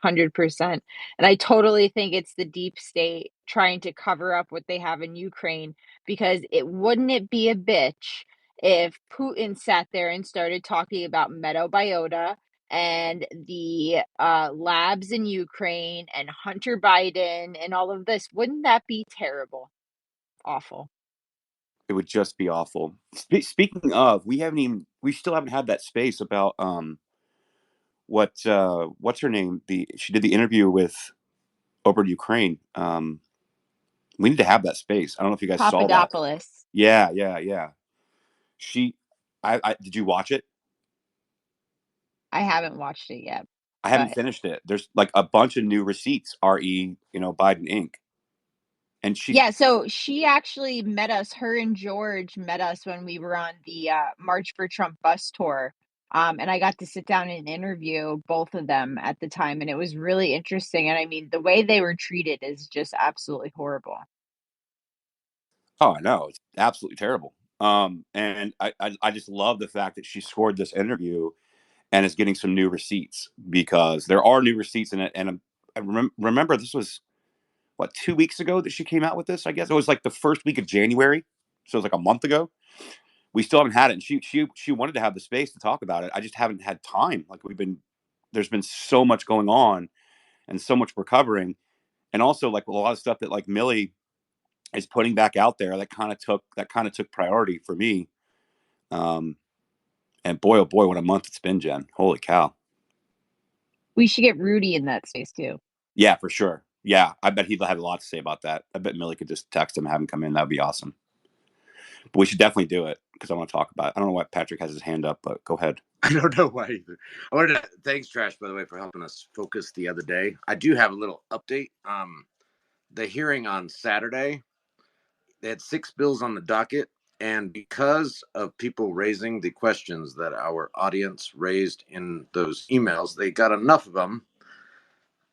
100%. And I totally think it's the deep state trying to cover up what they have in Ukraine because it be a bitch if Putin sat there and started talking about metabiota and the labs in Ukraine and Hunter Biden and all of this. Wouldn't that be terrible? Awful. It would just be awful. Speaking of, we still haven't had that space about what's her name? She did the interview with over in Ukraine. We need to have that space. I don't know if you guys saw that. Papadopoulos. Yeah, yeah, yeah. She, I did you watch it? I haven't watched it yet, I haven't but finished it. There's like a bunch of new receipts, Biden Inc. And she, yeah, so she actually met us, her and George met us when we were on the March for Trump bus tour. And I got to sit down and interview both of them at the time, and it was really interesting. And I mean, the way they were treated is just absolutely horrible. oh, I know it's absolutely terrible. And I just love the fact that she scored this interview and is getting some new receipts because there are new receipts in it. And remember this was what 2 weeks ago that she came out with this. I guess it was like the first week of January, so it was like a month ago. We still haven't had it, and she wanted to have the space to talk about it. I just haven't had time. Like there's been so much going on and so much we're covering, and also like a lot of stuff that like Millie is putting back out there that kind of took priority for me. Um, and boy, oh boy, what a month it's been, Jen. Holy cow! We should get Rudy in that space too. Yeah, for sure. Yeah, I bet he'd have a lot to say about that. I bet Millie could just text him, have him come in. That'd be awesome. But we should definitely do it because I want to talk about it. I don't know why Patrick has his hand up, but go ahead. I don't know why either. I wanted to thanks, Trash, by the way, for helping us focus the other day. I do have a little update. The hearing on Saturday, they had 6 bills on the docket, and because of people raising the questions that our audience raised in those emails, they got enough of them,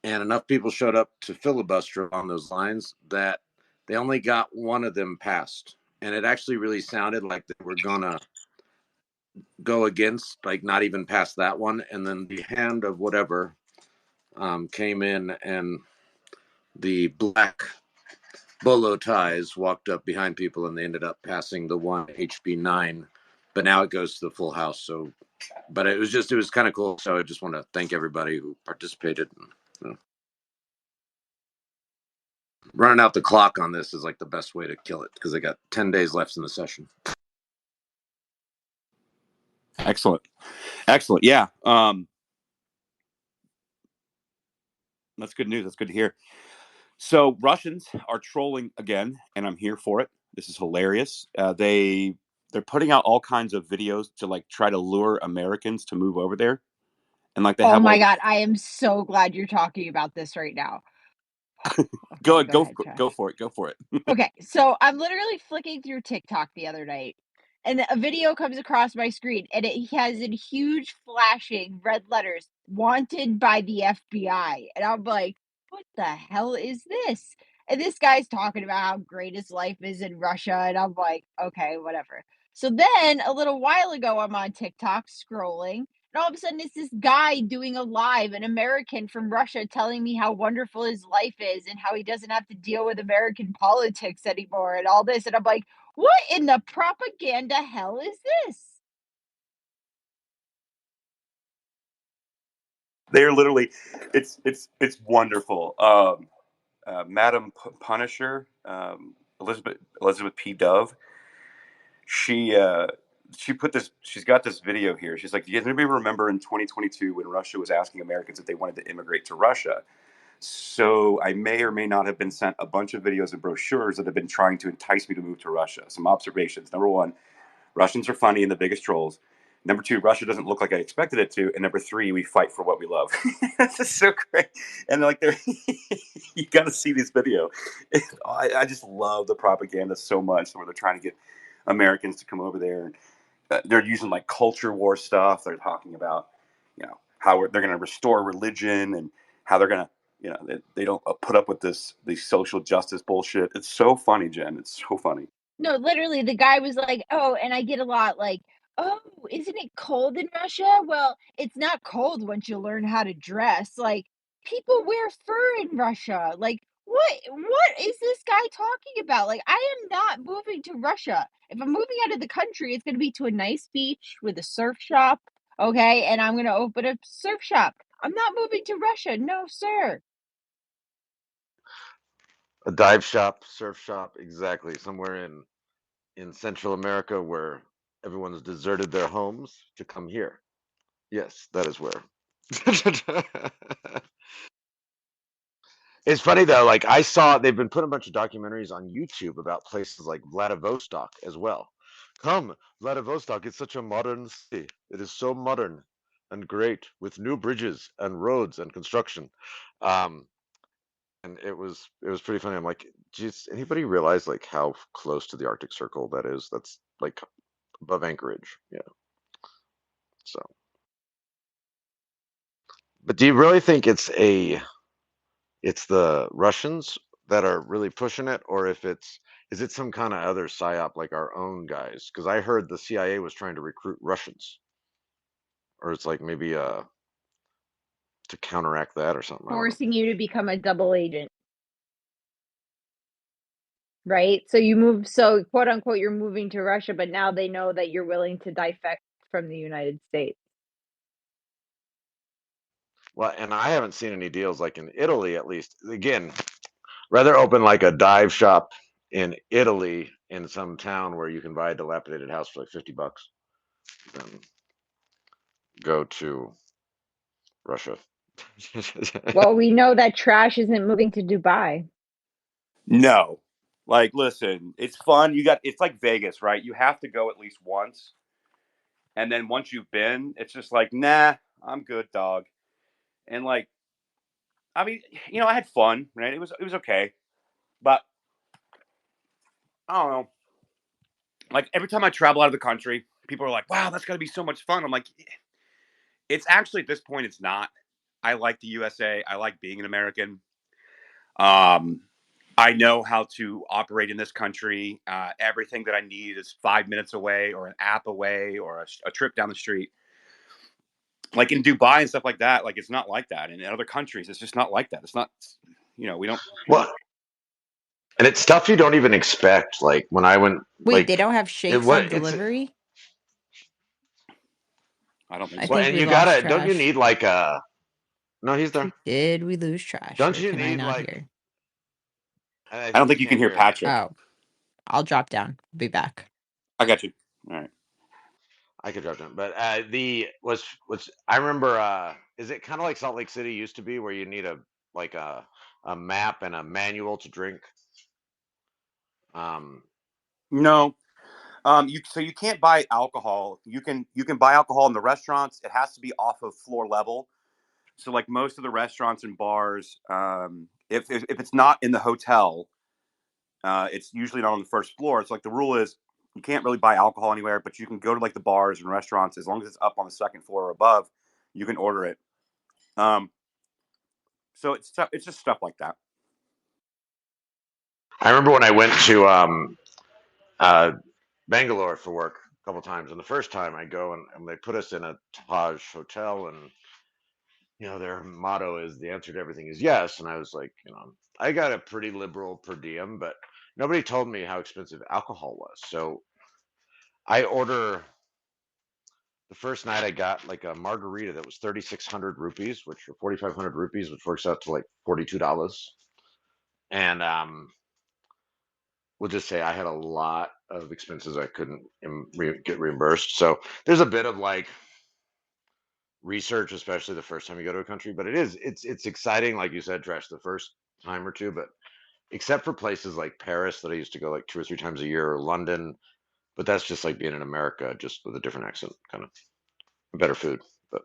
and enough people showed up to filibuster on those lines that they only got one of them passed. And it actually really sounded like they were gonna go against, like not even past that one. And then the hand of whatever came in, and the black bolo ties walked up behind people, and they ended up passing the one HB9. But now it goes to the full house. So, but it was kind of cool. So I just want to thank everybody who participated. Running out the clock on this is like the best way to kill it because I got 10 days left in the session. Excellent. Excellent. Yeah. That's good news. That's good to hear. So Russians are trolling again, and I'm here for it. This is hilarious. They're putting out all kinds of videos to like try to lure Americans to move over there, and like they Oh have my all God, I am so glad you're talking about this right now. go Okay, go go ahead, go Trash. for it. Go for it. Okay, so I'm literally flicking through TikTok the other night, and a video comes across my screen, and it has in huge flashing red letters, "Wanted by the FBI," and I'm like, "What the hell is this?" And this guy's talking about how great his life is in Russia, and I'm like, "Okay, whatever." So then a little while ago, I'm on TikTok scrolling, and all of a sudden, it's this guy doing a live, an American from Russia, telling me how wonderful his life is and how he doesn't have to deal with American politics anymore and all this. And I'm like, what in the propaganda hell is this? They're literally, it's wonderful. Madam Punisher, Elizabeth P. Dove. She uh, she put this. She's got this video here. She's like, "Does anybody remember in 2022 when Russia was asking Americans if they wanted to immigrate to Russia?" So I may or may not have been sent a bunch of videos and brochures that have been trying to entice me to move to Russia. Some observations. Number one, Russians are funny and the biggest trolls. Number two, Russia doesn't look like I expected it to. And number three, we fight for what we love. This is so great. And like, they're, you got to see this video. I just love the propaganda so much where they're trying to get Americans to come over there. And they're using like culture war stuff. They're talking about, how they're going to restore religion and how they're going to, they don't put up with these social justice bullshit. It's so funny, Jen. It's so funny. No, literally, the guy was like, "Oh," and I get a lot like, "Oh, isn't it cold in Russia?" Well, it's not cold once you learn how to dress. Like, people wear fur in Russia. Like, what is this guy talking about? Like, I am not moving to Russia. If I'm moving out of the country, it's going to be to a nice beach with a surf shop, okay? And I'm going to open a surf shop. I'm not moving to Russia. No, sir. A dive shop, surf shop, exactly. Somewhere in Central America where everyone's deserted their homes to come here. Yes, that is where. It's funny though, like I saw they've been putting a bunch of documentaries on YouTube about places like Vladivostok as well. Come, Vladivostok is such a modern city. It is so modern and great with new bridges and roads and construction. Um, and it was pretty funny. I'm like, geez, anybody realize like how close to the Arctic Circle that is? That's like above Anchorage. Yeah. So, but do you really think it's the Russians that are really pushing it, or if is it some kind of other psyop like our own guys? Because I heard the CIA was trying to recruit Russians, or it's like maybe to counteract that or something. I don't know. Forcing you to become a double agent, right? So you move, so quote unquote, you're moving to Russia, but now they know that you're willing to defect from the United States. Well, and I haven't seen any deals like in Italy, at least. Again, rather open like a dive shop in Italy in some town where you can buy a dilapidated house for like $50 than go to Russia. Well, we know that trash isn't moving to Dubai. No. Like, listen, it's fun. It's like Vegas, right? You have to go at least once. And then once you've been, it's just like, nah, I'm good, dog. And like, I mean, I had fun, right? It was okay. But I don't know. Like every time I travel out of the country, people are like, wow, that's gotta be so much fun. I'm like, it's actually at this point, it's not. I like the USA. I like being an American. Um, I know how to operate in this country. Everything that I need is 5 minutes away, or an app away, or a trip down the street. Like in Dubai and stuff like that. Like it's not like that. And in other countries, it's just not like that. It's not. We don't. Well, and it's stuff you don't even expect. Like when I went, Wait, they like don't have it shakes what on it's delivery? I don't think I so. well, think and we you lost gotta don't you Trash. need like a no, he's there. Did we lose Trash, Don't or you can I need not like hear? I I don't think you think you can can't hear hear him. Patrick. Oh, I'll drop down. Be back. I got you. All right. I could drop down, but the was I remember. Is it kind of like Salt Lake City used to be, where you need like a map and a manual to drink? Um, No. You can't buy alcohol. You can buy alcohol in the restaurants. It has to be off of floor level. So like most of the restaurants and bars, if it's not in the hotel, it's usually not on the first floor. It's like the rule is you can't really buy alcohol anywhere, but you can go to like the bars and restaurants as long as it's up on the second floor or above. You can order it. Um, so it's just stuff like that. I remember when I went to uh, Bangalore for work a couple times, and the first time I go and they put us in a Taj hotel, and their motto is the answer to everything is yes, and I was like, I got a pretty liberal per diem, but nobody told me how expensive alcohol was, so I order. The first night I got like a margarita that was 3,600 rupees, which are 4,500 rupees, which works out to like $42. And we'll just say I had a lot of expenses I couldn't get reimbursed. So there's a bit of like research, especially the first time you go to a country. But it's exciting, like you said, Trash, the first time or two. But except for places like Paris that I used to go like 2 or 3 times a year, or London. But that's just like being in America, just with a different accent, kind of better food. But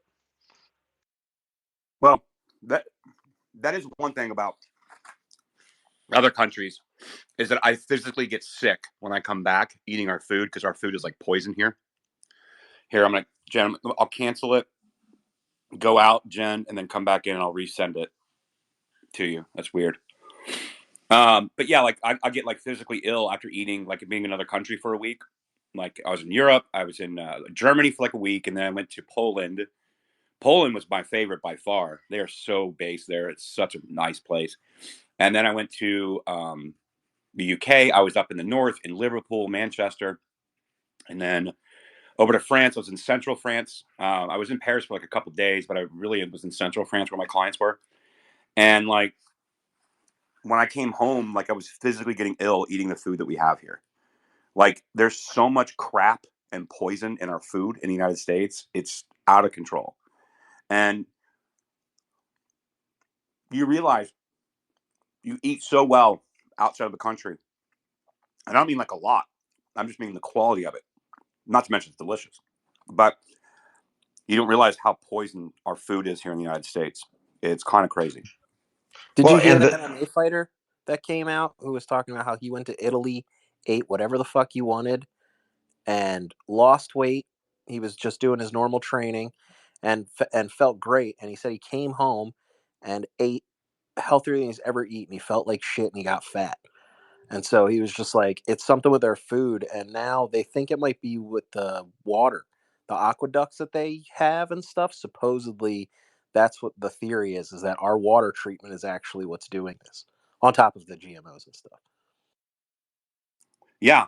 Well, that is one thing about other countries is that I physically get sick when I come back eating our food because our food is like poison here. Here, I'm gonna Jen, I'll cancel it, go out, Jen, and then come back in and I'll resend it to you. That's weird. But yeah, like I get like physically ill after eating, like being in another country for a week. Like I was in Europe, I was in Germany for like a week, and then I went to Poland. Poland was my favorite by far. They are so based there. It's such a nice place. And then I went to the UK. I was up in the north in Liverpool, Manchester, and then over to France. I was in central France. I was in Paris for like a couple of days, but I really was in central France where my clients were. And like when I came home, like I was physically getting ill eating the food that we have here. Like there's so much crap and poison in our food in the United States. It's out of control. And you realize you eat so well outside of the country. And I don't mean like a lot. I'm just meaning the quality of it. Not to mention it's delicious. But you don't realize how poisoned our food is here in the United States. It's kind of crazy. Did Well, you hear and the the, MMA fighter that came out who was talking about how he went to Italy, ate whatever the fuck he wanted, and lost weight? He was just doing his normal training, and felt great. And he said he came home and ate healthier than he's ever eaten. He felt like shit and he got fat. And so he was just like, it's something with their food. And now they think it might be with the water, the aqueducts that they have and stuff. Supposedly, that's what the theory is that our water treatment is actually what's doing this, on top of the GMOs and stuff. Yeah.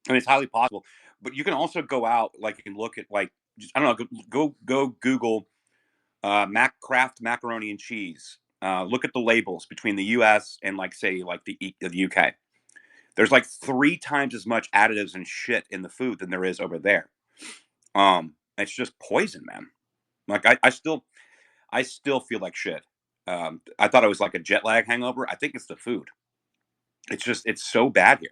I mean, it's highly possible. But you can also go out like and look at like, just, I don't know, go Google Kraft macaroni and cheese. Look at the labels between the U.S. and like say like the UK. There's like 3 times as much additives and shit in the food than there is over there. It's just poison, man. Like I still feel like shit. I thought it was like a jet lag hangover. I think it's the food. It's so bad here.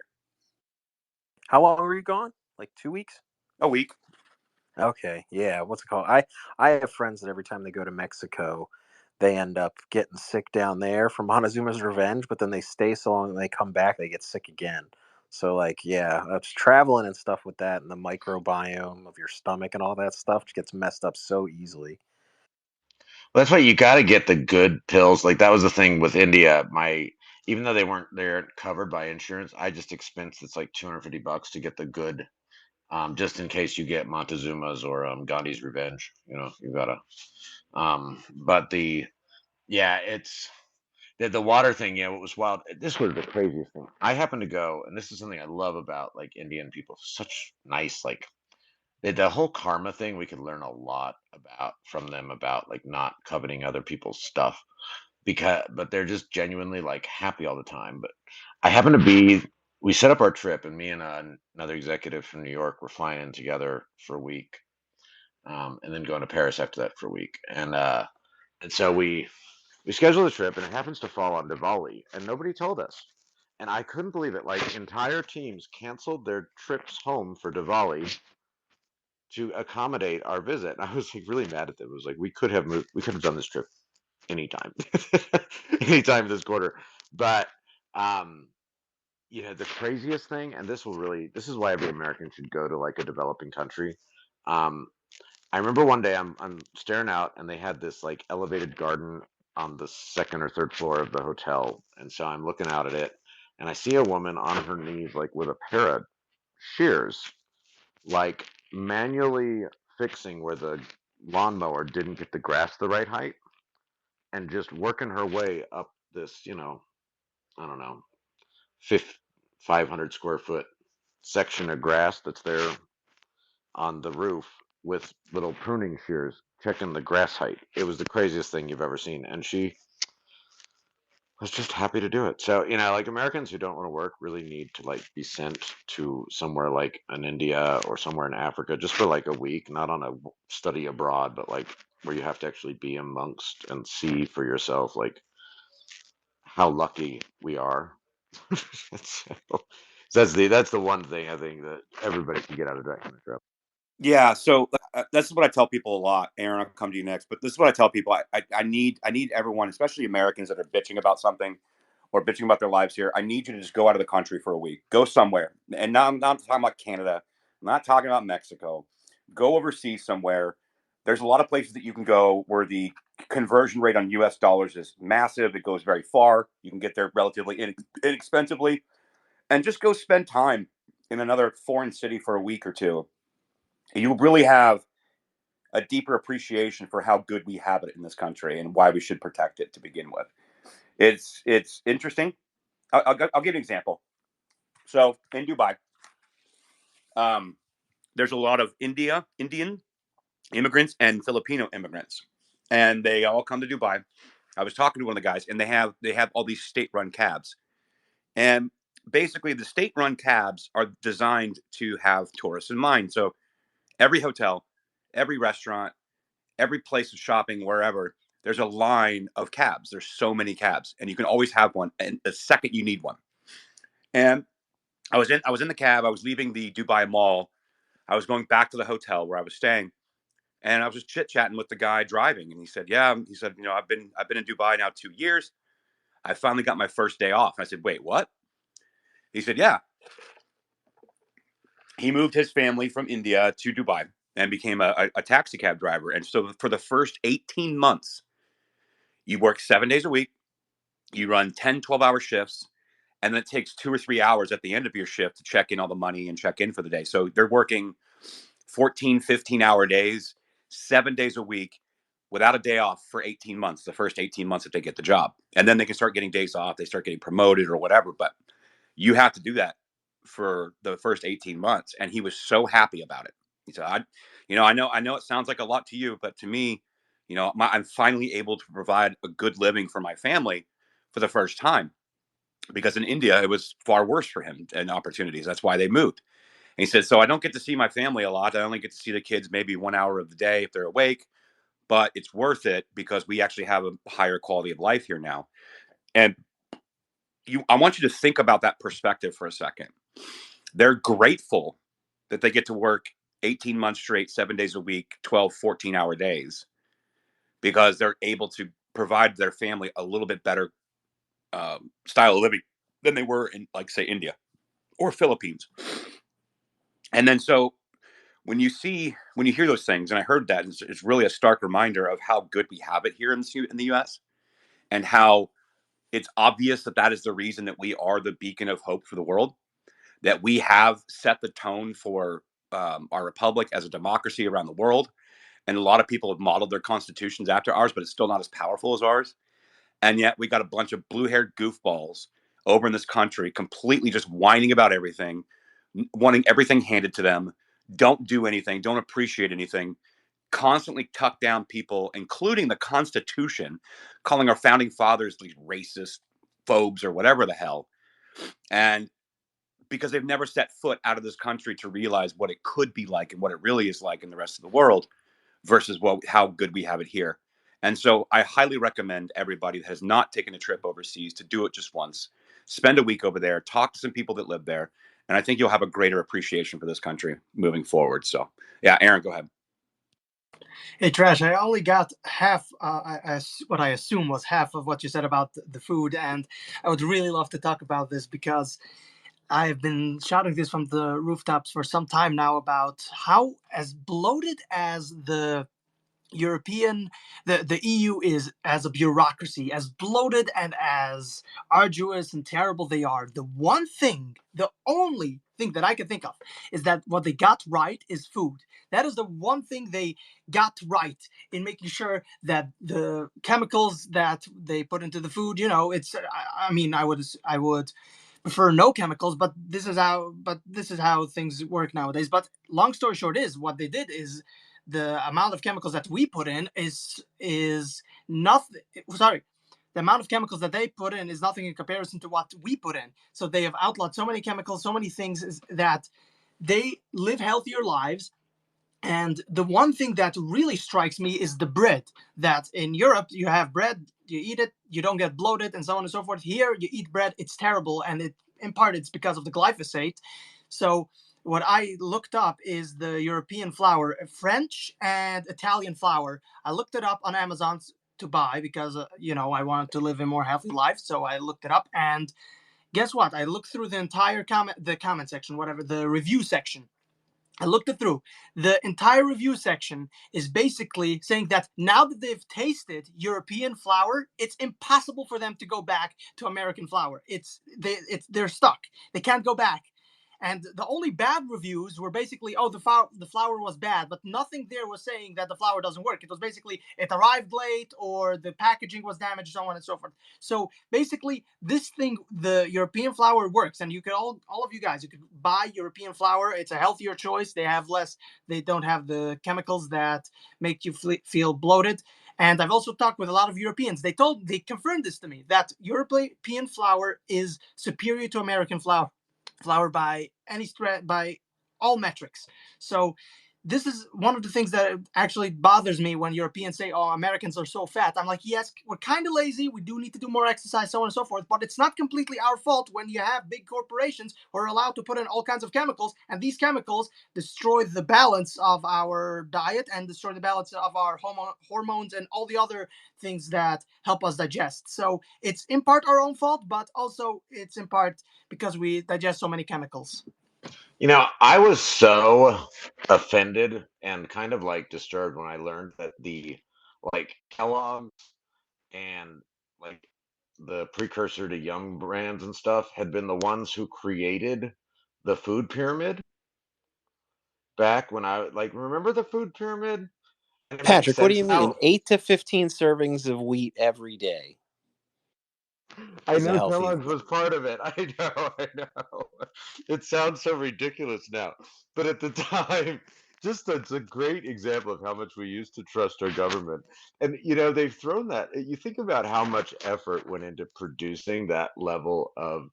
How long were you gone? Like 2 weeks? A week. Okay, yeah. What's it called? I have friends that every time they go to Mexico, they end up getting sick down there from Montezuma's Revenge, but then they stay so long and they come back, they get sick again. So like, yeah, that's traveling and stuff with that, and the microbiome of your stomach and all that stuff gets messed up so easily. that's why you got to get the good pills. Like that was the thing with India. Even though they're covered by insurance, I just expensed it's like $250 to get the good, just in case you get Montezuma's or Gandhi's Revenge. You know, you gotta. But yeah, it's the water thing. Yeah, what was wild. This was the craziest thing. I happened to go, and this is something I love about like Indian people. Such nice, like the whole karma thing. We could learn a lot about from them about like not coveting other people's stuff but they're just genuinely like happy all the time. But I happen to be. We set up our trip, and me and another executive from New York were flying in together for a week, and then going to Paris after that for a week. And so we scheduled the trip, and it happens to fall on Diwali, and nobody told us. And I couldn't believe it. Like entire teams canceled their trips home for Diwali to accommodate our visit. And I was like really mad at them. It was like we could have done this trip anytime, anytime this quarter. But um, the craziest thing, and this is why every American should go to like a developing country. Um, I remember one day I'm staring out and they had this like elevated garden on the second or third floor of the hotel. And so I'm looking out at it and I see a woman on her knees like with a pair of shears, like manually fixing where the lawnmower didn't get the grass the right height and just working her way up this, I don't know, 500 square foot section of grass that's there on the roof with little pruning shears checking the grass height. It was the craziest thing you've ever seen. And she was just happy to do it. So, like Americans who don't want to work really need to like be sent to somewhere like in India or somewhere in Africa just for like a week, not on a study abroad, but like where you have to actually be amongst and see for yourself like how lucky we are. so, that's the one thing I think that everybody can get out of that kind of trip. Yeah, so this is what I tell people a lot. Aaron, I'll come to you next, but this is what I tell people. I need everyone, especially Americans that are bitching about something or bitching about their lives here. I need you to just go out of the country for a week. Go somewhere. And now I'm not talking about Canada. I'm not talking about Mexico. Go overseas somewhere. There's a lot of places that you can go where the conversion rate on US dollars is massive. It goes very far. You can get there relatively inexpensively and just go spend time in another foreign city for a week or two. You really have a deeper appreciation for how good we have it in this country and why we should protect it to begin with. It's interesting. I'll give you an example. So in Dubai, there's a lot of Indian immigrants and Filipino immigrants, and they all come to Dubai. I was talking to one of the guys, and they have all these state-run cabs, and basically the state-run cabs are designed to have tourists in mind. So every hotel, every restaurant, every place of shopping, wherever, there's a line of cabs. There's so many cabs, and you can always have one, and the second you need one. And I was in the cab. I was leaving the Dubai Mall. I was going back to the hotel where I was staying, and I was just chit chatting with the guy driving. And he said, "Yeah," he said, I've been in Dubai now 2 years. I finally got my first day off." And I said, "Wait, what?" He said, "Yeah." He moved his family from India to Dubai and became a taxi cab driver. And so for the first 18 months, you work 7 days a week, you run 10, 12-hour shifts, and then it takes 2 or 3 hours at the end of your shift to check in all the money and check in for the day. So they're working 14, 15-hour days, 7 days a week without a day off for 18 months, the first 18 months that they get the job. And then they can start getting days off, they start getting promoted or whatever. But you have to do that for the first 18 months. And he was so happy about it. He said, I know it sounds like a lot to you, but to me, I'm finally able to provide a good living for my family for the first time, because in India, it was far worse for him and opportunities. That's why they moved. And he said, so I don't get to see my family a lot. I only get to see the kids maybe 1 hour of the day if they're awake, but it's worth it because we actually have a higher quality of life here now. And I want you to think about that perspective for a second. They're grateful that they get to work 18 months straight, 7 days a week, 12, 14-hour days, because they're able to provide their family a little bit better style of living than they were in, like, say, India or Philippines. And then so when you hear those things, and I heard that, it's really a stark reminder of how good we have it here in the U.S. and how it's obvious that is the reason that we are the beacon of hope for the world, that we have set the tone for our republic as a democracy around the world. And a lot of people have modeled their constitutions after ours, but it's still not as powerful as ours. And yet we got a bunch of blue-haired goofballs over in this country completely just whining about everything, wanting everything handed to them, don't do anything, don't appreciate anything, constantly tuck down people, including the Constitution, calling our founding fathers these racist phobes or whatever the hell. And because they've never set foot out of this country to realize what it could be like and what it really is like in the rest of the world versus how good we have it here. And so I highly recommend everybody that has not taken a trip overseas to do it just once. Spend a week over there, talk to some people that live there, and I think you'll have a greater appreciation for this country moving forward. So, yeah, Aaron, go ahead. Hey, Trash, I only got half, what I assume was half of what you said about the food, and I would really love to talk about this because I've been shouting this from the rooftops for some time now about how as bloated as the EU is as a bureaucracy, as bloated and as arduous and terrible they are. The only thing that I can think of is that what they got right is food. That is the one thing they got right in making sure that the chemicals that they put into the food, I would prefer no chemicals, but this is how things work nowadays. But long story short is what they did is the amount of chemicals that we put in is nothing. Sorry, the amount of chemicals that they put in is nothing in comparison to what we put in. So they have outlawed so many chemicals, so many things that they live healthier lives. And the one thing that really strikes me is the bread. That in Europe, you have bread, you eat it, you don't get bloated, and so on and so forth. Here, you eat bread, it's terrible, and in part it's because of the glyphosate. So what I looked up is the European flour, French and Italian flour. I looked it up on Amazon to buy because, I wanted to live a more healthy life. So I looked it up, and guess what? I looked through the entire comment section, whatever, the review section. I looked it through. The entire review section is basically saying that now that they've tasted European flour, it's impossible for them to go back to American flour. They're stuck. They can't go back. And the only bad reviews were basically, oh, the flour was bad, but nothing there was saying that the flour doesn't work. It was basically it arrived late or the packaging was damaged, so on and so forth. So basically, this thing, the European flour works, and you could all of you guys, you could buy European flour. It's a healthier choice. They don't have the chemicals that make you feel bloated. And I've also talked with a lot of Europeans. They confirmed this to me, that European flour is superior to American flour by by all metrics. So this is one of the things that actually bothers me when Europeans say, oh, Americans are so fat. I'm like, yes, we're kind of lazy. We do need to do more exercise, so on and so forth. But it's not completely our fault when you have big corporations who are allowed to put in all kinds of chemicals. And these chemicals destroy the balance of our diet and destroy the balance of our hormones and all the other things that help us digest. So it's in part our own fault, but also it's in part because we digest so many chemicals. I was so offended and kind of like disturbed when I learned that the like Kellogg's and like the precursor to Young brands and stuff had been the ones who created the food pyramid back when I remember the food pyramid? And it makes Patrick, what do you sense mean? now. 8 to 15 servings of wheat every day I is a know healthy. Kellogg's was part of it. I know. It sounds so ridiculous now, but at the time, just it's a great example of how much we used to trust our government. And they've thrown that. You think about how much effort went into producing that level of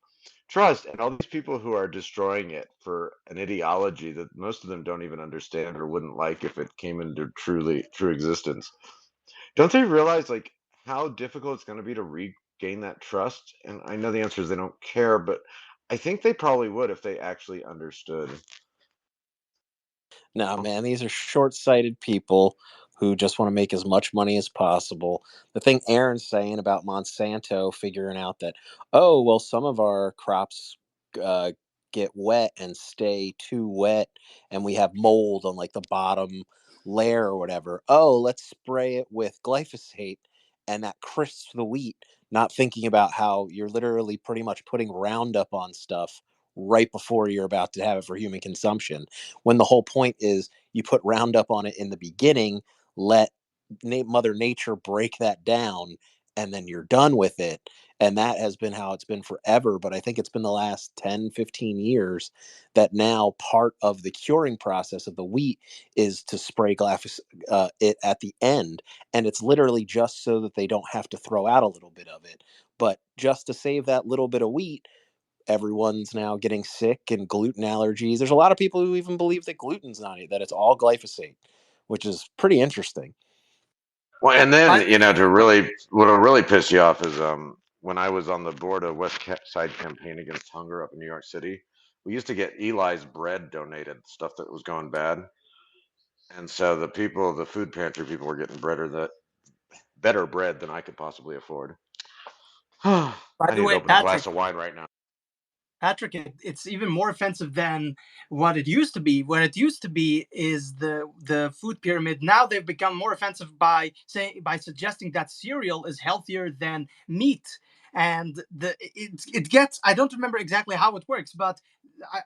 trust, and all these people who are destroying it for an ideology that most of them don't even understand or wouldn't like if it came into true existence. Don't they realize how difficult it's going to be to regain that trust? And I know the answer is they don't care, but I think they probably would if they actually understood. No, man, these are short-sighted people who just want to make as much money as possible. The thing Aaron's saying about Monsanto figuring out that, oh, well, some of our crops uh, get wet and stay too wet, and we have mold on the bottom layer or whatever. Oh, let's spray it with glyphosate, and that crisps the wheat. Not thinking about how you're literally pretty much putting Roundup on stuff right before you're about to have it for human consumption, when the whole point is you put Roundup on it in the beginning, let Mother Nature break that down, and then you're done with it. And that has been how it's been forever. But I think it's been the last 10, 15 years that now part of the curing process of the wheat is to spray it at the end. And it's literally just so that they don't have to throw out a little bit of it. But just to save that little bit of wheat, everyone's now getting sick and gluten allergies. There's a lot of people who even believe that gluten's not it, that it's all glyphosate, which is pretty interesting. Well, and then I, what'll really piss you off is when I was on the board of West Side Campaign Against Hunger up in New York City, we used to get Eli's bread donated, stuff that was going bad, and so the food pantry people were getting better bread than I could possibly afford. I by the need to way, open a glass of wine right now. Patrick, it's even more offensive than what it used to be. What it used to be is the food pyramid. Now they've become more offensive by suggesting that cereal is healthier than meat. And it gets, I don't remember exactly how it works, but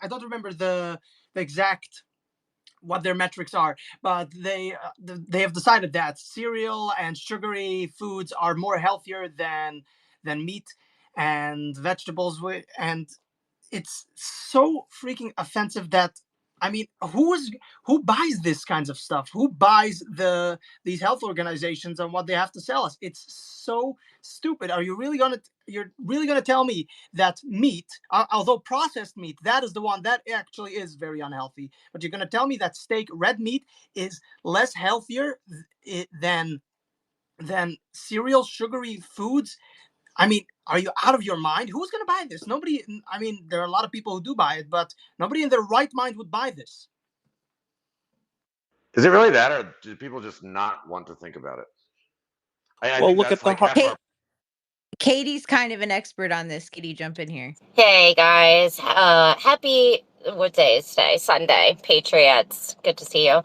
I don't remember the exact what their metrics are, but they have decided that cereal and sugary foods are more healthier than meat and vegetables. And it's so freaking offensive that, I mean, who buys this kinds of stuff? Who buys these health organizations and what they have to sell us? It's so stupid. You're really gonna tell me that meat, although processed meat, that is the one that actually is very unhealthy, but you're gonna tell me that red meat is less healthier than cereal, sugary foods? I mean, are you out of your mind? Who's going to buy this? Nobody. I mean, there are a lot of people who do buy it, but nobody in their right mind would buy this. Is it really that, or do people just not want to think about it? I Well, think look that's at the like half our. Katie's kind of an expert on this. Katie, jump in here. Hey guys, happy, what day is today? Sunday. Patriots, good to see you.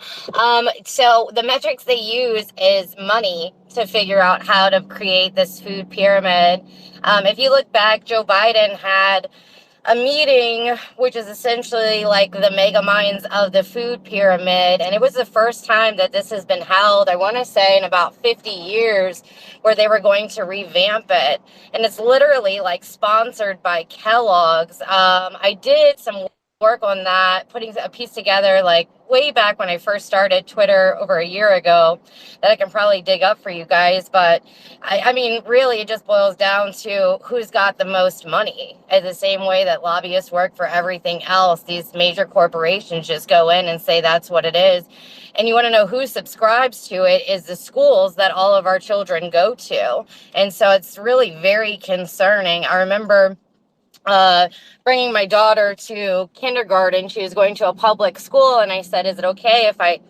So the metrics they use is money to figure out how to create this food pyramid. If you look back, Joe Biden had a meeting, which is essentially like the mega minds of the food pyramid. And it was the first time that this has been held, I want to say, in about 50 years, where they were going to revamp it. And it's literally like sponsored by Kellogg's. I did some work on that, putting a piece together like way back when I first started Twitter over a year ago, that I can probably dig up for you guys. But I mean, really, it just boils down to who's got the most money. In the same way that lobbyists work for everything else, these major corporations just go in and say that's what it is. And you want to know who subscribes to it is the schools that all of our children go to. And so it's really very concerning. I remember bringing my daughter to kindergarten. She was going to a public school, and I said, is it okay if I,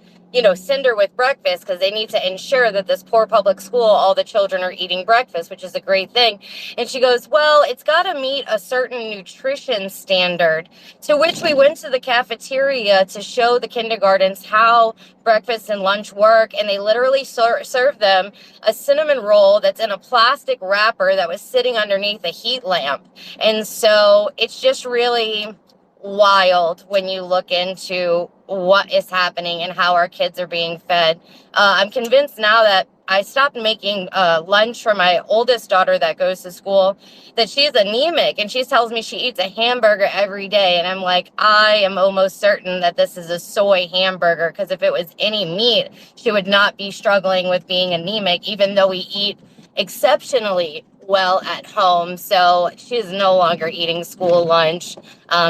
send her with breakfast, because they need to ensure that this poor public school, all the children are eating breakfast, which is a great thing. And she goes, well, it's got to meet a certain nutrition standard, to which we went to the cafeteria to show the kindergartens how breakfast and lunch work. And they literally serve them a cinnamon roll that's in a plastic wrapper that was sitting underneath a heat lamp. And so it's just really wild when you look into what is happening and how our kids are being fed. I'm convinced now that I stopped making lunch for my oldest daughter that goes to school, that she's anemic, and she tells me she eats a hamburger every day. And I'm like, I am almost certain that this is a soy hamburger, because if it was any meat, she would not be struggling with being anemic, even though we eat exceptionally well at home. So she's no longer eating school lunch,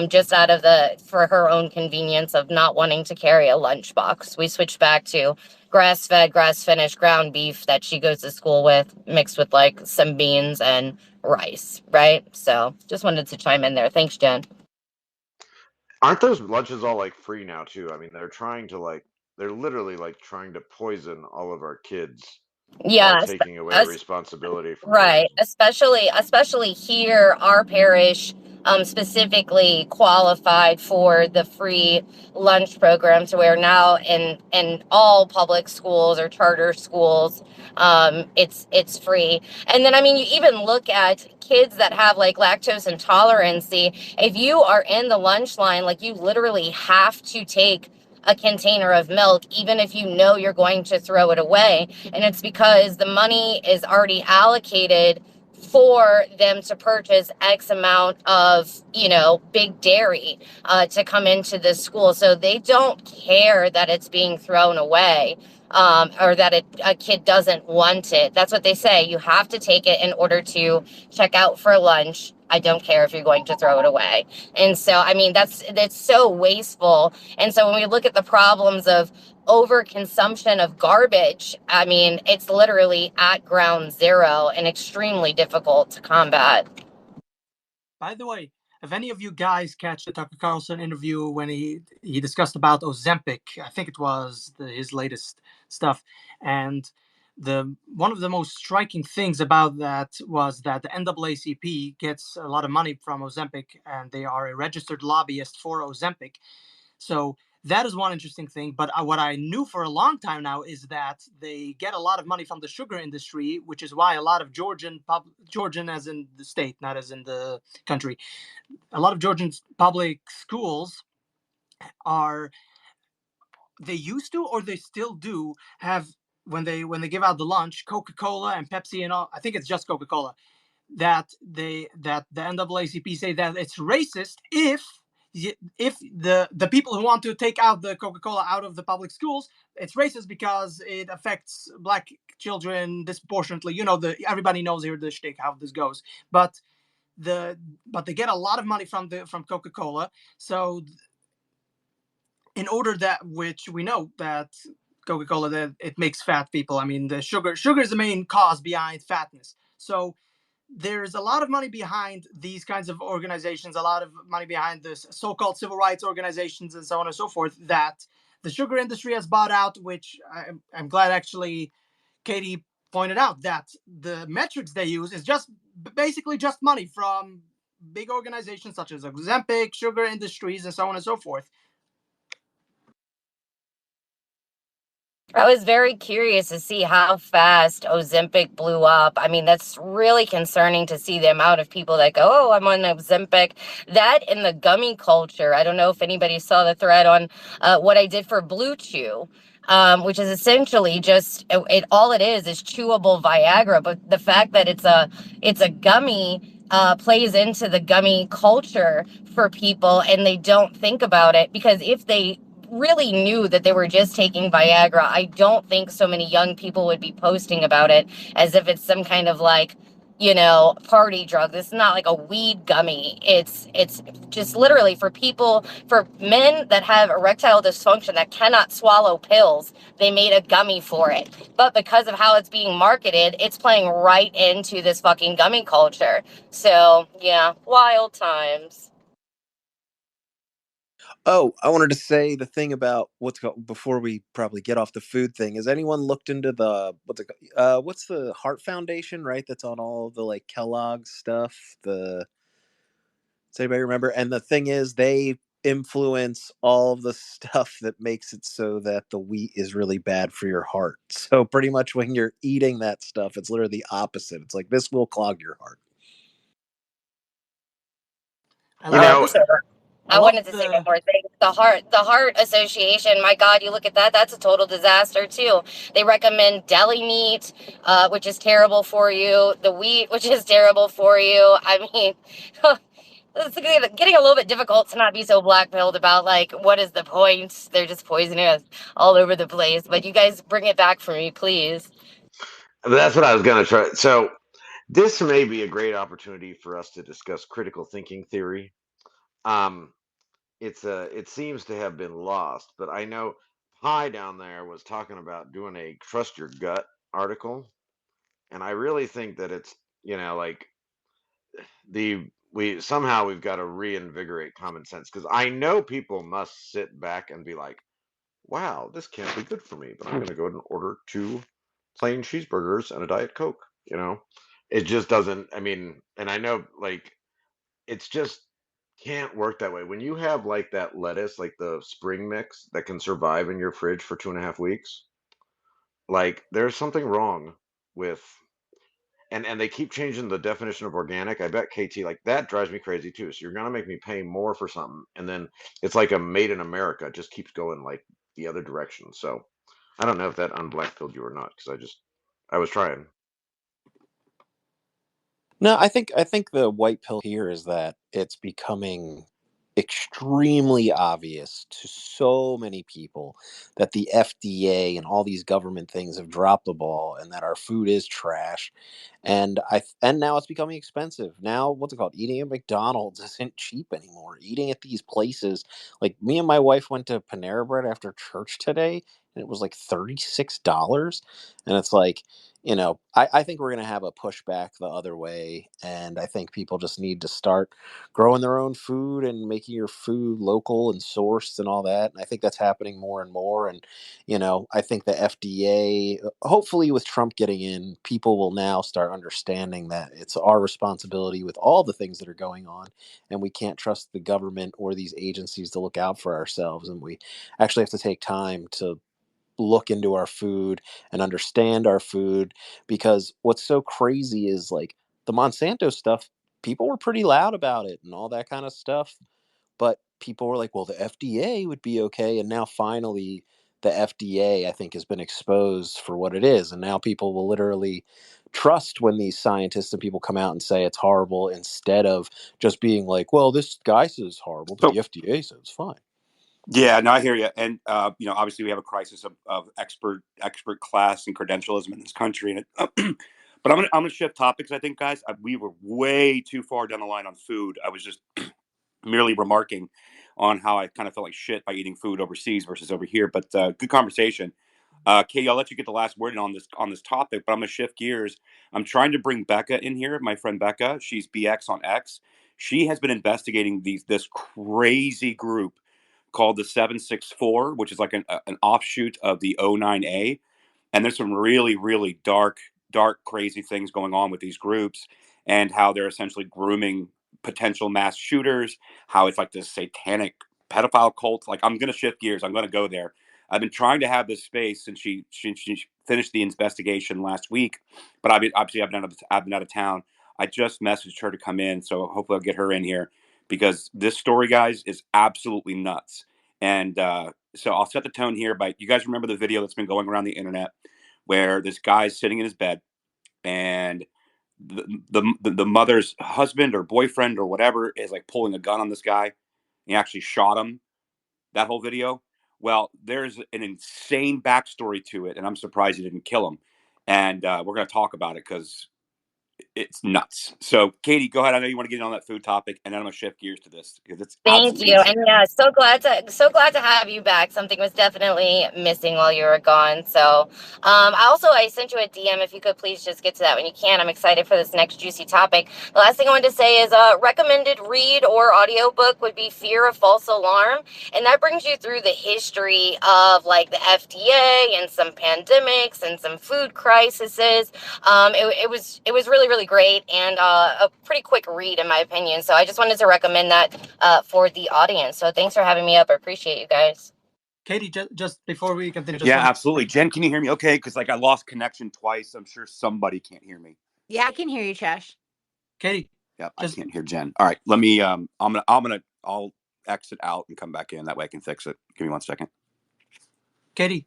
just for her own convenience of not wanting to carry a lunchbox. We switched back to grass-fed, grass-finished ground beef that she goes to school with, mixed with like some beans and rice, right? So just wanted to chime in there. Thanks, Jen. Aren't those lunches all like free now too? I mean, they're literally like trying to poison all of our kids while Yeah, taking away responsibility from right. parents. Especially here, our parish specifically qualified for the free lunch program, to where now in all public schools or charter schools, it's free. And then, I mean, you even look at kids that have like lactose intolerance. If you are in the lunch line, like, you literally have to take a container of milk, even if you know you're going to throw it away. And it's because the money is already allocated for them to purchase X amount of, big dairy to come into this school. So they don't care that it's being thrown away, or that a kid doesn't want it. That's what they say. You have to take it in order to check out for lunch. I don't care if you're going to throw it away. And so, I mean, that's so wasteful. And so when we look at the problems of overconsumption of garbage, I mean, it's literally at ground zero and extremely difficult to combat. By the way, if any of you guys catch the Tucker Carlson interview when he discussed about Ozempic, I think it was his latest stuff, and one of the most striking things about that was that the NAACP gets a lot of money from Ozempic, and they are a registered lobbyist for Ozempic. So that is one interesting thing. But what I knew for a long time now is that they get a lot of money from the sugar industry, which is why a lot of Georgian as in the state, not as in the country, a lot of Georgian public schools they used to, or they still do have, when they give out the lunch, Coca-Cola and Pepsi and all. I think it's just Coca-Cola. That the NAACP say that it's racist if the people who want to take out the Coca-Cola out of the public schools, it's racist because it affects black children disproportionately. Everybody knows here the shtick how this goes, but they get a lot of money from Coca-Cola. So in order that, which we know that Coca-Cola, that it makes fat people. I mean, the sugar is the main cause behind fatness. So there's a lot of money behind these kinds of organizations, a lot of money behind this so-called civil rights organizations and so on and so forth, that the sugar industry has bought out, which I'm glad actually Katie pointed out that the metrics they use is just basically just money from big organizations such as Ozempic, sugar industries, and so on and so forth. I was very curious to see how fast Ozempic blew up. I mean, that's really concerning to see the amount of people that go, oh, I'm on Ozempic. That in the gummy culture. I don't know if anybody saw the thread on what I did for Blue Chew. Which is essentially just all it is chewable Viagra, but the fact that it's a gummy plays into the gummy culture for people, and they don't think about it, because if they really knew that they were just taking Viagra, I don't think so many young people would be posting about it as if it's some kind of like, party drug. This is not like a weed gummy. It's just literally for people, for men that have erectile dysfunction that cannot swallow pills. They made a gummy for it. But because of how it's being marketed, it's playing right into this fucking gummy culture. So, yeah, wild times. Oh, I wanted to say the thing about before we probably get off the food thing. Has anyone looked into the what's the Heart Foundation, right? That's on all of the like Kellogg stuff. Does anybody remember? And the thing is, they influence all of the stuff that makes it so that the wheat is really bad for your heart. So pretty much when you're eating that stuff, it's literally the opposite. It's like this will clog your heart. I You love know, So I I love wanted to say one the more thing. The Heart Association, my God, you look at that, that's a total disaster too. They recommend deli meat, which is terrible for you, the wheat, which is terrible for you. I mean, it's getting a little bit difficult to not be so black-pilled about, like, what is the point? They're just poisoning us all over the place. But you guys bring it back for me, please. that's what I was going to try. So this may be a great opportunity for us to discuss critical thinking theory. Um, it seems to have been lost, but I know Pi down there was talking about doing a trust your gut article, and I really think that it's like we've got to reinvigorate common sense, because I know people must sit back and be like, wow, this can't be good for me, but I'm going to go ahead and order 2 plain cheeseburgers and a Diet Coke. It just doesn't. I mean, and I know like it's just can't work that way. When you have like that lettuce, like the spring mix that can survive in your fridge for 2.5 weeks, like there's something wrong with. And they keep changing the definition of organic. I bet KT, like that drives me crazy too. So you're gonna make me pay more for something, and then it's like a made in America just keeps going like the other direction. So I don't know if that unblackpilled you or not, because I was trying. No, I think the white pill here is that it's becoming extremely obvious to so many people that the FDA and all these government things have dropped the ball, and that our food is trash. And now it's becoming expensive. Now, what's it called? Eating at McDonald's isn't cheap anymore. Eating at these places, like me and my wife went to Panera Bread after church today, and it was like $36. And it's like, I think we're going to have a pushback the other way. And I think people just need to start growing their own food and making your food local and sourced and all that. And I think that's happening more and more. And, I think the FDA, hopefully with Trump getting in, people will now start understanding that it's our responsibility with all the things that are going on. And we can't trust the government or these agencies to look out for ourselves. And we actually have to take time to look into our food and understand our food, because what's so crazy is like the Monsanto stuff, people were pretty loud about it and all that kind of stuff, but people were like, well, the FDA would be okay. And now finally the FDA, I think, has been exposed for what it is, and now people will literally trust when these scientists and people come out and say it's horrible, instead of just being like, well, this guy says it's horrible but So the FDA says it's fine. yeah, no, I hear you. And obviously we have a crisis of expert class and credentialism in this country. And but I'm gonna shift topics. I think, guys, we were way too far down the line on food. I was just merely remarking on how I kind of felt like shit by eating food overseas versus over here. But good conversation. Katie, I'll let you get the last word on this topic, but I'm gonna shift gears. I'm trying to bring Becca in here, my friend Becca. She's BX on X. She has been investigating this crazy group called the 764, which is like an offshoot of the O9A. And there's some really, really dark, crazy things going on with these groups, and how they're essentially grooming potential mass shooters, how it's like this satanic pedophile cult. Like, I'm going to shift gears. I'm going to go there. I've been trying to have this space since she finished the investigation last week, but I've been out of town. I just messaged her to come in, so hopefully I'll get her in here because this story, guys, is absolutely nuts. And so I'll set the tone here. By you guys remember the video that's been going around the internet where this guy's sitting in his bed and the mother's husband or boyfriend or whatever is like pulling a gun on this guy. He actually shot him. That whole video. Well, there's an insane backstory to it, and I'm surprised he didn't kill him. And we're going to talk about it because it's nuts. So, Katie, go ahead. I know you want to get in on that food topic, and then I'm going to shift gears to this because it's Thank you. And yeah, so glad to have you back. Something was definitely missing while you were gone. So I sent you a DM. If you could please just get to that when you can. I'm excited for this next juicy topic. The last thing I wanted to say is recommended read or audiobook would be Fear of False Alarm. And that brings you through the history of like the FDA and some pandemics and some food crises. It was really, really great and a pretty quick read in my opinion. So I just wanted to recommend that for the audience. So thanks for having me up. I appreciate you guys. Katie, just before we continue, absolutely. Jen, can you hear me? Okay, because like I lost connection twice. I'm sure somebody can't hear me. Yeah, I can hear you, Trash. Katie. Yeah, I can't hear Jen. All right, let me. I'll exit out and come back in. That way I can fix it. Give me 1 second. Katie.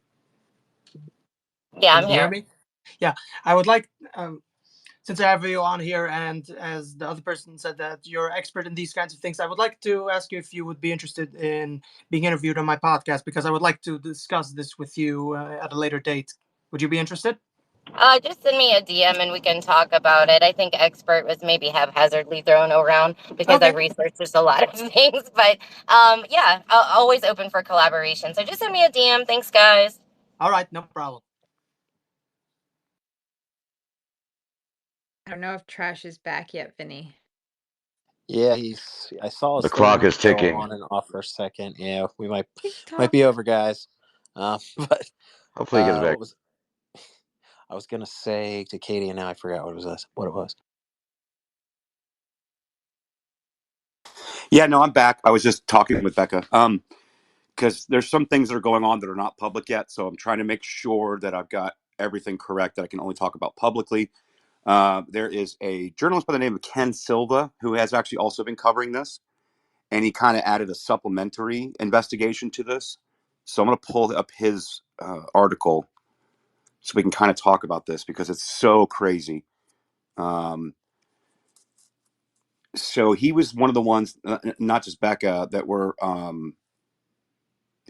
Yeah, I'm here. Hear me? Yeah, I would like. Since I have you on here, and as the other person said that you're expert in these kinds of things, I would like to ask you if you would be interested in being interviewed on my podcast, because I would like to discuss this with you at a later date. Would you be interested? Just send me a DM and we can talk about it. I think expert was maybe haphazardly thrown around because I researched just a lot of things. But yeah, always open for collaboration. So just send me a DM. Thanks, guys. All right, no problem. I don't know if Trash is back yet, Vinny. Yeah, I saw the clock is ticking on and off for a second. Yeah, we might be over, guys. But hopefully he gets back. I was gonna say to Katie, and now I forgot what it was. Yeah, no, I'm back. I was just talking with Becca. Because there's some things that are going on that are not public yet, so I'm trying to make sure that I've got everything correct that I can only talk about publicly. There is a journalist by the name of Ken Silva who has actually also been covering this, and he kind of added a supplementary investigation to this. So I'm going to pull up his article so we can kind of talk about this because it's so crazy. So he was one of the ones, not just Becca, that were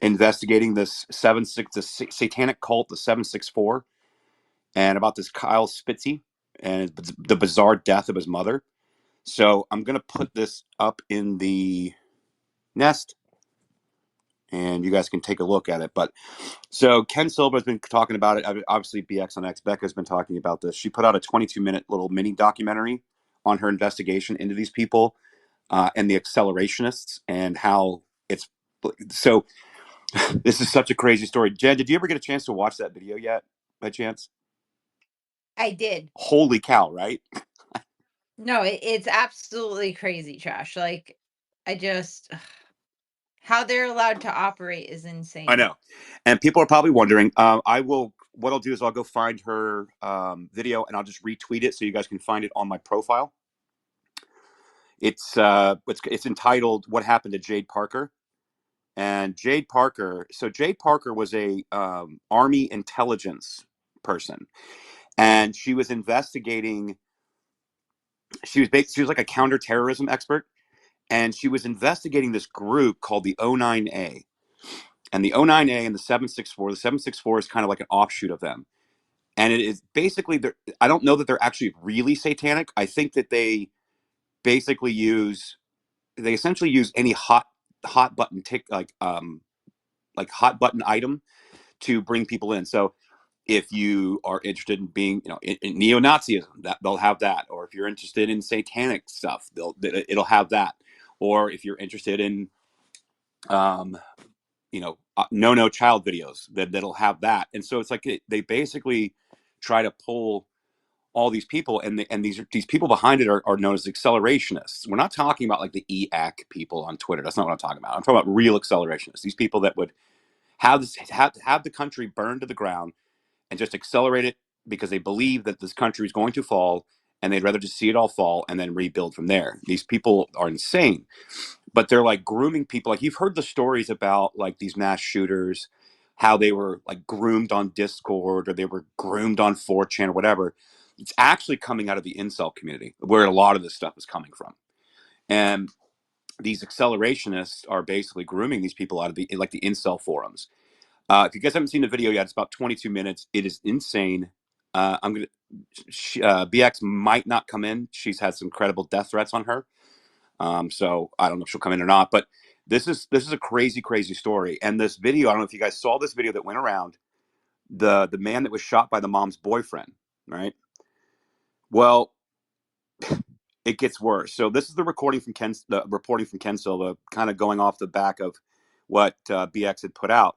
investigating this the satanic cult, the 764, and about this Kyle Spitzy and the bizarre death of his mother. So I'm going to put this up in the nest and you guys can take a look at it. But so Ken Silva has been talking about it. Obviously, BX on X. Becca's been talking about this. She put out a 22-minute little mini documentary on her investigation into these people and the accelerationists and how it's so. This is such a crazy story. Jen, did you ever get a chance to watch that video yet, by chance? I did. Holy cow, right? No, it's absolutely crazy, Trash. Like, how they're allowed to operate is insane. I know. And people are probably wondering, what I'll do is I'll go find her video and I'll just retweet it so you guys can find it on my profile. It's entitled "What Happened to Jade Parker." And Jade Parker was a Army intelligence person, and she was investigating. She was like a counterterrorism expert, and she was investigating this group called the 09A. And the 09A and the 764. The 764 is kind of like an offshoot of them, and it is basically. I don't know that they're actually really satanic. I think that they basically essentially use any hot button like hot button item to bring people in. So if you are interested in being, in neo-Nazism, that they'll have that. Or if you're interested in satanic stuff, it'll have that. Or if you're interested in, no child videos, that'll have that. And so it's like they basically try to pull all these people, and these people behind it are known as accelerationists. We're not talking about like the EAC people on Twitter. That's not what I'm talking about. I'm talking about real accelerationists. These people that would have the country burned to the ground and just accelerate it because they believe that this country is going to fall, and they'd rather just see it all fall and then rebuild from there. These people are insane, but they're like grooming people. Like, you've heard the stories about like these mass shooters, how they were like groomed on Discord or they were groomed on 4chan or whatever. It's actually coming out of the incel community where a lot of this stuff is coming from. And these accelerationists are basically grooming these people out of the like the incel forums. If you guys haven't seen the video yet, it's about 22 minutes. It is insane. BX might not come in. She's had some credible death threats on her. So I don't know if she'll come in or not, but this is a crazy, crazy story. And this video, I don't know if you guys saw this video that went around, the man that was shot by the mom's boyfriend, right? Well, it gets worse. So this is the reporting from Ken Silva, kind of going off the back of what BX had put out.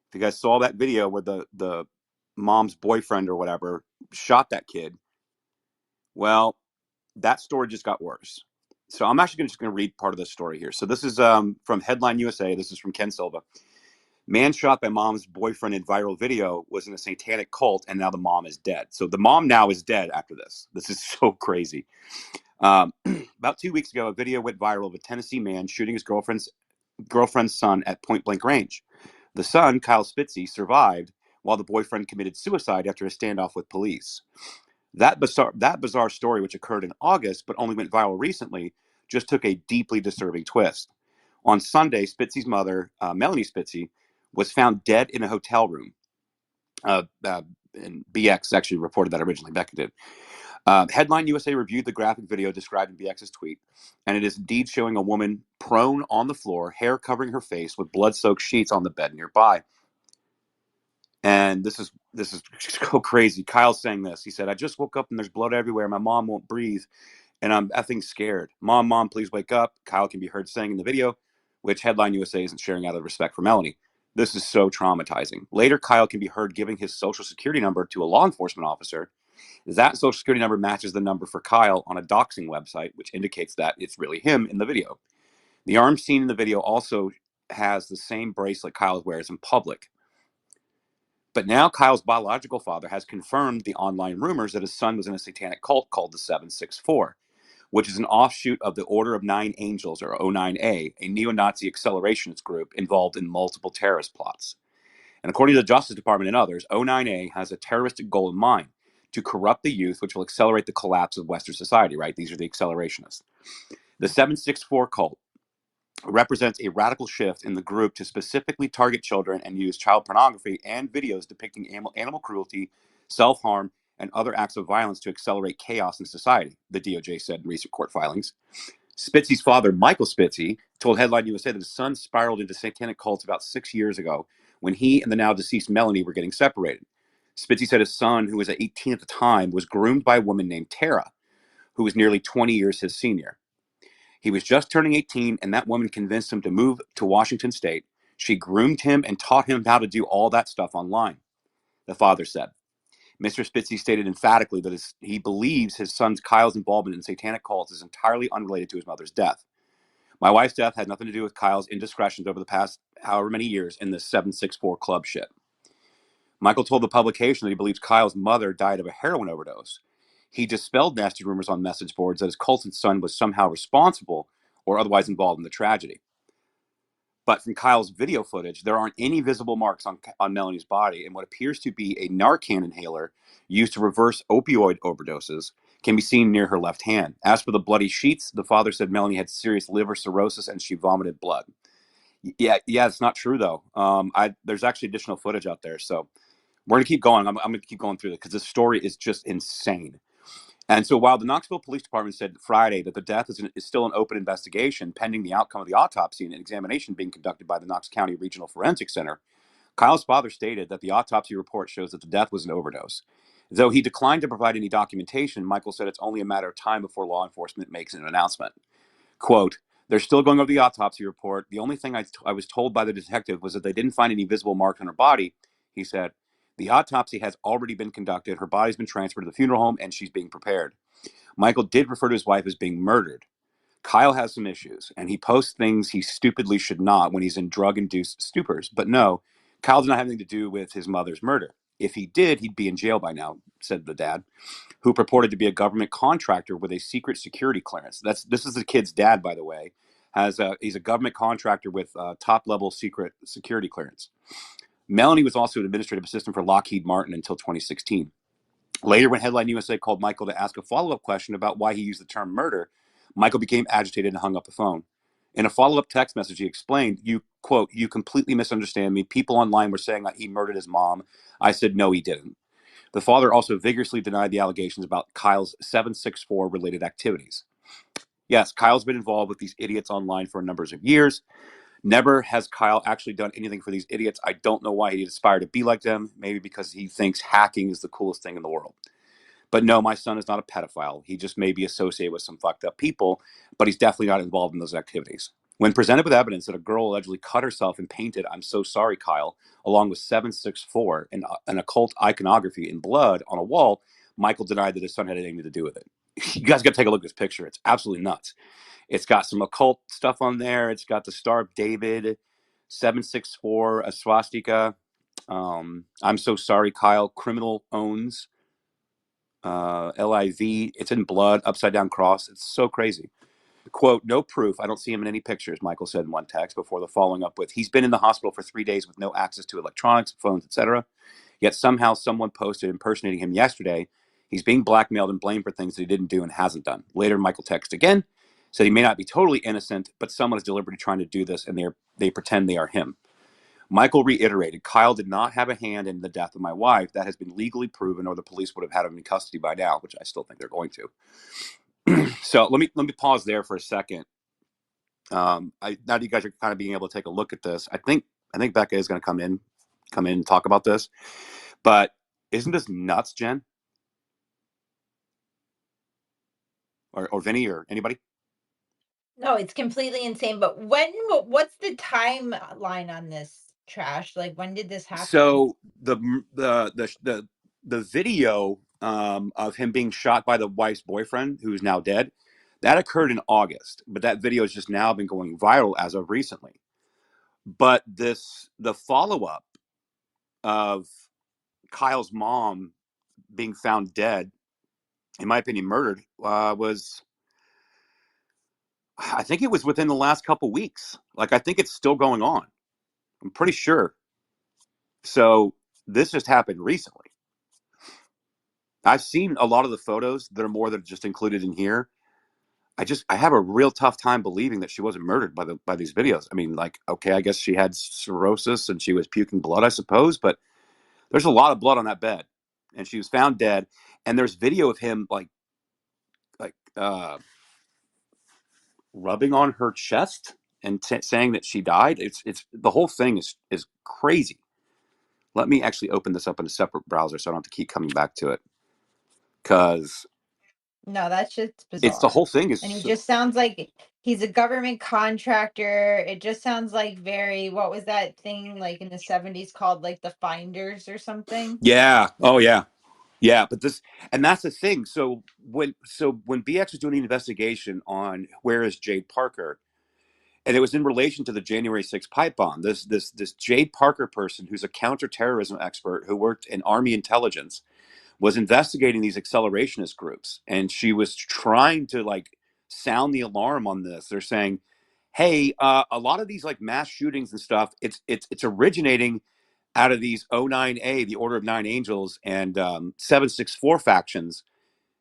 If you guys saw that video where the mom's boyfriend or whatever shot that kid, well, that story just got worse. So I'm actually just going to read part of this story here. So this is from Headline USA. This is from Ken Silva. Man shot by mom's boyfriend in viral video was in a satanic cult, and now the mom is dead. So the mom now is dead after this. This is so crazy. About 2 weeks ago, a video went viral of a Tennessee man shooting his girlfriend's son at point blank range. The son, Kyle Spitzy, survived while the boyfriend committed suicide after a standoff with police. That bizarre story, which occurred in August but only went viral recently, just took a deeply disturbing twist. On Sunday, Spitzy's mother, Melanie Spitzy, was found dead in a hotel room. And BX actually reported that originally. Becca did. Headline USA reviewed the graphic video described in BX's tweet, and it is indeed showing a woman prone on the floor, hair covering her face, with blood-soaked sheets on the bed nearby. And this is so crazy. Kyle's saying this. He said, "I just woke up and there's blood everywhere. My mom won't breathe, and I'm effing scared. Mom, please wake up." Kyle can be heard saying in the video, which Headline USA isn't sharing out of respect for Melanie. This is so traumatizing. Later, Kyle can be heard giving his social security number to a law enforcement officer. That social security number matches the number for Kyle on a doxing website, which indicates that it's really him in the video. The arm seen in the video also has the same bracelet Kyle wears in public. But now Kyle's biological father has confirmed the online rumors that his son was in a satanic cult called the 764, which is an offshoot of the Order of Nine Angels, or O9A, a neo-Nazi accelerationist group involved in multiple terrorist plots. And according to the Justice Department and others, O9A has a terroristic goal in mind: to corrupt the youth, which will accelerate the collapse of Western society, right? These are the accelerationists. The 764 cult represents a radical shift in the group to specifically target children and use child pornography and videos depicting animal cruelty, self-harm, and other acts of violence to accelerate chaos in society, the DOJ said in recent court filings. Spitzy's father, Michael Spitzy, told Headline USA that his son spiraled into satanic cults about 6 years ago when he and the now deceased Melanie were getting separated. Spitzy said his son, who was 18 at the time, was groomed by a woman named Tara, who was nearly 20 years his senior. He was just turning 18, and that woman convinced him to move to Washington State. She groomed him and taught him how to do all that stuff online, the father said. Mr. Spitzy stated emphatically that he believes his son Kyle's involvement in satanic cults is entirely unrelated to his mother's death. My wife's death had nothing to do with Kyle's indiscretions over the past however many years in this 764 club shit. Michael told the publication that he believes Kyle's mother died of a heroin overdose. He dispelled nasty rumors on message boards that his cult son was somehow responsible or otherwise involved in the tragedy. But from Kyle's video footage, there aren't any visible marks on Melanie's body, and what appears to be a Narcan inhaler used to reverse opioid overdoses can be seen near her left hand. As for the bloody sheets, the father said Melanie had serious liver cirrhosis and she vomited blood. Yeah, it's not true though. There's actually additional footage out there, so we're gonna keep going. I'm gonna keep going through it because this story is just insane. And so while the Knoxville Police Department said Friday that the death is still an open investigation pending the outcome of the autopsy and an examination being conducted by the Knox County Regional Forensic Center, Kyle's father stated that the autopsy report shows that the death was an overdose. Though he declined to provide any documentation, Michael said it's only a matter of time before law enforcement makes an announcement. Quote, "They're still going over the autopsy report. The only thing I was told by the detective was that they didn't find any visible marks on her body," he said. "The autopsy has already been conducted. Her body's been transferred to the funeral home and she's being prepared." Michael did refer to his wife as being murdered. Kyle has some issues, and he posts things he stupidly should not when he's in drug-induced stupors. But no, Kyle did not have anything to do with his mother's murder. If he did, he'd be in jail by now, said the dad, who purported to be a government contractor with a secret security clearance. This is the kid's dad, by the way. He's a government contractor with top-level secret security clearance. Melanie was also an administrative assistant for Lockheed Martin until 2016. Later, when Headline USA called Michael to ask a follow-up question about why he used the term murder, Michael became agitated and hung up the phone. In a follow-up text message, he explained, quote, you completely misunderstand me. People online were saying that he murdered his mom. I said, no, he didn't. The father also vigorously denied the allegations about Kyle's 764 related activities. Yes, Kyle's been involved with these idiots online for a number of years. Never has Kyle actually done anything for these idiots. I don't know why he'd aspire to be like them. Maybe because he thinks hacking is the coolest thing in the world. But no, my son is not a pedophile. He just may be associated with some fucked up people, but he's definitely not involved in those activities. When presented with evidence that a girl allegedly cut herself and painted "I'm so sorry, Kyle," along with 764 and an occult iconography in blood on a wall, Michael denied that his son had anything to do with it. You guys got to take a look at this picture. It's absolutely nuts. It's got some occult stuff on there. It's got the Star of David, 764, a swastika. I'm so sorry, Kyle. Criminal owns. LIV. It's in blood, upside down cross. It's so crazy. Quote, no proof. I don't see him in any pictures, Michael said in one text before the following up with, he's been in the hospital for 3 days with no access to electronics, phones, etc. Yet somehow someone posted impersonating him yesterday. He's being blackmailed and blamed for things that he didn't do and hasn't done. Later, Michael texted again, said he may not be totally innocent, but someone is deliberately trying to do this and they pretend they are him. Michael reiterated, Kyle did not have a hand in the death of my wife. That has been legally proven, or the police would have had him in custody by now, which I still think they're going to. So let me pause there for a second. Now that you guys are kind of being able to take a look at this, I think Becca is going to come in and talk about this. But isn't this nuts, Jen? Or Vinny or anybody? No, it's completely insane. But what's the timeline on this, Trash? Like, when did this happen? So the video of him being shot by the wife's boyfriend, who's now dead, that occurred in August, but that video has just now been going viral as of recently. But the follow-up of Kyle's mom being found dead, in my opinion, murdered, was, I think it was within the last couple weeks. Like, I think it's still going on. I'm pretty sure. So this just happened recently. I've seen a lot of the photos. There are more that are just included in here. I have a real tough time believing that she wasn't murdered by these videos. I mean, like, okay, I guess she had cirrhosis and she was puking blood, I suppose, but there's a lot of blood on that bed, and she was found dead. And there's video of him like rubbing on her chest and saying that she died. It's the whole thing is crazy. Let me actually open this up in a separate browser so I don't have to keep coming back to it, because No, that's just it's the bizarre. whole thing is. And he just sounds like he's a government contractor. It just sounds like very, what was that thing like in the 70s called like the Finders or something? Yeah. Oh yeah. Yeah, but that's the thing. So when BX was doing the investigation on where is Jade Parker, and it was in relation to the January 6th pipe bomb. This Jade Parker person, who's a counterterrorism expert who worked in Army intelligence, was investigating these accelerationist groups, and she was trying to like sound the alarm on this. They're saying, hey, a lot of these like mass shootings and stuff, it's originating out of these O9A, the Order of Nine Angels, and 764 factions.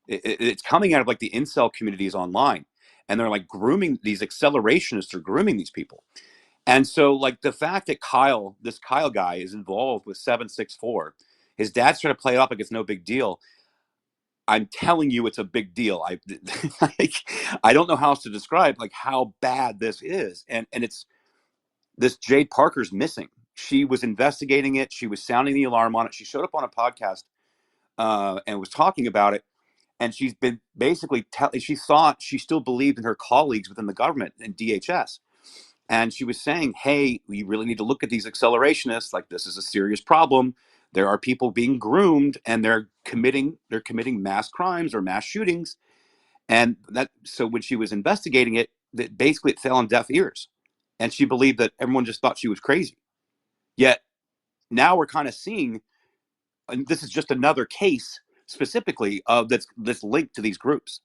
It's coming out of like the incel communities online, and they're like grooming these accelerationists, are grooming these people. And so like the fact that this Kyle guy is involved with 764, his dad's trying to play it up like it's no big deal. I'm telling you, it's a big deal. I don't know how else to describe like how bad this is, and it's this Jade Parker's missing. She was investigating it. She was sounding the alarm on it. She showed up on a podcast and was talking about it. And she's been basically she still believed in her colleagues within the government and DHS. And she was saying, hey, we really need to look at these accelerationists. Like, this is a serious problem. There are people being groomed, and they're committing mass crimes or mass shootings. And so when she was investigating it, that basically it fell on deaf ears. And she believed that everyone just thought she was crazy. Yet now we're kind of seeing, and this is just another case specifically of that's linked to these groups.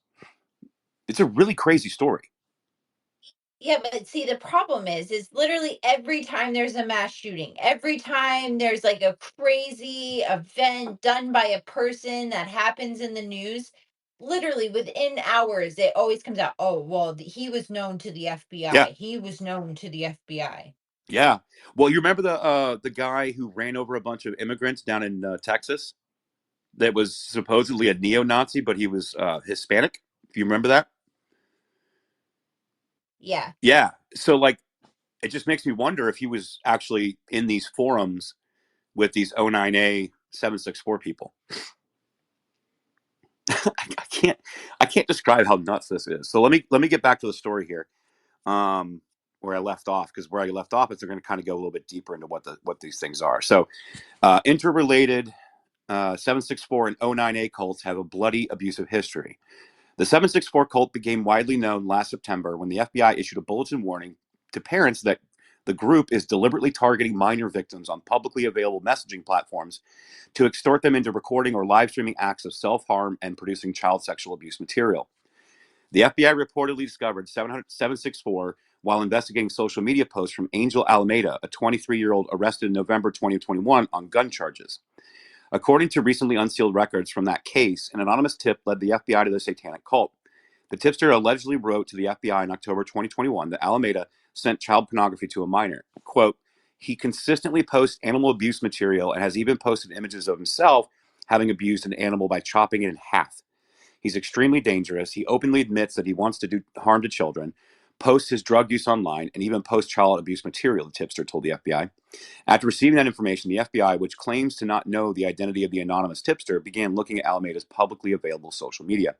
It's a really crazy story. Yeah, but see, the problem is literally every time there's a mass shooting, every time there's like a crazy event done by a person that happens in the news, literally within hours, it always comes out, oh, well, he was known to the Yeah, FBI. He was known to the FBI. yeah. Well, you remember the guy who ran over a bunch of immigrants down in Texas that was supposedly a neo-Nazi, but he was Hispanic. If you remember that. Yeah. Yeah. So like, it just makes me wonder if he was actually in these forums with these 09A 764 people. I can't describe how nuts this is. So let me get back to the story here, where I left off, because where I left off is they're going to kind of go a little bit deeper into what these things are. So interrelated 764 and 09A cults have a bloody abusive history. The 764 cult became widely known last September when the FBI issued a bulletin warning to parents that the group is deliberately targeting minor victims on publicly available messaging platforms to extort them into recording or live streaming acts of self-harm and producing child sexual abuse material. The FBI reportedly discovered 764 while investigating social media posts from Angel Alameda, a 23-year-old arrested in November 2021 on gun charges. According to recently unsealed records from that case, an anonymous tip led the FBI to the satanic cult. The tipster allegedly wrote to the FBI in October 2021 that Alameda sent child pornography to a minor. Quote, he consistently posts animal abuse material and has even posted images of himself having abused an animal by chopping it in half. He's extremely dangerous. He openly admits that he wants to do harm to children, posts his drug use online, and even posts child abuse material, the tipster told the FBI. After receiving that information, the FBI, which claims to not know the identity of the anonymous tipster, began looking at Alameda's publicly available social media.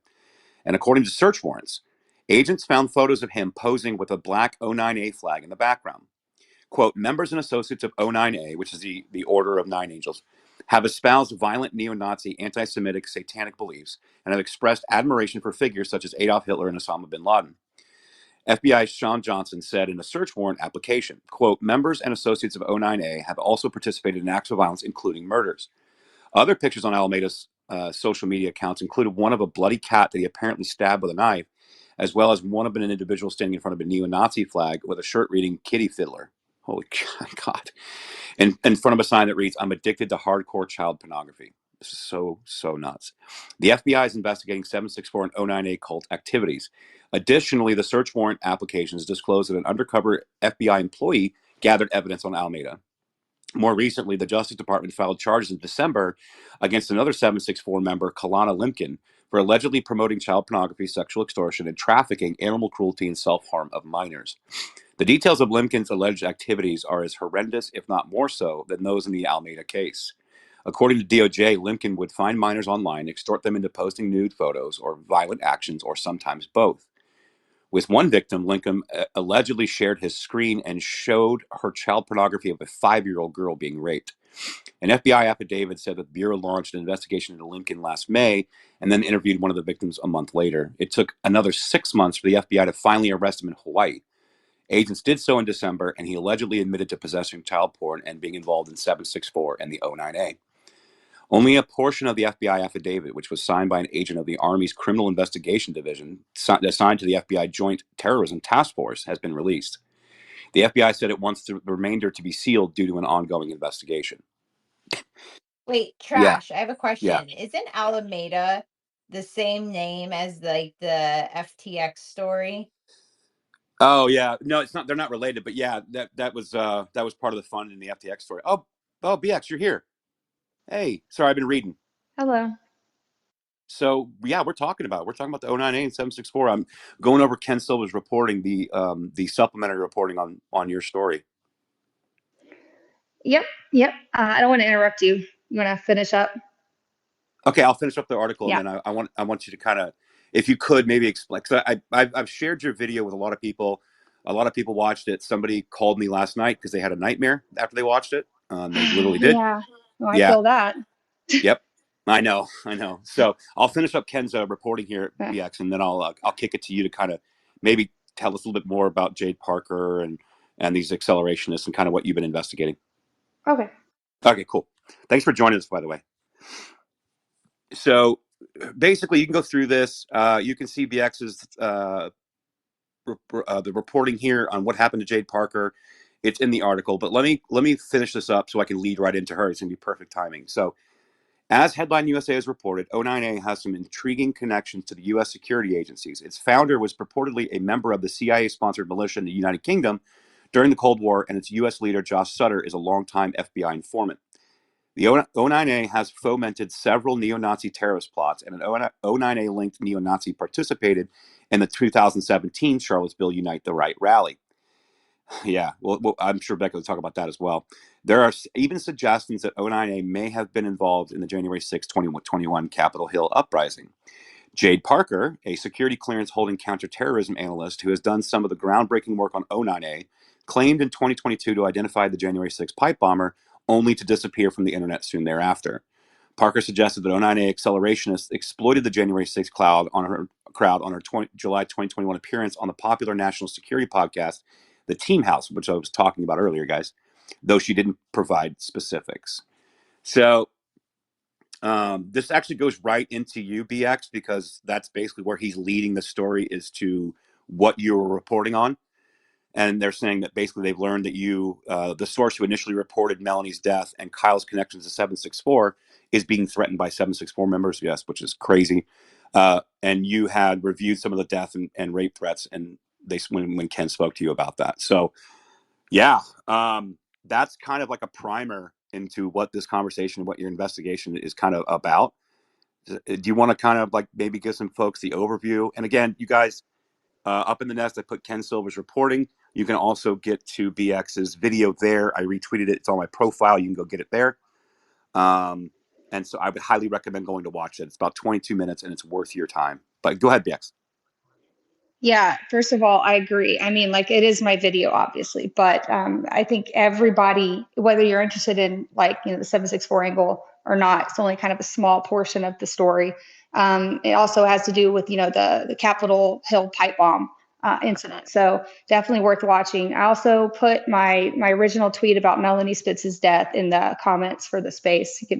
And according to search warrants, agents found photos of him posing with a black 09A flag in the background. Quote, members and associates of 09A, which is the Order of Nine Angels, have espoused violent neo-Nazi, anti-Semitic, satanic beliefs and have expressed admiration for figures such as Adolf Hitler and Osama bin Laden. FBI Sean Johnson said in a search warrant application, quote, members and associates of 09A have also participated in acts of violence, including murders. Other pictures on Alameda's social media accounts included one of a bloody cat that he apparently stabbed with a knife, as well as one of an individual standing in front of a neo-Nazi flag with a shirt reading Kitty Fiddler. Holy God. And in front of a sign that reads, I'm addicted to hardcore child pornography. This is so nuts. The FBI is investigating 764 and 09A cult activities. Additionally, the search warrant applications disclosed that an undercover FBI employee gathered evidence on Alameda. More recently, the Justice Department filed charges in December against another 764 member, Kalana Limkin, for allegedly promoting child pornography, sexual extortion, and trafficking, animal cruelty, and self-harm of minors. The details of Limkin's alleged activities are as horrendous, if not more so, than those in the Alameda case. According to DOJ, Limkin would find minors online, extort them into posting nude photos or violent actions, or sometimes both. With one victim, Lincoln allegedly shared his screen and showed her child pornography of a 5-year-old girl being raped. An FBI affidavit said that the Bureau launched an investigation into Lincoln last May and then interviewed one of the victims a month later. It took another 6 months for the FBI to finally arrest him in Hawaii. Agents did so in December, and he allegedly admitted to possessing child porn and being involved in 764 and the 09A. Only a portion of the FBI affidavit, which was signed by an agent of the Army's Criminal Investigation Division assigned to the FBI Joint Terrorism Task Force, has been released. The FBI said it wants the remainder to be sealed due to an ongoing investigation. Wait, Yeah, Trash, I have a yeah. question. Isn't Alameda the same name as like the FTX story? Oh, yeah. No, it's not. They're not related, but yeah, that was part of the fun in the FTX story. Oh, BX, you're here. Hey, sorry, I've been reading. Hello. So yeah, we're talking about the 09A and 764. I'm going over Ken Silva's reporting, the supplementary reporting on your story. Yep, yep. I don't want to interrupt you. You want to finish up? Okay, I'll finish up the article, and Yeah. then I want you to kind of, if you could, maybe explain. Because I've shared your video with a lot of people. A lot of people watched it. Somebody called me last night because they had a nightmare after they watched it. They literally did. Yeah. Well, I Yeah. feel that. Yep. I know. So I'll finish up Ken's reporting here at Okay. BX, and then I'll kick it to you to kind of maybe tell us a little bit more about Jade Parker and these accelerationists and kind of what you've been investigating. Okay. Okay, cool. Thanks for joining us, by the way. So basically, you can go through this. You can see BX's the reporting here on what happened to Jade Parker. It's in the article, but let me finish this up so I can lead right into her. It's gonna be perfect timing. So, as Headline USA has reported, O9A has some intriguing connections to the U.S. security agencies. Its founder was purportedly a member of the CIA-sponsored militia in the United Kingdom during the Cold War, and its U.S. leader, Josh Sutter, is a longtime FBI informant. The O9A has fomented several neo-Nazi terrorist plots, and an O9A-linked neo-Nazi participated in the 2017 Charlottesville Unite the Right rally. Yeah, well, I'm sure Becca will talk about that as well. There are even suggestions that O9A may have been involved in the January 6, 2021 Capitol Hill uprising. Jade Parker, a security clearance holding counterterrorism analyst who has done some of the groundbreaking work on O9A, claimed in 2022 to identify the January 6 pipe bomber, only to disappear from the internet soon thereafter. Parker suggested that O9A accelerationists exploited the January 6 crowd on her July 2021 appearance on the popular national security podcast, The Team House, which I was talking about earlier, guys, though she didn't provide specifics. So this actually goes right into you, BX, because that's basically where he's leading the story, is to what you were reporting on. And they're saying that basically they've learned that you, the source who initially reported Melanie's death and Kyle's connections to 764, is being threatened by 764 members, yes, which is crazy. And you had reviewed some of the death and rape threats, and when Ken spoke to you about that. So, yeah, that's kind of like a primer into what this conversation, what your investigation is kind of about. Do you want to kind of like maybe give some folks the overview? And again, you guys, up in the nest, I put Ken Silver's reporting. You can also get to BX's video there. I retweeted it. It's on my profile. You can go get it there. And so I would highly recommend going to watch it. It's about 22 minutes and it's worth your time. But go ahead, BX. Yeah, first of all, I agree. I mean, like, it is my video, obviously, but I think everybody, whether you're interested in, like, the 764 angle or not, it's only kind of a small portion of the story. It also has to do with, the Capitol Hill pipe bomb incident. So definitely worth watching. I also put my original tweet about Melanie Spitz's death in the comments for the space. If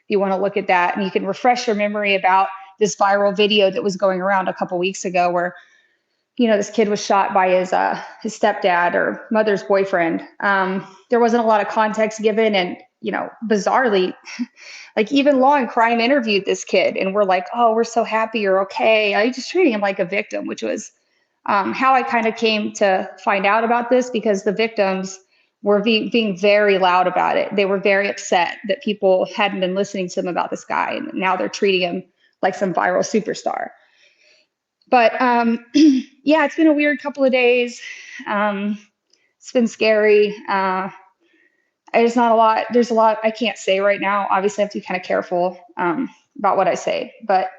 you want to look at that, and you can refresh your memory about this viral video that was going around a couple weeks ago where this kid was shot by his stepdad or mother's boyfriend. There wasn't a lot of context given, and bizarrely, like, even Law and Crime interviewed this kid, and we're like, "Oh, we're so happy you're okay." I just treating him like a victim, which was how I kind of came to find out about this, because the victims were being very loud about it. They were very upset that people hadn't been listening to them about this guy, and now they're treating him like some viral superstar. But yeah, it's been a weird couple of days. It's been scary. There's not a lot. There's a lot I can't say right now. Obviously, I have to be kind of careful about what I say. But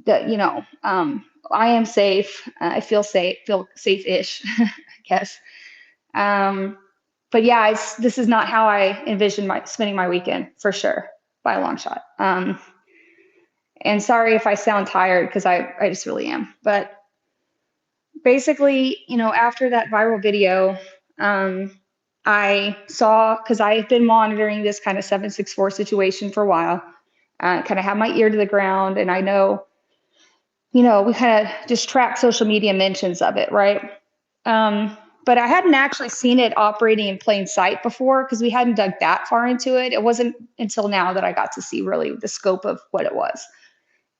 I am safe. I feel safe-ish, I guess. But yeah, this is not how I envisioned spending my weekend, for sure, by a long shot. And sorry if I sound tired, because I just really am. But basically, after that viral video, I saw, because I have been monitoring this kind of 764 situation for a while, kind of have my ear to the ground, and I know, we kind of just track social media mentions of it, right? But I hadn't actually seen it operating in plain sight before, because we hadn't dug that far into it. It wasn't until now that I got to see really the scope of what it was.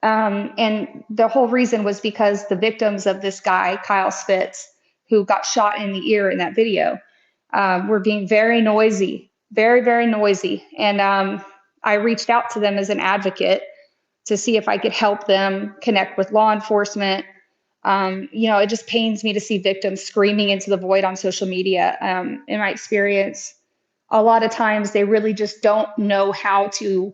And the whole reason was because the victims of this guy, Kyle Spitz, who got shot in the ear in that video, were being very noisy, very, very noisy. And I reached out to them as an advocate to see if I could help them connect with law enforcement. It just pains me to see victims screaming into the void on social media. In my experience, a lot of times they really just don't know how to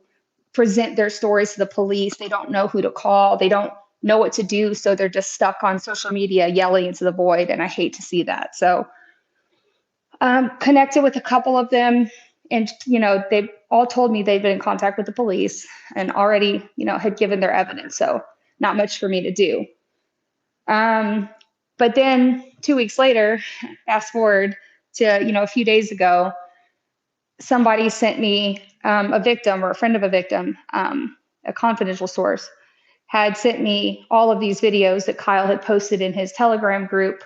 present their stories to the police. They don't know who to call. They don't know what to do. So they're just stuck on social media yelling into the void. And I hate to see that. So connected with a couple of them, and, they all told me they'd been in contact with the police and already, had given their evidence. So not much for me to do. But then 2 weeks later, fast forward to, a few days ago, somebody sent me a victim or a friend of a victim, a confidential source, had sent me all of these videos that Kyle had posted in his Telegram group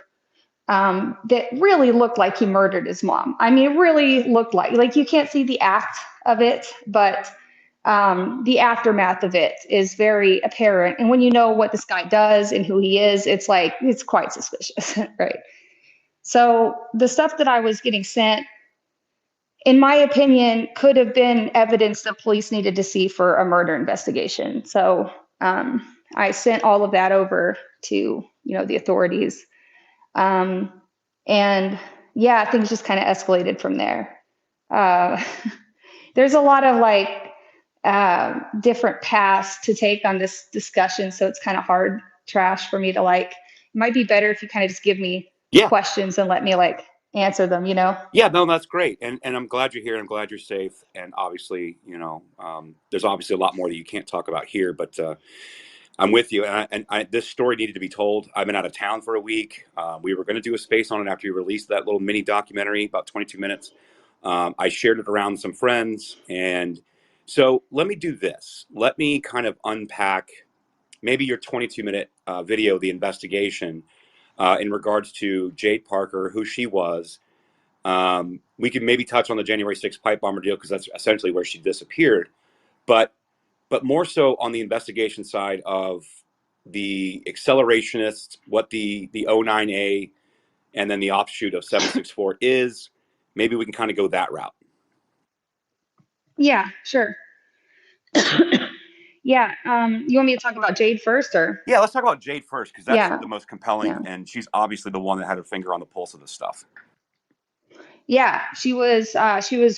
that really looked like he murdered his mom. I mean, it really looked like you can't see the act of it, but the aftermath of it is very apparent. And when you know what this guy does and who he is, it's like, it's quite suspicious, right? So the stuff that I was getting sent, in my opinion, could have been evidence that police needed to see for a murder investigation. So I sent all of that over to, the authorities. And yeah, things just kind of escalated from there. There's a lot of different paths to take on this discussion. So it's kind of hard, Trash, for me to it might be better if you kind of just give me questions and let me answer them, Yeah, no, that's great. And I'm glad you're here. I'm glad you're safe. And obviously, there's obviously a lot more that you can't talk about here, but I'm with you. And this story needed to be told. I've been out of town for a week. We were going to do a space on it after you released that little mini documentary, about 22 minutes. I shared it around some friends. And so let me do this. Let me kind of unpack maybe your 22-minute video, the investigation, in regards to Jade Parker, who she was. We could maybe touch on the January 6th pipe bomber deal because that's essentially where she disappeared. But more so on the investigation side of the accelerationists, what the 09A and then the offshoot of 764 is. Maybe we can kind of go that route. Yeah, sure. Yeah. You want me to talk about Jade first, or? Yeah, let's talk about Jade first, because that's the most compelling, and she's obviously the one that had her finger on the pulse of this stuff. Yeah, she was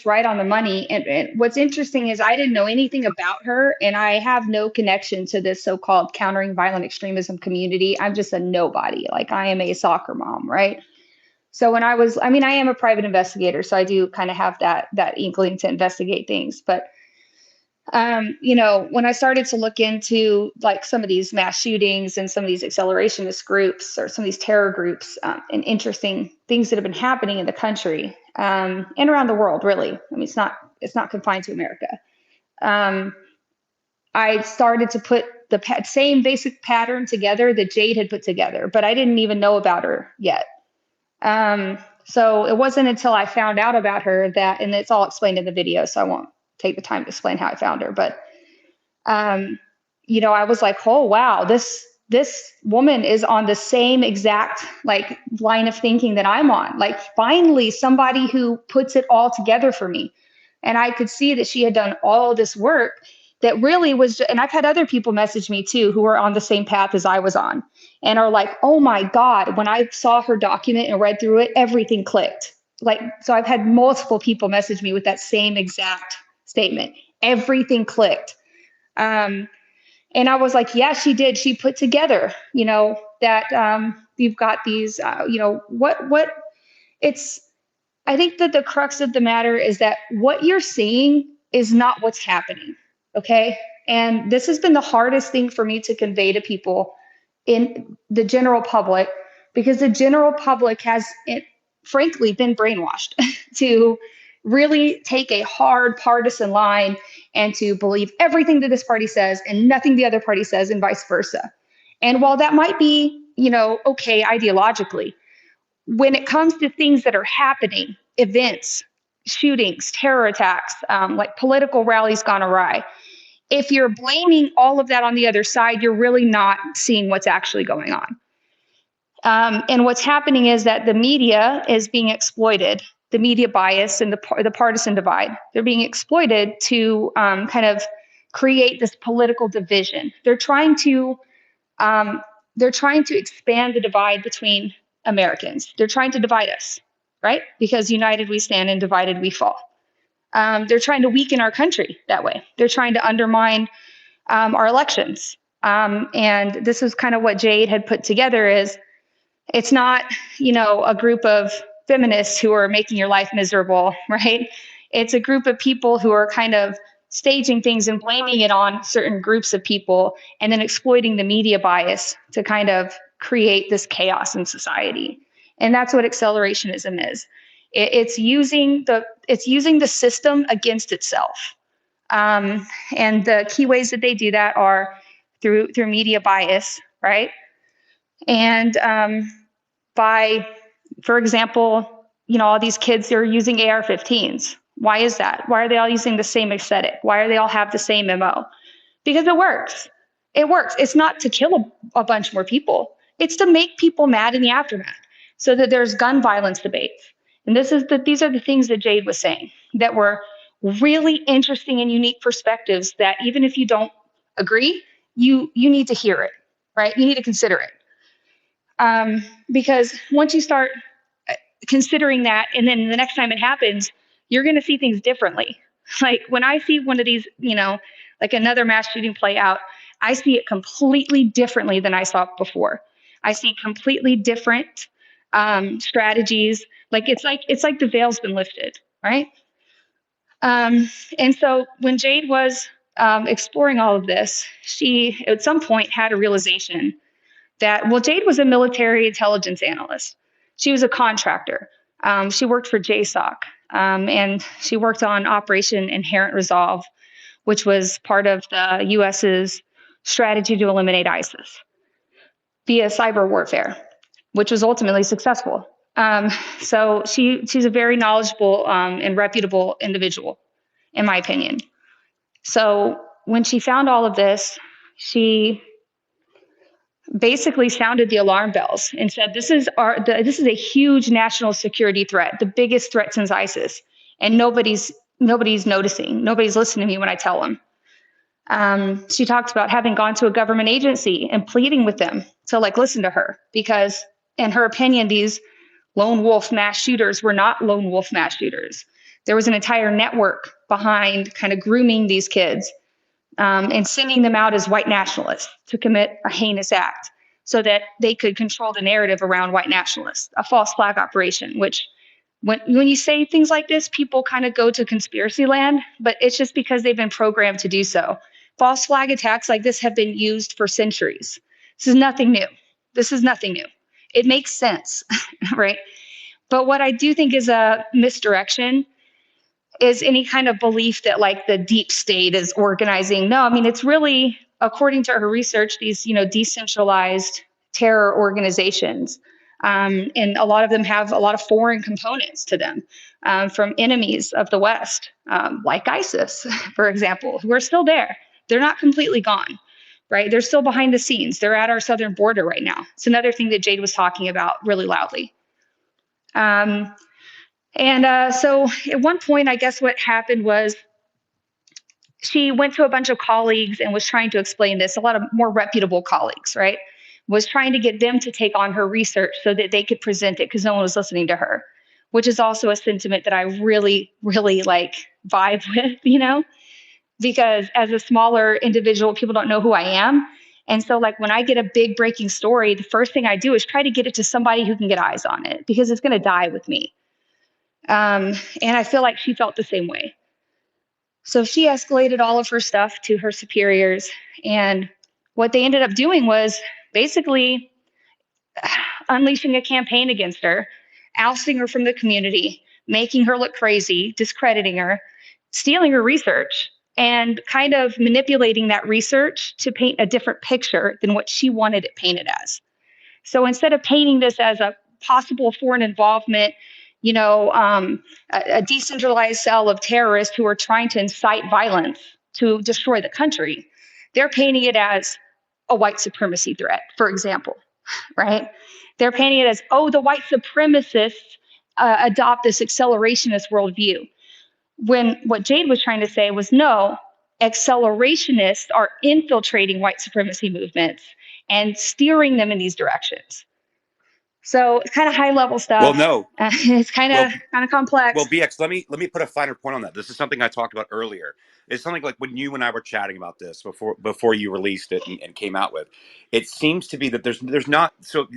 right on the money. And what's interesting is I didn't know anything about her, and I have no connection to this so-called countering violent extremism community. I'm just a nobody. I am a soccer mom, right? So when I am a private investigator, so I do kind of have that inkling to investigate things. But when I started to look into some of these mass shootings and some of these accelerationist groups or some of these terror groups and interesting things that have been happening in the country and around the world, really. I mean, it's not confined to America. I started to put the same basic pattern together that Jade had put together, but I didn't even know about her yet. So it wasn't until I found out about her and it's all explained in the video, so I won't take the time to explain how I found her, but I was like, oh, wow, this woman is on the same exact line of thinking that I'm on. Finally, somebody who puts it all together for me. And I could see that she had done all this work that really was, and I've had other people message me too, who are on the same path as I was on and are like, oh my God, when I saw her document and read through it, everything clicked. So I've had multiple people message me with that same exact statement. Everything clicked. And I was like, yeah, she did. She put together, that you've got these, what it's, I think that the crux of the matter is that what you're seeing is not what's happening. Okay. And this has been the hardest thing for me to convey to people in the general public, because the general public has, frankly, been brainwashed to really take a hard partisan line and to believe everything that this party says and nothing the other party says, and vice versa. And while that might be, okay ideologically, when it comes to things that are happening, events, shootings, terror attacks, political rallies gone awry, if you're blaming all of that on the other side, you're really not seeing what's actually going on. And what's happening is that the media is being exploited, the media bias and the partisan divide. They're being exploited to kind of create this political division. They're trying to expand the divide between Americans. They're trying to divide us, right? Because united we stand and divided we fall. They're trying to weaken our country that way. They're trying to undermine our elections. And this is kind of what Jade had put together is, it's not, a group of feminists who are making your life miserable, right? It's a group of people who are kind of staging things and blaming it on certain groups of people and then exploiting the media bias to kind of create this chaos in society. And that's what accelerationism is. It's using the system against itself. And the key ways that they do that are through media bias, right? And by, for example, all these kids are using AR-15s. Why is that? Why are they all using the same aesthetic? Why are they all have the same MO? Because it works. It works. It's not to kill a bunch more people. It's to make people mad in the aftermath so that there's gun violence debates. And these are the things that Jade was saying that were really interesting and unique perspectives that even if you don't agree, you need to hear it, right? You need to consider it. Because once you start considering that, and then the next time it happens, you're going to see things differently. Like when I see one of these, like another mass shooting play out, I see it completely differently than I saw it before. I see completely different strategies. Like it's like the veil's been lifted, right? And so when Jade was exploring all of this, she at some point had a realization that, well, Jade was a military intelligence analyst. She was a contractor. She worked for JSOC, and she worked on Operation Inherent Resolve, which was part of the U.S.'s strategy to eliminate ISIS via cyber warfare, which was ultimately successful. So she's a very knowledgeable and reputable individual, in my opinion. So when she found all of this, she basically sounded the alarm bells and said, this is a huge national security threat, the biggest threat since ISIS. And nobody's noticing. Nobody's listening to me when I tell them. She talked about having gone to a government agency and pleading with them to listen to her, because in her opinion, these lone wolf mass shooters were not lone wolf mass shooters. There was an entire network behind kind of grooming these kids and sending them out as white nationalists to commit a heinous act so that they could control the narrative around white nationalists, a false flag operation, which when you say things like this, people kind of go to conspiracy land, but it's just because they've been programmed to do so. False flag attacks like this have been used for centuries. This is nothing new. It makes sense, right? But what I do think is a misdirection is any kind of belief that the deep state is organizing. No, I mean, it's really, according to her research, these, decentralized terror organizations. And a lot of them have a lot of foreign components to them from enemies of the West, like ISIS, for example, who are still there. They're not completely gone, right? They're still behind the scenes. They're at our southern border right now. It's another thing that Jade was talking about really loudly. So at one point, I guess what happened was she went to a bunch of colleagues and was trying to explain this, a lot of more reputable colleagues, right? Was trying to get them to take on her research so that they could present it because no one was listening to her, which is also a sentiment that I really, really vibe with, because as a smaller individual, people don't know who I am. And so when I get a big breaking story, the first thing I do is try to get it to somebody who can get eyes on it because it's going to die with me. And I feel like she felt the same way. So she escalated all of her stuff to her superiors. And what they ended up doing was basically unleashing a campaign against her, ousting her from the community, making her look crazy, discrediting her, stealing her research, and kind of manipulating that research to paint a different picture than what she wanted it painted as. So instead of painting this as a possible foreign involvement, a decentralized cell of terrorists who are trying to incite violence to destroy the country, they're painting it as a white supremacy threat, for example, right? They're painting it as, the white supremacists adopt this accelerationist worldview. When what Jade was trying to say was, no, accelerationists are infiltrating white supremacy movements and steering them in these directions. So it's kind of high level stuff. Well, no, it's kind of complex. Well, BX, let me put a finer point on that. This is something I talked about earlier. It's something like when you and I were chatting about this before you released it and came out with. It seems to be that there's not, so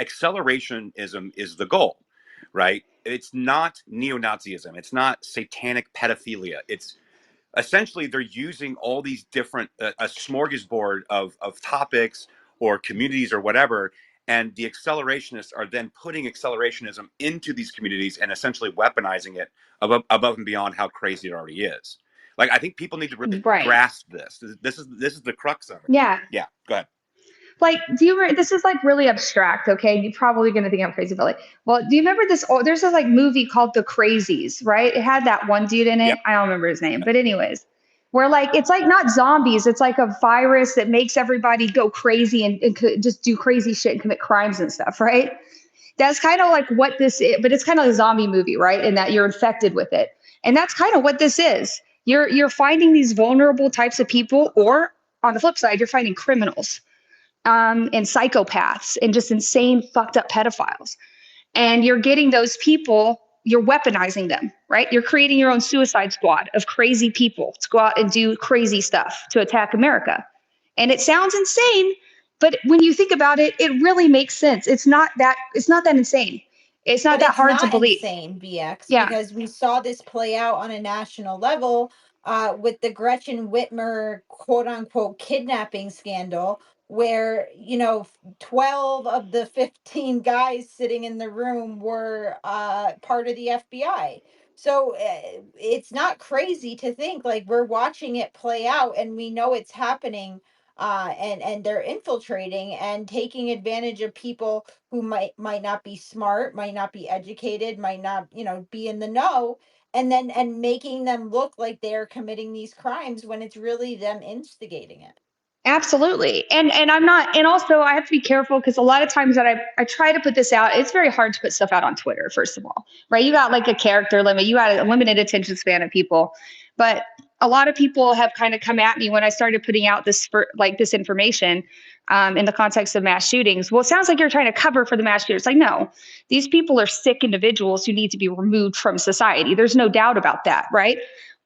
accelerationism is the goal, right? It's not neo-Nazism. It's not satanic pedophilia. It's essentially they're using all these different a smorgasbord of topics or communities or whatever, And the accelerationists are then putting accelerationism into these communities and essentially weaponizing it above and beyond how crazy it already is. Like, I think people need to really grasp this. This is the crux of it. Yeah. Yeah. Go ahead. Like, this is like really abstract, okay? You're probably going to think I'm crazy, but like, well, do you remember this? There's this like movie called The Crazies, right? It had that one dude in it. Yep. I don't remember his name, but anyways, where like, it's like not zombies. It's like a virus that makes everybody go crazy and just do crazy shit and commit crimes and stuff, right? That's kind of like what this is, but it's kind of like a zombie movie, right? In that you're infected with it. And that's kind of what this is. You're finding these vulnerable types of people, or on the flip side, you're finding criminals. And psychopaths and just insane, fucked up pedophiles. And you're getting those people, you're weaponizing them, right? You're creating your own suicide squad of crazy people to go out and do crazy stuff to attack America. And it sounds insane, but when you think about it, it really makes sense. It's not that insane. It's not that hard to believe. Insane, BX, Yeah. because we saw this play out on a national level with the Gretchen Whitmer quote unquote kidnapping scandal, where 12 of the 15 guys sitting in the room were part of the FBI. So it's not crazy to think, like, we're watching it play out and we know it's happening, and they're infiltrating and taking advantage of people who might not be smart, might not be educated, might not be in the know, and making them look like they're committing these crimes when it's really them instigating it. Absolutely. And I'm not, and also I have to be careful because a lot of times that I try to put this out, it's very hard to put stuff out on Twitter, first of all, right? You got like a character limit, you got a limited attention span of people. But a lot of people have kind of come at me when I started putting out this information in the context of mass shootings. Well, it sounds like you're trying to cover for the mass shooters. Like, no, these people are sick individuals who need to be removed from society. There's no doubt about that, right?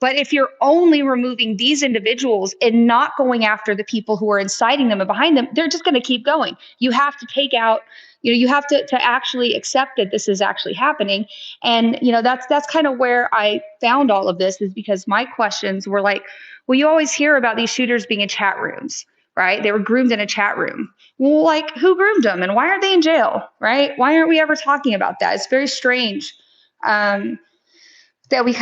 But if you're only removing these individuals and not going after the people who are inciting them and behind them, they're just going to keep going. You have to take out, you have to actually accept that this is actually happening. And, that's kind of where I found all of this, is because my questions were like, well, you always hear about these shooters being in chat rooms, right? They were groomed in a chat room. Well, like, who groomed them and why aren't they in jail, right? Why aren't we ever talking about that? It's very strange. That we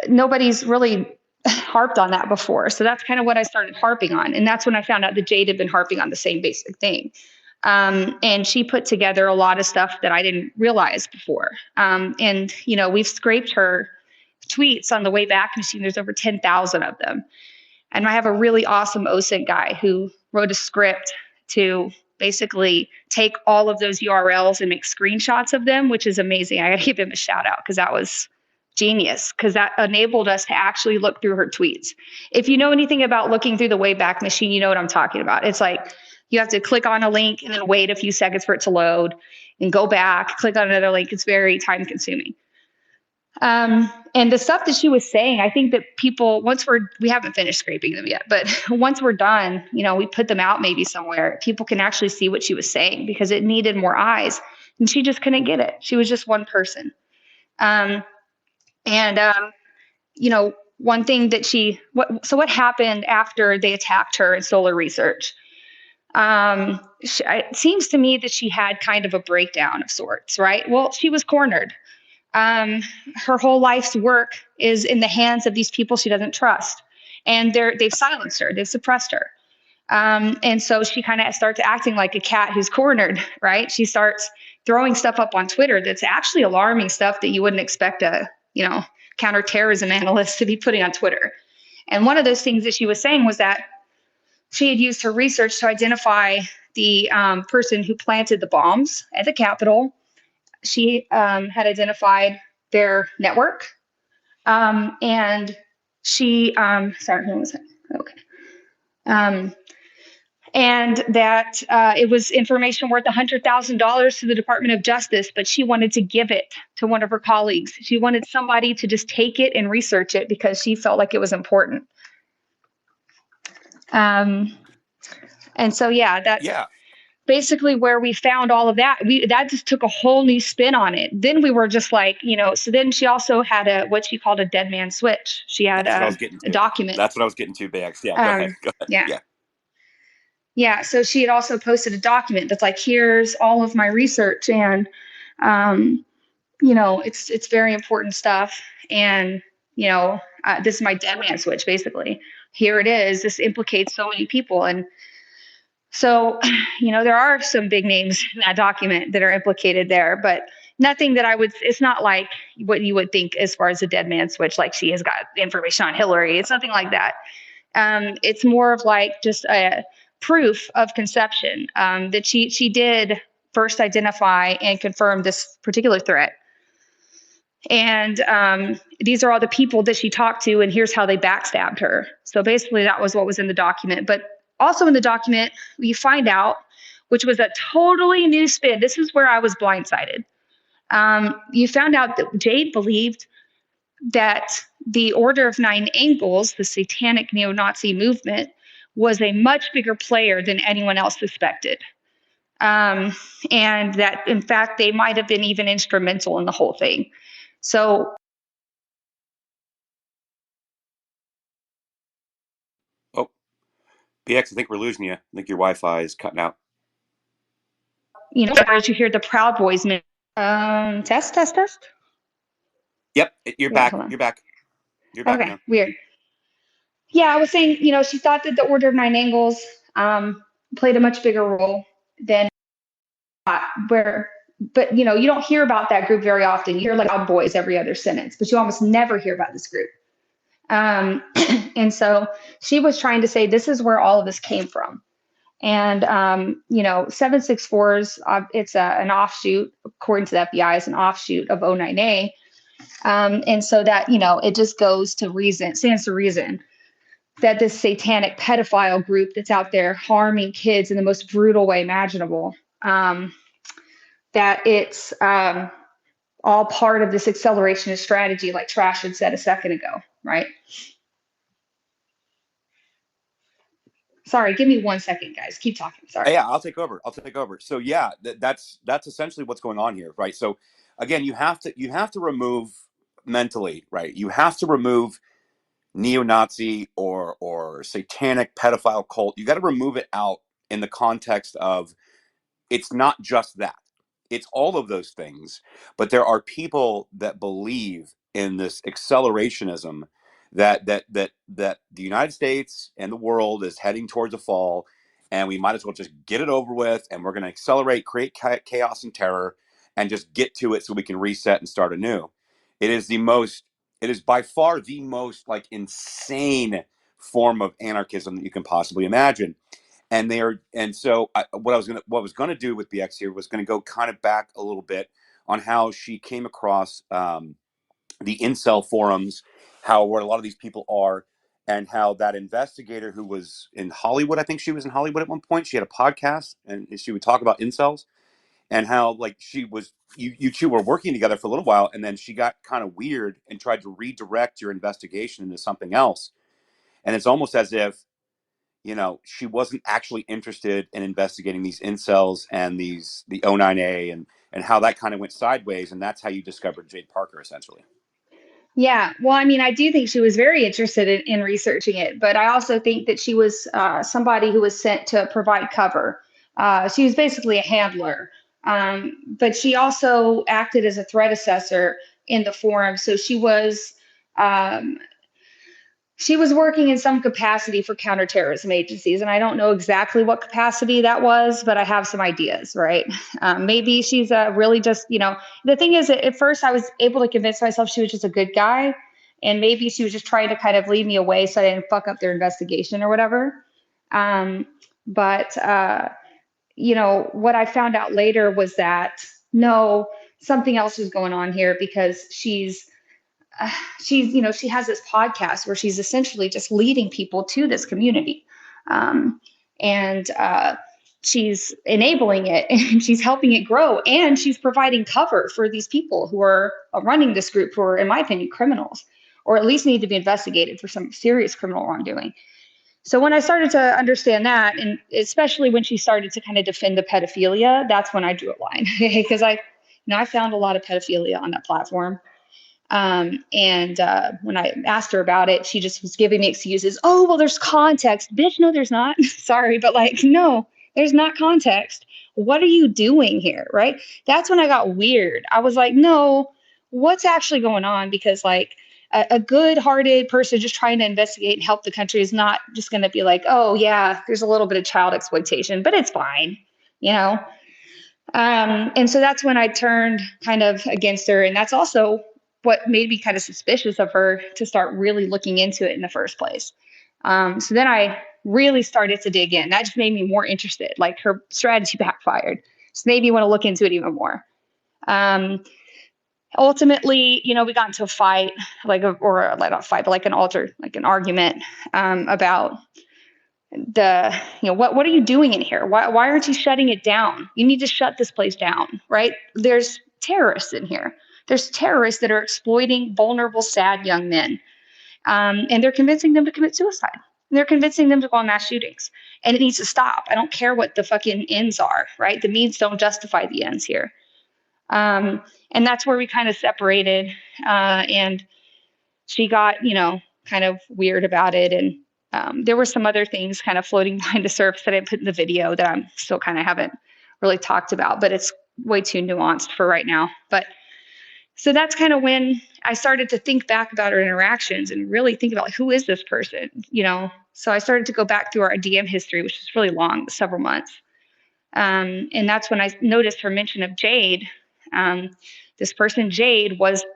nobody's really harped on that before. So that's kind of what I started harping on. And that's when I found out that Jade had been harping on the same basic thing. And she put together a lot of stuff that I didn't realize before. And we've scraped her tweets on the Wayback Machine. There's over 10,000 of them. And I have a really awesome OSINT guy who wrote a script to basically take all of those URLs and make screenshots of them, which is amazing. I gotta give him a shout out because that was genius, because that enabled us to actually look through her tweets. If you know anything about looking through the Wayback Machine, you know what I'm talking about. It's like you have to click on a link and then wait a few seconds for it to load and go back, click on another link. It's very time consuming. And the stuff that she was saying, I think that people, we haven't finished scraping them yet, but once we're done, we put them out maybe somewhere, people can actually see what she was saying, because it needed more eyes and she just couldn't get it. She was just one person. One thing that what happened after they attacked her in solar research? It seems to me that she had kind of a breakdown of sorts, right? Well, she was cornered. Her whole life's work is in the hands of these people she doesn't trust. And they've silenced her, they've suppressed her. And so she kind of starts acting like a cat who's cornered, right? She starts throwing stuff up on Twitter that's actually alarming stuff that you wouldn't expect a, counterterrorism analyst to be putting on Twitter. And one of those things that she was saying was that she had used her research to identify the person who planted the bombs at the Capitol. She had identified their network. And she, sorry, hold on a second. Okay. And that it was information worth $100,000 to the Department of Justice, but she wanted to give it to one of her colleagues. She wanted somebody to just take it and research it because she felt like it was important. And so, that's basically where we found all of that. That just took a whole new spin on it. Then we were just like, so then she also had what she called a dead man switch. She had a document. That's what I was getting to, Bax. Yeah, go ahead. Yeah. Yeah, so she had also posted a document that's like, here's all of my research, and um, it's very important stuff, and this is my dead man switch, basically. Here it is. This implicates so many people, and so there are some big names in that document that are implicated there, but nothing that it's not like what you would think as far as a dead man switch, like she has got information on Hillary. It's nothing like that. It's more of like just a proof of conception, that she did first identify and confirm this particular threat. And these are all the people that she talked to, and here's how they backstabbed her. So basically, that was what was in the document. But also in the document, you find out, which was a totally new spin. This is where I was blindsided. You found out that Jade believed that the Order of Nine Angles, the satanic neo-Nazi movement, was a much bigger player than anyone else suspected. And that, in fact, they might have been even instrumental in the whole thing. So, Oh, BX, I think we're losing you. I think your Wi-Fi is cutting out. As you hear the Proud Boys, test. Yep, you're Yeah, back. hold on. You're back. You're back Okay, now. weird. Yeah, I was saying, she thought that the Order of Nine Angles played a much bigger role than where, but you don't hear about that group very often. You hear like Proud Boys every other sentence, but you almost never hear about this group. And so she was trying to say this is where all of this came from. And 764s, it's an offshoot, according to the FBI, is an offshoot of 09A. And so that it just stands to reason that this satanic pedophile group that's out there harming kids in the most brutal way imaginable, that it's all part of this accelerationist strategy, like Trash had said a second ago, right? Sorry, give me 1 second, guys. Keep talking. Sorry. Yeah, I'll take over. So yeah, that's essentially what's going on here, right? So again, you have to remove mentally, right? You have to remove neo-Nazi or satanic pedophile cult. You got to remove it out in the context of it's not just that. It's all of those things, but there are people that believe in this accelerationism that the United States and the world is heading towards a fall, and we might as well just get it over with, and we're going to accelerate, create chaos and terror, and just get to it so we can reset and start anew. It is by far the most like insane form of anarchism that you can possibly imagine. So what I was gonna do with BX here was gonna go kind of back a little bit on how she came across the incel forums, where a lot of these people are, and how that investigator who was in Hollywood, I think she was in Hollywood at one point, she had a podcast and she would talk about incels, and how like you two were working together for a little while, and then she got kind of weird and tried to redirect your investigation into something else, and it's almost as if she wasn't actually interested in investigating these incels and the 09A and how that kind of went sideways. And that's how you discovered Jade Parker, essentially. Yeah, well, I mean, I do think she was very interested in researching it, but I also think that she was somebody who was sent to provide cover. She was basically a handler, but she also acted as a threat assessor in the forum. So um, she was working in some capacity for counterterrorism agencies, and I don't know exactly what capacity that was, but I have some ideas, right? Maybe she's really just, the thing is, at first I was able to convince myself she was just a good guy, and maybe she was just trying to kind of lead me away so I didn't fuck up their investigation or whatever. But what I found out later was that no, something else was going on here, because she has this podcast where she's essentially just leading people to this community, and she's enabling it, and she's helping it grow, and she's providing cover for these people who are running this group, who are, in my opinion, criminals, or at least need to be investigated for some serious criminal wrongdoing. So when I started to understand that, and especially when she started to kind of defend the pedophilia, that's when I drew a line, because I found a lot of pedophilia on that platform. When I asked her about it, she just was giving me excuses. Oh, well, there's context. Bitch, no, there's not. Sorry, but like, no, there's not context. What are you doing here? Right? That's when I got weird. I was like, no, what's actually going on? Because like a good-hearted person just trying to investigate and help the country is not just going to be like, oh yeah, there's a little bit of child exploitation, but it's fine, you know? And so that's when I turned kind of against her. And that's also what made me kind of suspicious of her to start really looking into it in the first place. So then I really started to dig in. That just made me more interested. Like her strategy backfired. Just made me want to look into it even more. Ultimately, you know, we got into a fight, like not a fight, but like an argument about what are you doing in here? Why aren't you shutting it down? You need to shut this place down, right? There's terrorists in here. There's terrorists that are exploiting vulnerable, sad young men. And they're convincing them to commit suicide. They're convincing them to go on mass shootings. And it needs to stop. I don't care what the fucking ends are, right? The means don't justify the ends here. And that's where we kind of separated. And she got, kind of weird about it. And there were some other things kind of floating behind the surface that I put in the video that I'm still kind of haven't really talked about, but it's way too nuanced for right now. But so that's kind of when I started to think back about our interactions and really think about, like, who is this person, So I started to go back through our DM history, which is really long, several months. And that's when I noticed her mention of Jade. This person, Jade, was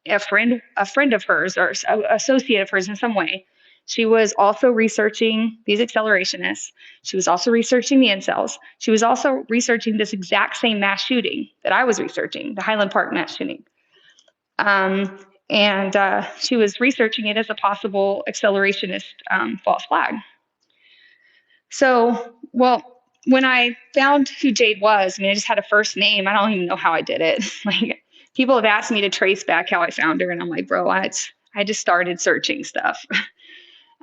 a friend of hers or associate of hers in some way. She was also researching these accelerationists. She was also researching the incels. She was also researching this exact same mass shooting that I was researching, the Highland Park mass shooting. And she was researching it as a possible accelerationist false flag. So, when I found who Jade was, I just had a first name. I don't even know how I did it. Like, people have asked me to trace back how I found her, and I'm like, bro, I just started searching stuff.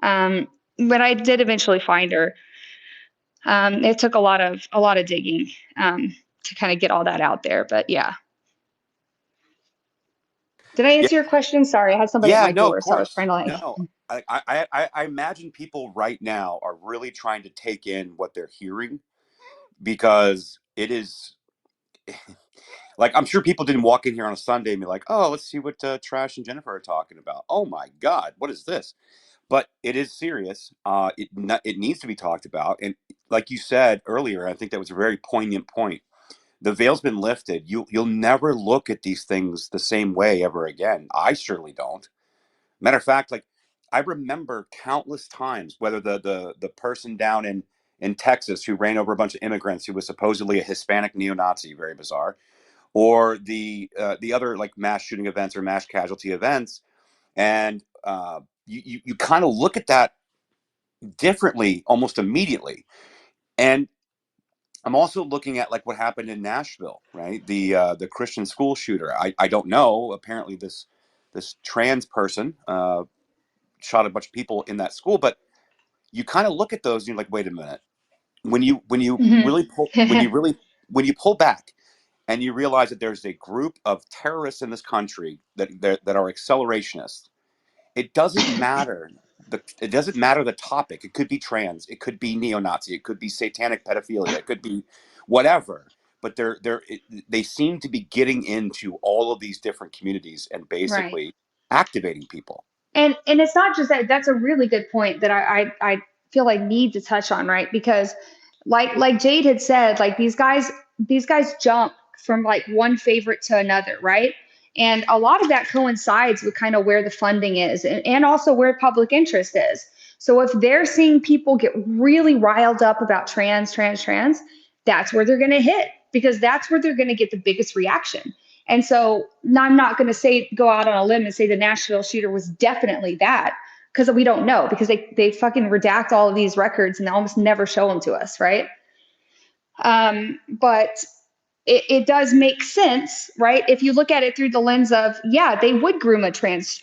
But I did eventually find her. It took a lot of digging to kind of get all that out there. But yeah. Did I Yeah, answer your question? Sorry, I had somebody at yeah, my no, of door, so I was course. trying to like. No, I imagine people right now are really trying to take in what they're hearing, because it is like, I'm sure people didn't walk in here on a Sunday and be like, oh, let's see what Trash and Jennifer are talking about. Oh my God, what is this? But it is serious. It needs to be talked about. And like you said earlier, I think that was a very poignant point. The veil's been lifted. You'll never look at these things the same way ever again. I surely don't. Matter of fact, like, I remember countless times, whether the person down in Texas who ran over a bunch of immigrants, who was supposedly a Hispanic neo-Nazi, very bizarre, or the other, like, mass shooting events or mass casualty events, and you kind of look at that differently almost immediately. And I'm also looking at, like, what happened in Nashville, right? The Christian school shooter. I don't know. Apparently, this trans person shot a bunch of people in that school, but you kind of look at those and you're like, wait a minute. When you Mhm. really when you pull back and you realize that there's a group of terrorists in this country that are accelerationists, it doesn't matter. It doesn't matter the topic. It could be trans. It could be neo-Nazi. It could be satanic pedophilia. It could be whatever. But they seem to be getting into all of these different communities and Right. basically activating people. And it's not just that. That's a really good point that I feel like need to touch on, right? Because like Jade had said, like these guys jump from like one favorite to another, right? And a lot of that coincides with kind of where the funding is and also where public interest is. So if they're seeing people get really riled up about trans, that's where they're going to hit, because that's where they're going to get the biggest reaction. And so I'm not going to go out on a limb and say the Nashville shooter was definitely that, because we don't know, because they fucking redact all of these records and they almost never show them to us, right? But it does make sense, right? If you look at it through the lens of, yeah, they would groom a trans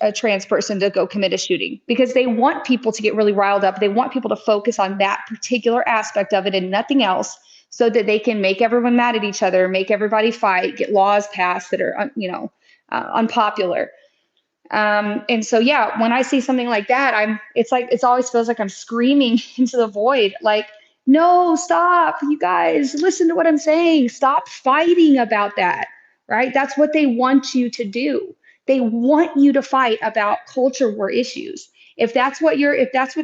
person to go commit a shooting because they want people to get really riled up. They want people to focus on that particular aspect of it and nothing else, so that they can make everyone mad at each other, make everybody fight, get laws passed that are, unpopular. And so, yeah, when I see something like that, it always feels like I'm screaming into the void, like, no, stop, you guys, listen to what I'm saying. Stop fighting about that, right? That's what they want you to do. They want you to fight about culture war issues. If that's what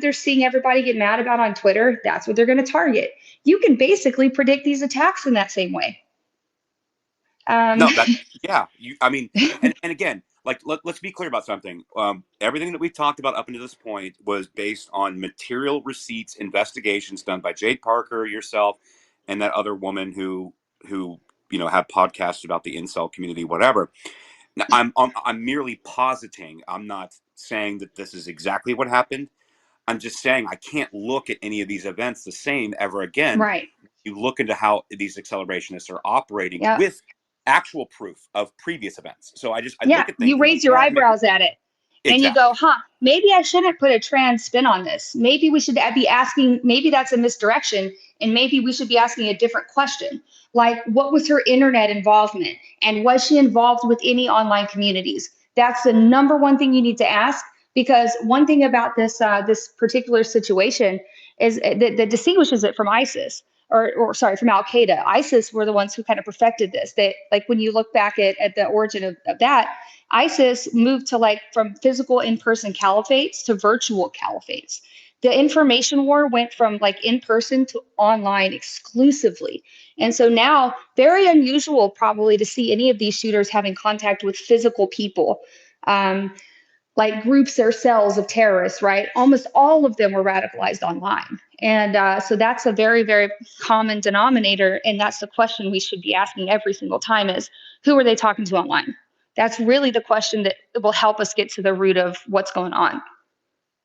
they're seeing everybody get mad about on Twitter, that's what they're going to target. You can basically predict these attacks in that same way. No, I mean, and again, like let's be clear about something. Everything that we've talked about up until this point was based on material receipts, investigations done by Jade Parker, yourself, and that other woman who have podcasts about the incel community, whatever. Now, I'm merely positing. I'm not saying that this is exactly what happened. I'm just saying I can't look at any of these events the same ever again. Right. You look into how these accelerationists are operating Yeah. with actual proof of previous events. So I Yeah, look at things you and I'm like, raise your eyebrows at it and you go, exactly. maybe I shouldn't put a trans spin on this. Maybe we should be asking, maybe that's a misdirection. And maybe we should be asking a different question. Like, what was her internet involvement? And was she involved with any online communities? That's the number one thing you need to ask. Because one thing about this particular situation is that distinguishes it from ISIS. Or sorry, from Al Qaeda. ISIS were the ones who kind of perfected this. They, like, when you look back at the origin of that, ISIS moved to, like, from physical in-person caliphates to virtual caliphates. The information war went from, like, in person to online exclusively. And so now, very unusual probably to see any of these shooters having contact with physical people. Like groups or cells of terrorists, right? Almost all of them were radicalized online. And so that's a very, very common denominator. And that's the question we should be asking every single time is, who are they talking to online? That's really the question that will help us get to the root of what's going on.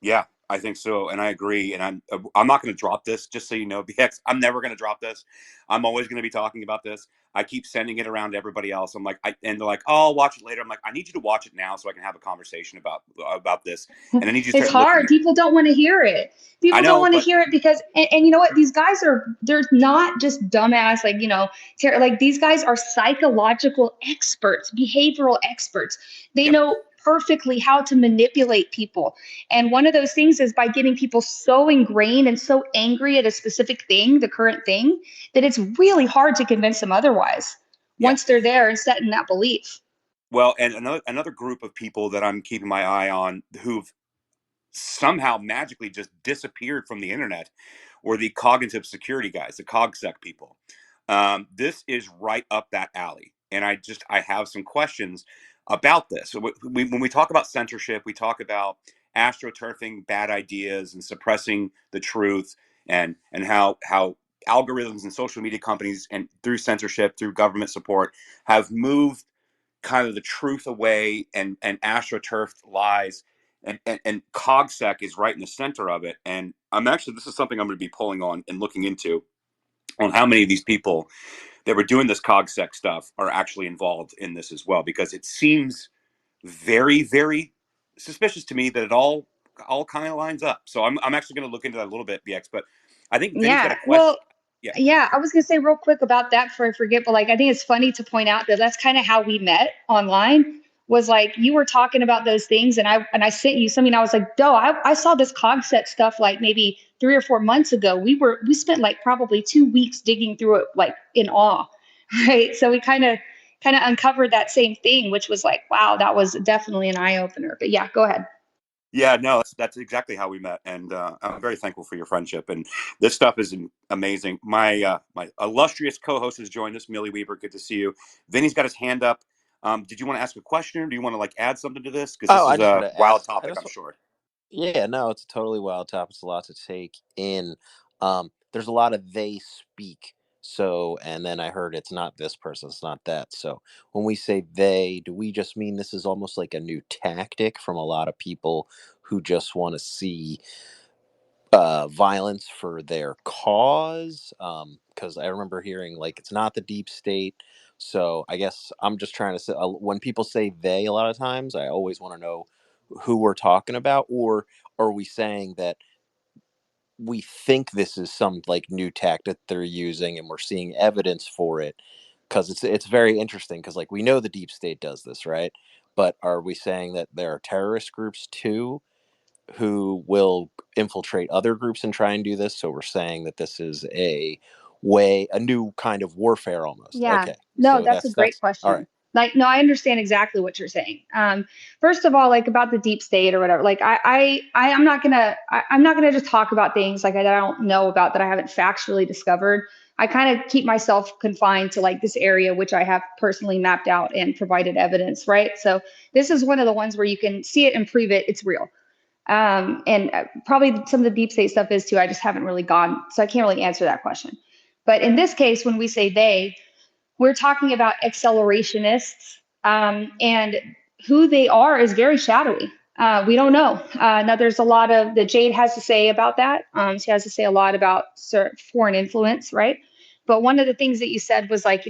Yeah, I think so, and I agree. And I'm not going to drop this, just so you know, BX. I'm never going to drop this. I'm always going to be talking about this. I keep sending it around to everybody else. I'm like, and they're like, "Oh, I'll watch it later." I'm like, I need you to watch it now so I can have a conversation about this. And I need you to It's start looking hard. at. People don't want to hear it. I People don't know, want to but hear it because, and you know what? These guys they're not just dumbass, like, like, these guys are psychological experts, behavioral experts. They yep, know perfectly how to manipulate people. And one of those things is by getting people so ingrained and so angry at a specific thing, the current thing, that it's really hard to convince them otherwise yeah. once they're there and set in that belief. Well, and another group of people that I'm keeping my eye on who've somehow magically just disappeared from the internet or the cognitive security guys, the cogsec people. This is right up that alley, and I have some questions about this. So when we talk about censorship, we talk about astroturfing bad ideas and suppressing the truth, and how algorithms and social media companies and through censorship, through government support, have moved kind of the truth away and astroturfed lies, and cogsec is right in the center of it. And this is something I'm going to be pulling on and looking into, on how many of these people that were doing this cogsec stuff are actually involved in this as well, because it seems very, very suspicious to me that it all kind of lines up. So I'm actually going to look into that a little bit, BX. But I think Vinny's got Yeah. a question. Well, Yeah. yeah, I was gonna say real quick about that before I forget, but, like, I think it's funny to point out that that's kind of how we met online. Was like you were talking about those things, and I sent you something. I was like, "Doe, I saw this concept stuff like maybe 3 or 4 months ago. We spent like probably 2 weeks digging through it, like, in awe, right? So we kind of uncovered that same thing, which was like, wow, that was definitely an eye opener. But yeah, go ahead. Yeah, no, that's exactly how we met, and I'm very thankful for your friendship. And this stuff is amazing. My illustrious co-host has joined us, Millie Weaver. Good to see you. Vinny's got his hand up. Did you want to ask a question, or do you want to like add something to this? Because this Oh, I is just a want to wild ask. topic, I'm sure. Yeah, no, it's a totally wild topic. It's a lot to take in. There's a lot of they speak. So, and then I heard it's not this person, it's not that. So, when we say they, do we just mean this is almost like a new tactic from a lot of people who just want to see violence for their cause? Because I remember hearing like it's not the deep state. So, I guess I'm just trying to say when people say they, a lot of times, I always want to know who we're talking about, or are we saying that we think this is some like new tactic they're using and we're seeing evidence for it? Because it's very interesting, because like we know the deep state does this, right? but are we saying that there are terrorist groups too who will infiltrate other groups and try and do this? So we're saying that this is a new kind of warfare almost. Yeah, Okay, no, so that's a great all right. question. Like, no, I understand exactly what you're saying. First of all, like about the deep state or whatever, like I'm not gonna just talk about things like I don't know about that I haven't factually discovered. I kind of keep myself confined to like this area, which I have personally mapped out and provided evidence, right? So this is one of the ones where you can see it and prove it, it's real. And probably some of the deep state stuff is too. I just haven't really gone, so I can't really answer that question. But in this case, when we say they, we're talking about accelerationists, and who they are is very shadowy. We don't know. Now, there's a lot of that Jade has to say about that. She has to say a lot about foreign influence, right? But one of the things that you said was like,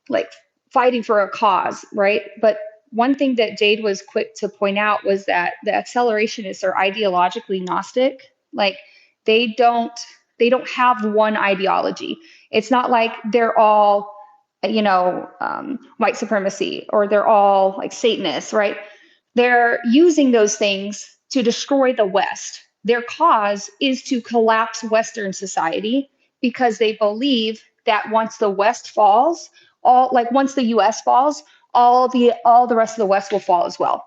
like fighting for a cause, right? But one thing that Jade was quick to point out was that the accelerationists are ideologically gnostic. Like they don't they don't have one ideology. It's not like they're all white supremacy or they're all like Satanists, right? They're using those things to destroy the West. Their cause is to collapse Western society because they believe that once the West falls, once the US falls, all the rest of the West will fall as well.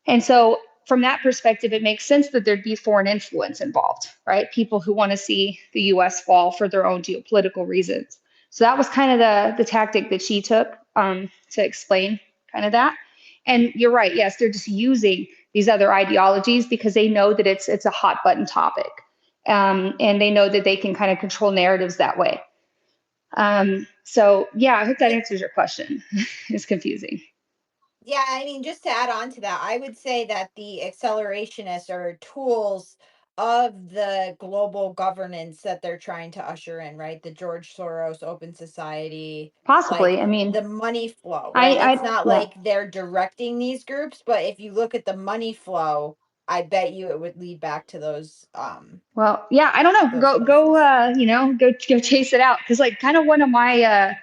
And so from that perspective, it makes sense that there'd be foreign influence involved, right? People who want to see the US fall for their own geopolitical reasons. So that was kind of the tactic that she took to explain kind of that. And you're right, yes, they're just using these other ideologies because they know that it's a hot button topic. And they know that they can kind of control narratives that way. So yeah, I hope that answers your question. It's confusing. Yeah, I mean, just to add on to that, I would say that the accelerationists are tools of the global governance that they're trying to usher in, right? The George Soros Open Society, Possibly. like I mean, the money flow, right? It's I not yeah. like they're directing these groups, but if you look at the money flow, I bet you it would lead back to Well, yeah, I don't know. those places. Go chase it out because like kind of one of my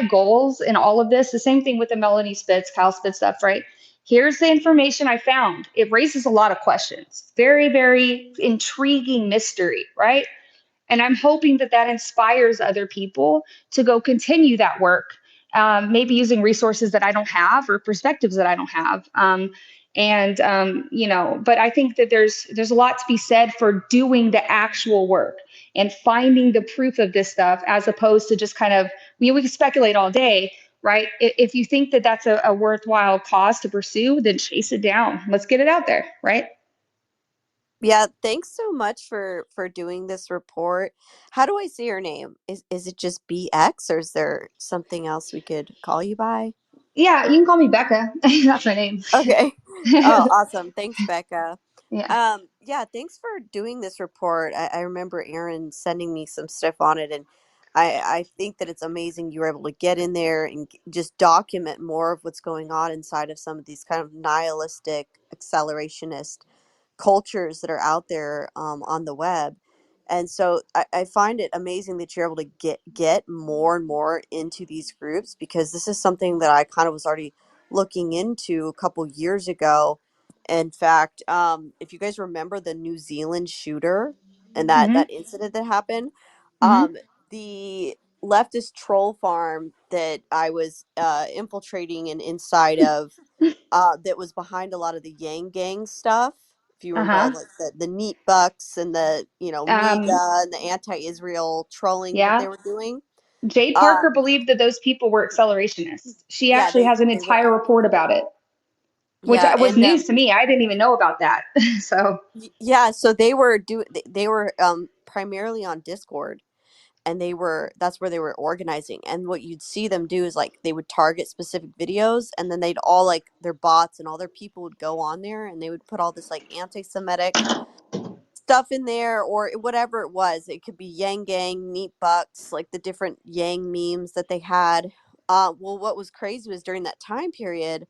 goals in all of this, the same thing with the Melanie Spitz, Kyle Spitz stuff, right? Here's the information I found. It raises a lot of questions. Very, very intriguing mystery, right? And I'm hoping that that inspires other people to go continue that work, maybe using resources that I don't have or perspectives that I don't have. But I think that there's a lot to be said for doing the actual work and finding the proof of this stuff, as opposed to just kind of we can speculate all day, right? If you think that that's a worthwhile cause to pursue, then chase it down. Let's get it out there, right? Yeah, thanks so much for doing this report. How do I say your name? Is it just BX or is there something else we could call you by? Yeah, you can call me Becca. That's my name. Okay. Oh, awesome. Thanks, Becca. Yeah. Yeah, thanks for doing this report. I remember Aaron sending me some stuff on it, and I think that it's amazing you were able to get in there and just document more of what's going on inside of some of these kind of nihilistic accelerationist cultures that are out there on the web. And so I find it amazing that you're able to get more and more into these groups, because this is something that I kind of was already looking into a couple years ago. In fact, if you guys remember the New Zealand shooter and that Hmm. incident that happened, Hmm. the leftist troll farm that I was infiltrating and inside of, that was behind a lot of the Yang Gang stuff. If you Uh-huh. remember, like the Neat Bucks and the Um, MIGA and the anti-Israel trolling that yeah. they were doing. Jade Um, Parker believed that those people were accelerationists. She yeah, actually has an they were. entire report about it, which Yeah, was and news to me. I didn't even know about that. So, yeah, so they were primarily on Discord, and that's where they were organizing. And what you'd see them do is like they would target specific videos, and then they'd all, like, their bots and all their people would go on there, and they would put all this like anti-Semitic stuff in there, or whatever it was. It could be Yang Gang, Neat Bucks, like the different Yang memes that they had. Well, what was crazy was during that time period,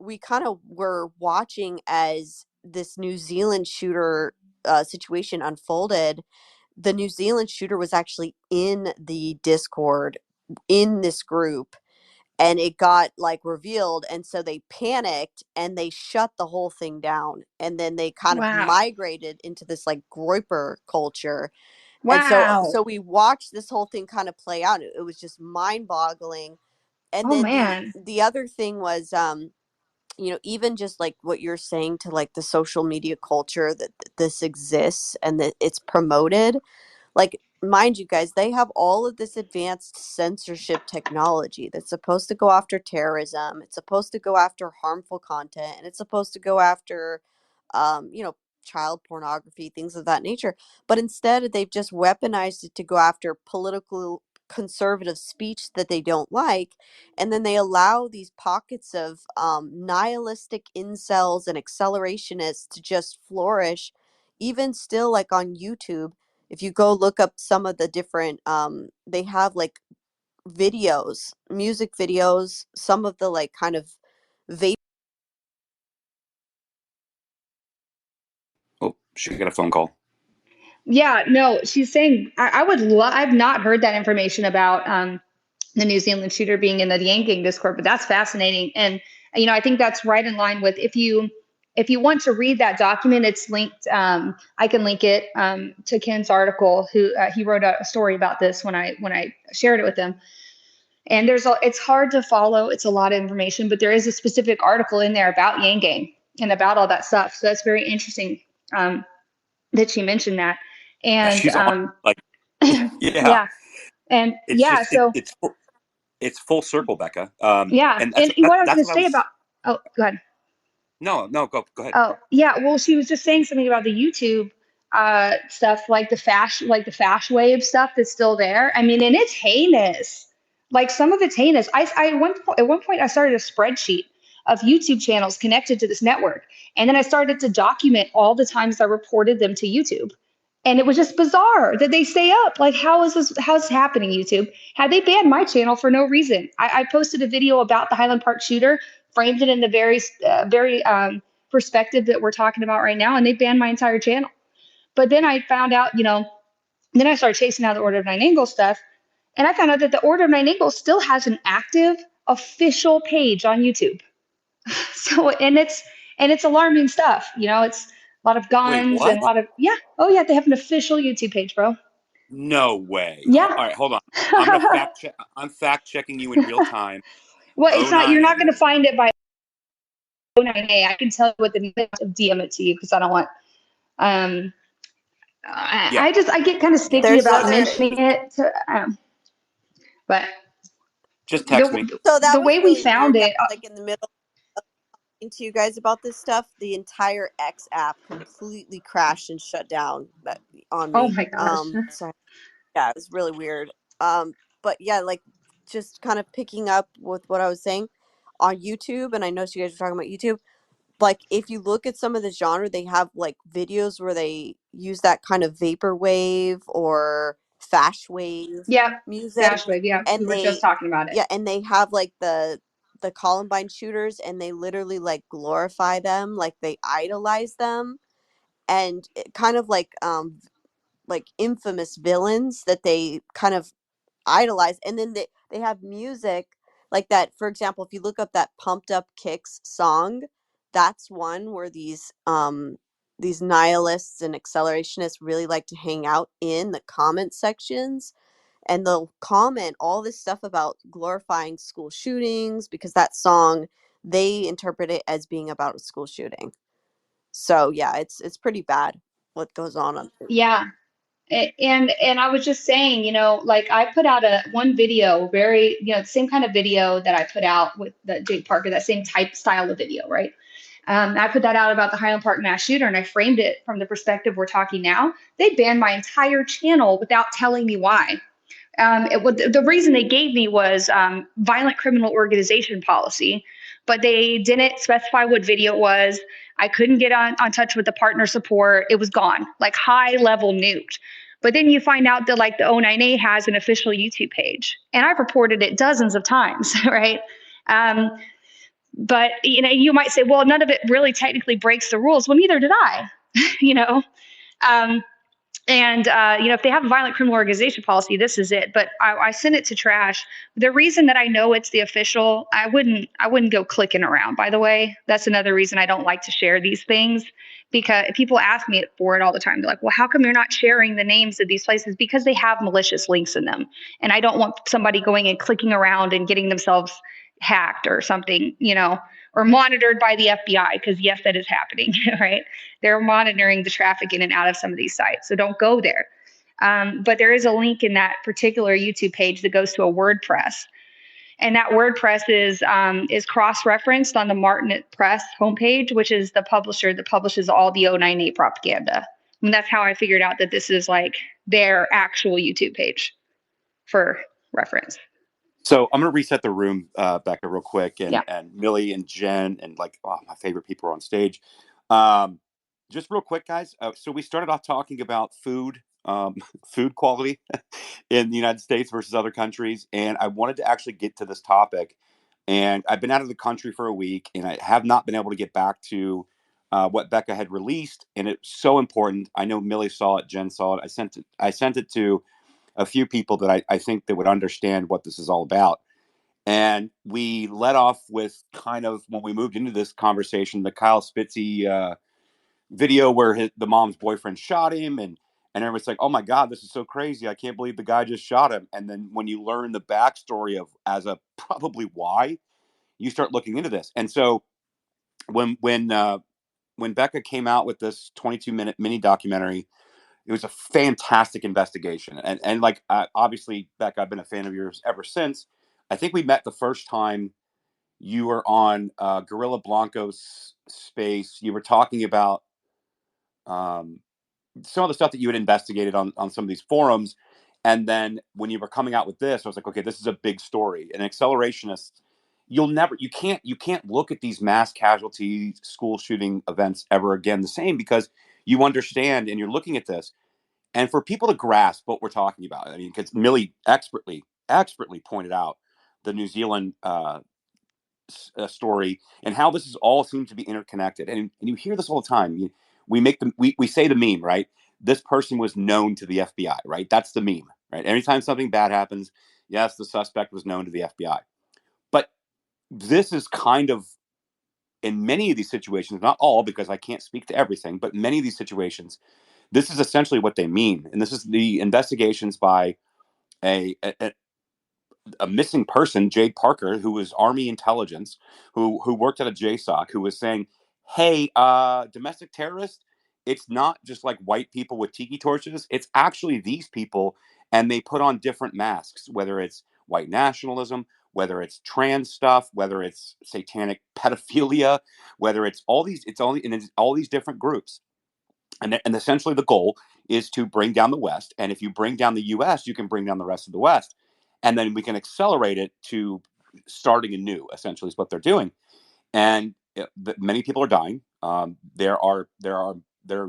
we kind of were watching as this New Zealand shooter situation unfolded. The New Zealand shooter was actually in the Discord in this group, and it got like revealed, and so they panicked and they shut the whole thing down, and then they kind of Wow. migrated into this like groyper culture. And Wow. so we watched this whole thing kind of play out. It was just mind-boggling. And Oh then man. the other thing was even just like what you're saying to like the social media culture that this exists and that it's promoted. Like, mind you guys, they have all of this advanced censorship technology that's supposed to go after terrorism. It's supposed to go after harmful content, and it's supposed to go after, child pornography, things of that nature. But instead, they've just weaponized it to go after political conservative speech that they don't like. And then they allow these pockets of nihilistic incels and accelerationists to just flourish, even still, like on YouTube. If you go look up some of the different they have like videos, music videos, some of the like kind of vape. Oh, she got a phone call. Yeah, no, she's saying I would love. I've not heard that information about the New Zealand shooter being in the Yang Gang Discord, but that's fascinating. And I think that's right in line with if you want to read that document, it's linked. I can link it to Ken's article. Who he wrote a story about this when I shared it with him. And it's hard to follow. It's a lot of information, but there is a specific article in there about Yang Gang and about all that stuff. So that's very interesting that she mentioned that. Yeah, And she's on. Like, yeah, yeah, and it's yeah, just so it's full circle, Becca. yeah, And and what I was that's going to what I say was. about. Oh, go ahead. No, go ahead. Oh, yeah. Well, she was just saying something about the YouTube stuff, like the fash wave stuff that's still there. I mean, and it's heinous. Like some of it's heinous. At one point I started a spreadsheet of YouTube channels connected to this network, and then I started to document all the times I reported them to YouTube. And it was just bizarre that they stay up. Like, how's this happening, YouTube? Had they banned my channel for no reason? I posted a video about the Highland Park shooter, framed it in the very perspective that we're talking about right now, and they banned my entire channel. But then I found out, then I started chasing out the Order of Nine Angles stuff, and I found out that the Order of Nine Angles still has an active official page on YouTube. So, and it's alarming stuff. It's a lot of Wait, guns and a what? lot of, yeah. Oh yeah, they have an official YouTube page, bro. No way. Yeah. All right, hold on. I'm gonna fact check. I'm fact checking you in real time. Well, it's Oh not. You're nine not going to A. find it by 09A. I can tell you what the name is. DM it to you because I don't want. Um, Yeah, I get kind of yeah. sticky There's about other. mentioning it. But Just text me. So that the was way we really found weird, guys. it. Like in the middle of talking to you guys about this stuff, the entire X app completely crashed and shut down on Oh me. my gosh. So yeah, it was really weird. But yeah, like just kind of picking up with what I was saying on YouTube, and I know you guys were talking about YouTube. Like if you look at some of the genre, they have like videos where they use that kind of vaporwave or fash wave Yeah. music, Dash wave. Yeah, we and were just talking about it. they have like the Columbine shooters, and they literally like glorify them, like they idolize them, and kind of like infamous villains that they kind of idolize. And then they have music like that. For example, if you look up that Pumped Up Kicks song, that's one where these nihilists and accelerationists really like to hang out in the comment sections, and they'll comment all this stuff about glorifying school shootings because that song, they interpret it as being about a school shooting. So yeah, it's pretty bad what goes on. Yeah. And I was just saying, like I put out one video, very, the same kind of video that I put out with the Jake Parker, that same type style of video, right? I put that out about the Highland Park mass shooter, and I framed it from the perspective we're talking now. They banned my entire channel without telling me why. The reason they gave me was violent criminal organization policy, but they didn't specify what video it was. I couldn't get on touch with the partner support. It was gone, like high level nuked. But then you find out that like the O9A has an official YouTube page, and I've reported it dozens of times, right? But you might say, well, none of it really technically breaks the rules. Well, neither did I, you know. Um, And if they have a violent criminal organization policy, this is it. But I sent it to Trash. The reason that I know it's the official, I wouldn't go clicking around. By the way, that's another reason I don't like to share these things, because people ask me for it all the time. They're like, "Well, how come you're not sharing the names of these places?" Because they have malicious links in them, and I don't want somebody going and clicking around and getting themselves hacked or something, or monitored by the FBI. Because yes, that is happening, right? They're monitoring the traffic in and out of some of these sites. So don't go there. But there is a link in that particular YouTube page that goes to a WordPress. And that WordPress is cross-referenced on the Martinet Press homepage, which is the publisher that publishes all the 098 propaganda. And that's how I figured out that this is like their actual YouTube page for reference. So I'm going to reset the room, Becca, real quick, and Yeah. and Millie and Jen and my favorite people are on stage. Just real quick, guys. So we started off talking about food, food quality in the United States versus other countries, and I wanted to actually get to this topic. And I've been out of the country for a week, and I have not been able to get back to what Becca had released, and it's so important. I know Millie saw it, Jen saw it. I sent it to a few people that I think that would understand what this is all about. And we let off with kind of, when we moved into this conversation, the Kyle Spitzy video where the mom's boyfriend shot him, and everyone's like, "Oh my God, this is so crazy! I can't believe the guy just shot him." And then when you learn the backstory of as a probably why, you start looking into this. And so when Becca came out with this 22-minute mini documentary, it was a fantastic investigation. And like, obviously, Becca, I've been a fan of yours ever since. I think we met the first time you were on Gorilla Blanco's space. You were talking about some of the stuff that you had investigated on some of these forums. And then when you were coming out with this, I was like, okay, this is a big story. An accelerationist, you can't look at these mass casualty school shooting events ever again the same, because you understand and you're looking at this. And for people to grasp what we're talking about, I mean, because Millie expertly pointed out the New Zealand story and how this is all seems to be interconnected. And you hear this all the time. We say the meme, right? This person was known to the FBI, right? That's the meme, right? Anytime something bad happens, yes, the suspect was known to the FBI. But this is kind of, in many of these situations, not all, because I can't speak to everything, but many of these situations, this is essentially what they mean. And this is the investigations by a, a, a missing person, Jade Parker, who was Army intelligence, who worked at a JSOC, who was saying, "Hey, domestic terrorist, it's not just like white people with tiki torches. It's actually these people, and they put on different masks, whether it's white nationalism, whether it's trans stuff, whether it's satanic pedophilia, whether it's all these, it's all these different groups." And essentially the goal is to bring down the West. And if you bring down the US, you can bring down the rest of the West. And then we can accelerate it to starting anew, essentially, is what they're doing. And many people are dying. There are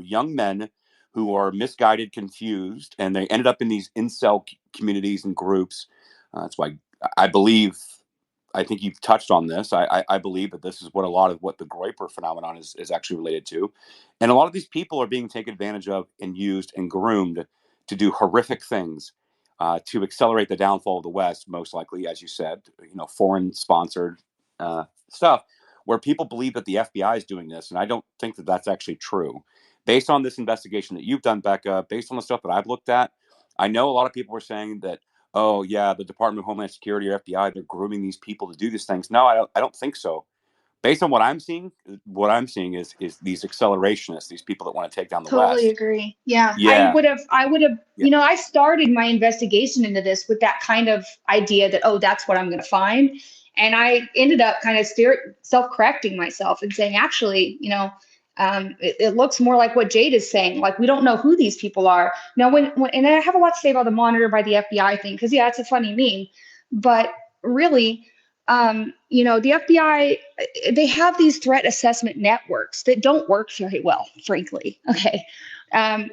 young men who are misguided, confused, and they ended up in these incel communities and groups. That's why I believe, I think you've touched on this. I believe that this is what a lot of what the Groyper phenomenon is actually related to. And a lot of these people are being taken advantage of and used and groomed to do horrific things to accelerate the downfall of the West, most likely, as you said, foreign sponsored stuff, where people believe that the FBI is doing this. And I don't think that that's actually true. Based on this investigation that you've done, Becca, based on the stuff that I've looked at, I know a lot of people are saying that, oh yeah, the Department of Homeland Security or FBI, they're grooming these people to do these things. No, I don't think so. Based on what I'm seeing is these accelerationists, these people that want to take down the Totally West. agree. Yeah, Yeah. I would have, Yeah. I started my investigation into this with that kind of idea that, oh, that's what I'm going to find. And I ended up kind of self-correcting myself and saying, actually, it looks more like what Jade is saying. Like, we don't know who these people are. Now, and I have a lot to say about the monitor by the FBI thing, because, yeah, it's a funny meme. But really, the FBI, they have these threat assessment networks that don't work very well, frankly. Okay.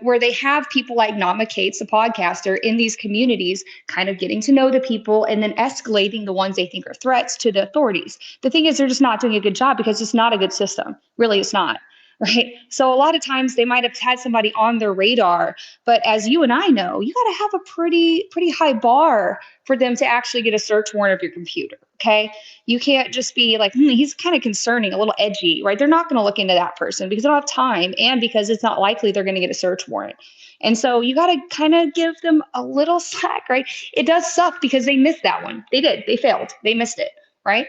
Where they have people like Nama Cates, the podcaster, in these communities, kind of getting to know the people and then escalating the ones they think are threats to the authorities. The thing is, they're just not doing a good job because it's not a good system. Really, it's not. right? So a lot of times they might have had somebody on their radar, but as you and I know, you got to have a pretty high bar for them to actually get a search warrant of your computer. Okay, you can't just be like, he's kind of concerning, a little edgy, right? They're not going to look into that person because they don't have time, and because it's not likely they're going to get a search warrant. And so you got to kind of give them a little slack, right? It does suck because they missed that one. They failed, they missed it, right?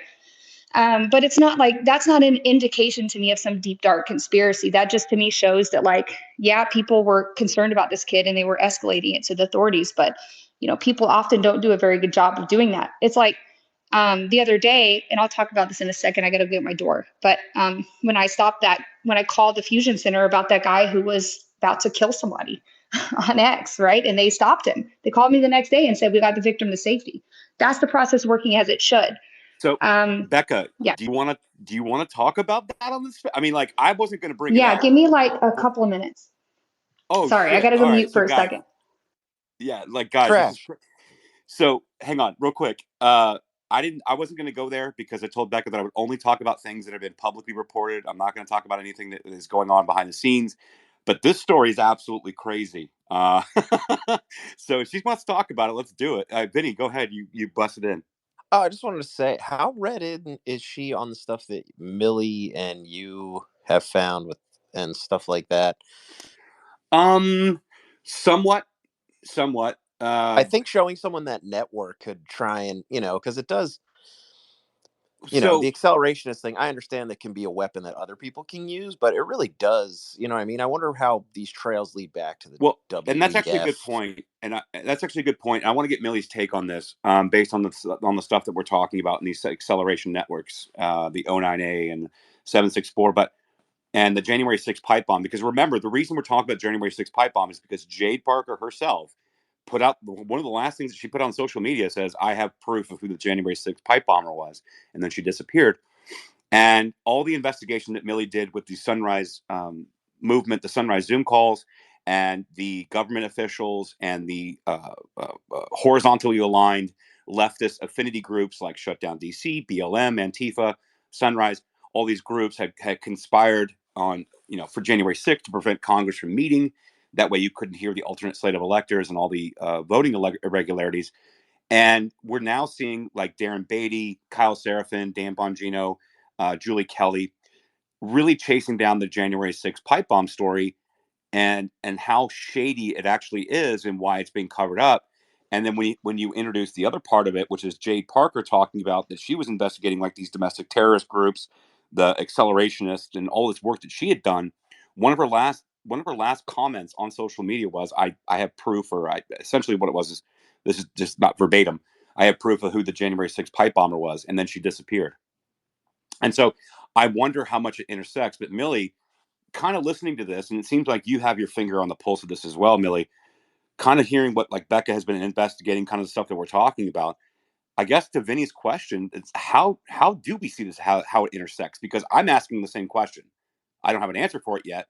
But it's not like, that's not an indication to me of some deep dark conspiracy. That just to me shows that, like, yeah, people were concerned about this kid and they were escalating it to the authorities. But people often don't do a very good job of doing that. It's like the other day, and I'll talk about this in a second. I got to go at my door. But when I called the Fusion Center about that guy who was about to kill somebody on X, right? And they stopped him. They called me the next day and said, we got the victim to safety. That's the process working as it should. So, Becca, Yeah. do you want to talk about that on this? I mean, like, I wasn't going to bring it Yeah, up. give me like a couple of minutes. Oh Sorry, I shit! gotta go All right, mute so for a guys, second. yeah, like guys, this is Trash. so. Hang on, real quick. I wasn't going to go there because I told Becca that I would only talk about things that have been publicly reported. I'm not going to talk about anything that is going on behind the scenes. But this story is absolutely crazy. So if she wants to talk about it, let's do it. Vinny, go ahead. You bust it in. Oh, I just wanted to say, how read in is she on the stuff that Millie and you have found with and stuff like that? Somewhat. I think showing someone that network could try and, because it does, the So accelerationist thing, I understand that can be a weapon that other people can use, but it really does, what I mean? I wonder how these trails lead back to the well, and that's actually a WEF. good point. And that's actually a good point. I want to get Millie's take on this, based on the stuff that we're talking about in these acceleration networks, the O9A and 764. And the January 6th pipe bomb. Because remember, the reason we're talking about January 6th pipe bomb is because Jade Parker herself put out one of the last things that she put on social media says, I have proof of who the January 6th pipe bomber was. And then she disappeared. And all the investigation that Millie did with the Sunrise movement, the Sunrise Zoom calls, and the government officials and the horizontally aligned leftist affinity groups like Shutdown DC, BLM, Antifa, Sunrise, all these groups had conspired on, for January 6th to prevent Congress from meeting. That way you couldn't hear the alternate slate of electors and all the voting irregularities. And we're now seeing like Darren Beatty, Kyle Seraphin, Dan Bongino, Julie Kelly really chasing down the January 6th pipe bomb story and how shady it actually is and why it's being covered up. And then when you introduce the other part of it, which is Jade Parker talking about that she was investigating like these domestic terrorist groups, the accelerationists, and all this work that she had done. One of her last comments on social media was, I have proof, or essentially what it was is, this is just not verbatim, I have proof of who the January 6th pipe bomber was, and then she disappeared. And so I wonder how much it intersects. But Millie, kind of listening to this, and it seems like you have your finger on the pulse of this as well, Millie, kind of hearing what like Becca has been investigating, kind of the stuff that we're talking about. I guess to Vinny's question, it's how do we see this, how it intersects? Because I'm asking the same question. I don't have an answer for it yet.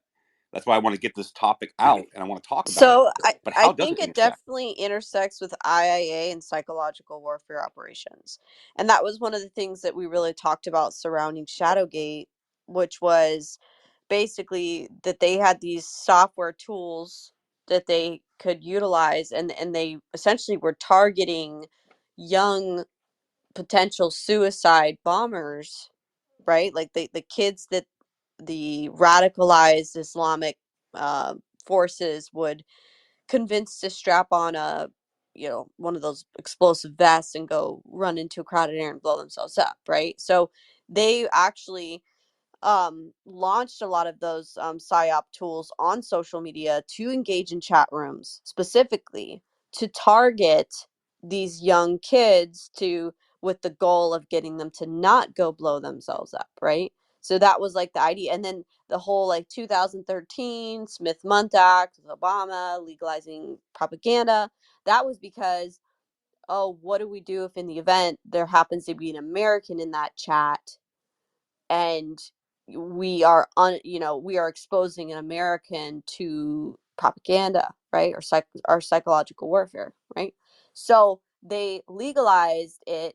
That's why I want to get this topic out and I want to talk about it. So But I how does think it it intersect? definitely intersects with IIA and psychological warfare operations. And that was one of the things that we really talked about surrounding Shadowgate, which was basically that they had these software tools that they could utilize, and they essentially were targeting young potential suicide bombers, right? Like the kids that the radicalized Islamic forces would convince to strap on a one of those explosive vests and go run into a crowded area and blow themselves up, right? So they actually launched a lot of those psyop tools on social media to engage in chat rooms specifically to target these young kids to with the goal of getting them to not go blow themselves up, right? So that was like the idea. And then the whole like 2013 Smith-Mundt Act with Obama legalizing propaganda, that was because, oh, what do we do if in the event there happens to be an American in that chat and we are exposing an American to propaganda, right? Or psychological warfare, right? So they legalized it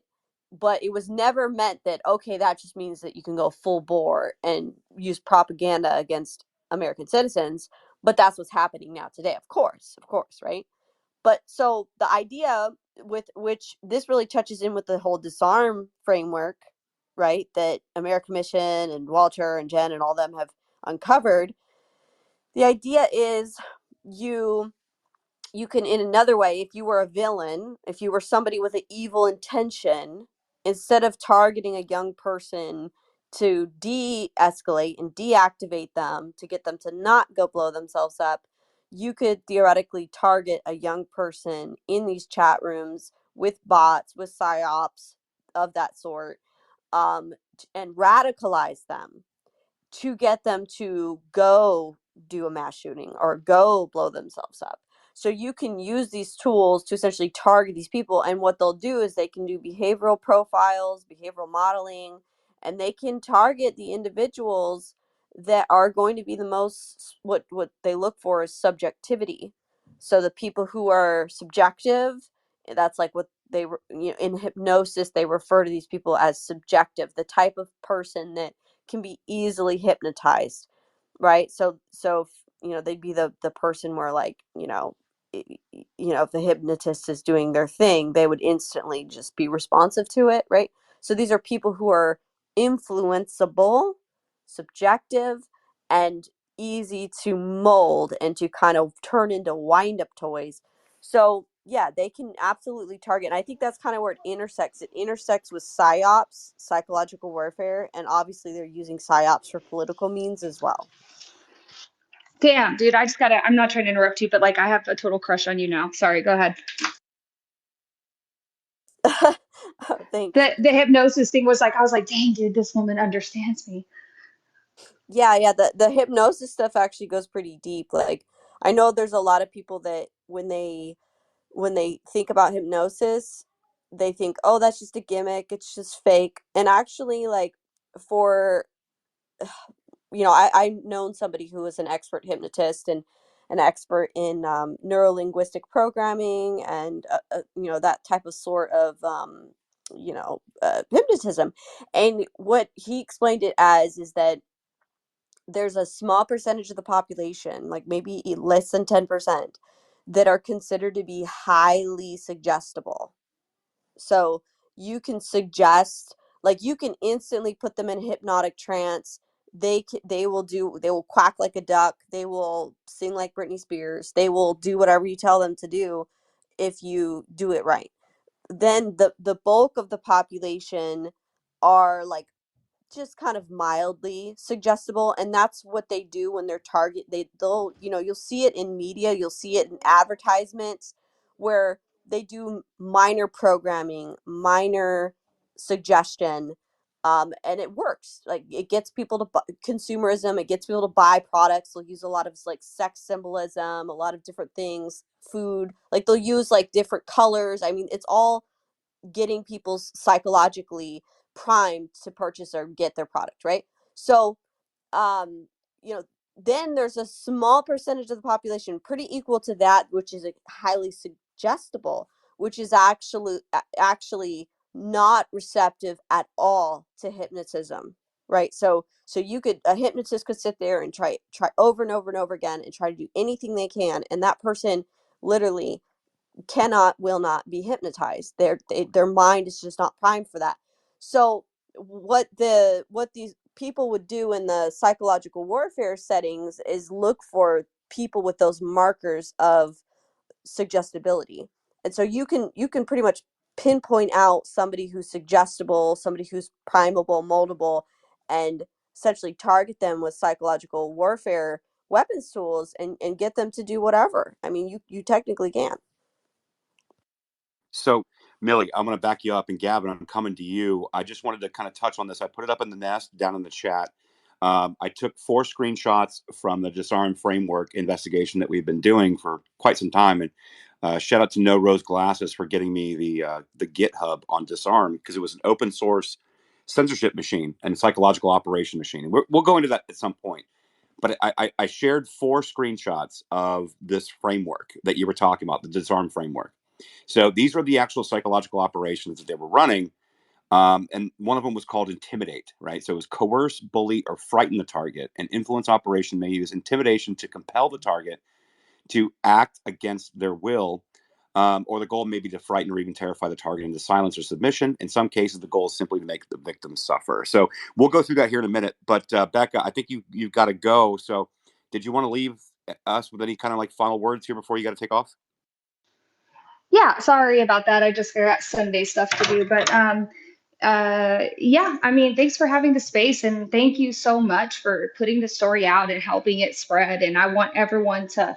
but it was never meant that, okay, that just means that you can go full bore and use propaganda against American citizens. But that's what's happening now today, of course, right? But so the idea with which this really touches in with the whole disarm framework, right, that American Mission and Walter and Jen and all them have uncovered, the idea is you can, in another way, if you were a villain, if you were somebody with an evil intention, instead of targeting a young person to de-escalate and deactivate them to get them to not go blow themselves up, you could theoretically target a young person in these chat rooms with bots, with psyops of that sort, and radicalize them to get them to go do a mass shooting or go blow themselves up. So you can use these tools to essentially target these people. And what they'll do is they can do behavioral profiles, behavioral modeling, and they can target the individuals that are going to be the most, what they look for is subjectivity. So the people who are subjective, that's like what they were, in hypnosis, they refer to these people as subjective, the type of person that can be easily hypnotized, right? So they'd be the person where, like, if the hypnotist is doing their thing, they would instantly just be responsive to it, right? So these are people who are influenceable, subjective, and easy to mold and to kind of turn into wind-up toys. So yeah, they can absolutely target. And I think that's kind of where it intersects. It intersects with psyops, psychological warfare, and obviously they're using psyops for political means as well. Damn, dude, I'm not trying to interrupt you, but like, I have a total crush on you now. Sorry, go ahead. Thanks. The hypnosis thing was like, I was like, dang, dude, this woman understands me. Yeah. The hypnosis stuff actually goes pretty deep. Like, I know there's a lot of people that when they think about hypnosis, they think, oh, that's just a gimmick, it's just fake. And actually, like, for I've known somebody who was an expert hypnotist and an expert in neurolinguistic programming and that type of sort of hypnotism. And what he explained it as is that there's a small percentage of the population, like maybe less than 10%, that are considered to be highly suggestible. So you can suggest, like, you can instantly put them in hypnotic trance. They will quack like a duck. They will sing like Britney Spears. They will do whatever you tell them to do if you do it right. Then the bulk of the population are like just kind of mildly suggestible, and that's what they do when they're they'll you'll see it in media, you'll see it in advertisements where they do minor programming, minor suggestion, and it works. Like, it gets people to consumerism, it gets people to buy products. They'll use a lot of like sex symbolism, a lot of different things, food, like they'll use like different colors. I mean, it's all getting people psychologically primed to purchase or get their product, right? So um you know then there's a small percentage of the population, pretty equal to that, which is highly suggestible, which is actually not receptive at all to hypnotism, right? So a hypnotist could sit there and try over and over and over again and try to do anything they can, and that person literally will not be hypnotized. Their mind is just not primed for that. So what these people would do in the psychological warfare settings is look for people with those markers of suggestibility. And so you can pretty much pinpoint out somebody who's suggestible, somebody who's primable, moldable, and essentially target them with psychological warfare weapons tools and get them to do whatever. I mean, you technically can. So, Millie, I'm going to back you up, and Gavin, I'm coming to you. I just wanted to kind of touch on this. I put it up in the nest down in the chat. I took 4 screenshots from the disarm framework investigation that we've been doing for quite some time, and shout out to No Rose Glasses for getting me the GitHub on disarm, because it was an open source censorship machine and psychological operation machine. And we'll go into that at some point. But I shared 4 screenshots of this framework that you were talking about, the disarm framework. So these were the actual psychological operations that they were running And one of them was called intimidate, right? So it was coerce, bully, or frighten the target. An influence operation may use intimidation to compel the target to act against their will, or the goal may be to frighten or even terrify the target into silence or submission. In some cases, the goal is simply to make the victim suffer. So we'll go through that here in a minute. But Becca, I think you've got to go. So did you want to leave us with any kind of like final words here before you got to take off? Yeah, sorry about that. I just got Sunday stuff to do, but yeah, I mean, thanks for having the space, and thank you so much for putting the story out and helping it spread. And I want everyone to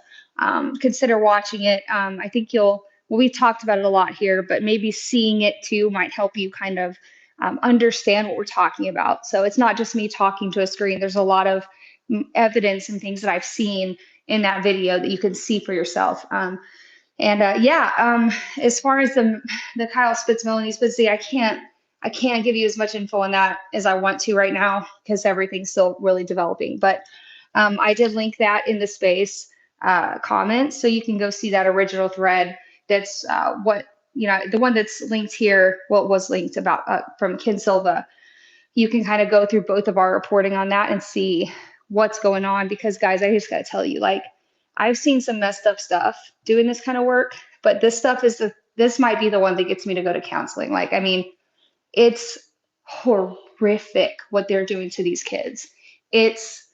consider watching it. I think well, we've talked about it a lot here, but maybe seeing it too might help you kind of understand what we're talking about. So it's not just me talking to a screen. There's a lot of evidence and things that I've seen in that video that you can see for yourself. And yeah, as far as the Kyle Spitz Melanie Spitzy, I can't give you as much info on that as I want to right now because everything's still really developing. But I did link that in the space comments, so you can go see that original thread. That's the one that's linked here. What was linked about from Ken Silva. You can kind of go through both of our reporting on that and see what's going on. Because guys, I just got to tell you, like, I've seen some messed up stuff doing this kind of work, but this might be the one that gets me to go to counseling. Like, I mean, it's horrific what they're doing to these kids. It's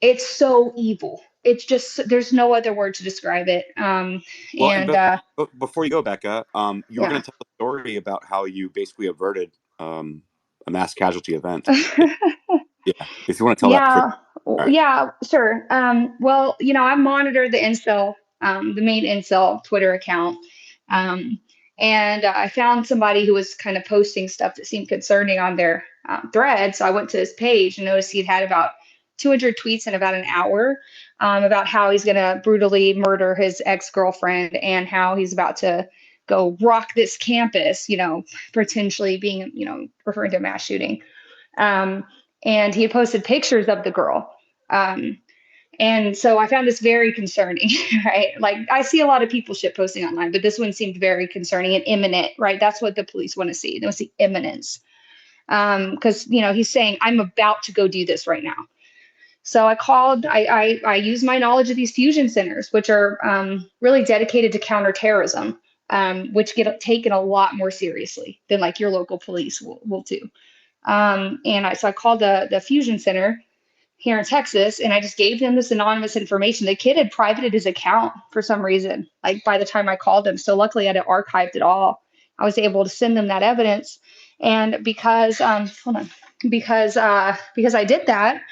it's so evil. It's just there's no other word to describe it. Well, And but before you go, Becca, you were going yeah. to tell a story about how you basically averted a mass casualty event. Yeah, if you want to tell that before. Yeah, All right. yeah, sure. Well, I monitor the main incel Twitter account, um, and I found somebody who was kind of posting stuff that seemed concerning on their thread. So I went to his page and noticed he'd had about 200 tweets in about an hour about how he's going to brutally murder his ex-girlfriend and how he's about to go rock this campus, potentially being, referring to a mass shooting. Um, and he had posted pictures of the girl. And so I found this very concerning, right? Like I see a lot of people shit posting online, but this one seemed very concerning and imminent, right? That's what the police want to see. They want to see imminence. Because he's saying, I'm about to go do this right now. So I use my knowledge of these fusion centers, which are really dedicated to counterterrorism, which get taken a lot more seriously than like your local police will do. So I called the Fusion Center here in Texas, and I just gave them this anonymous information. The kid had privated his account for some reason, like by the time I called him. So luckily I had archived it all. I was able to send them that evidence. And because because I did that,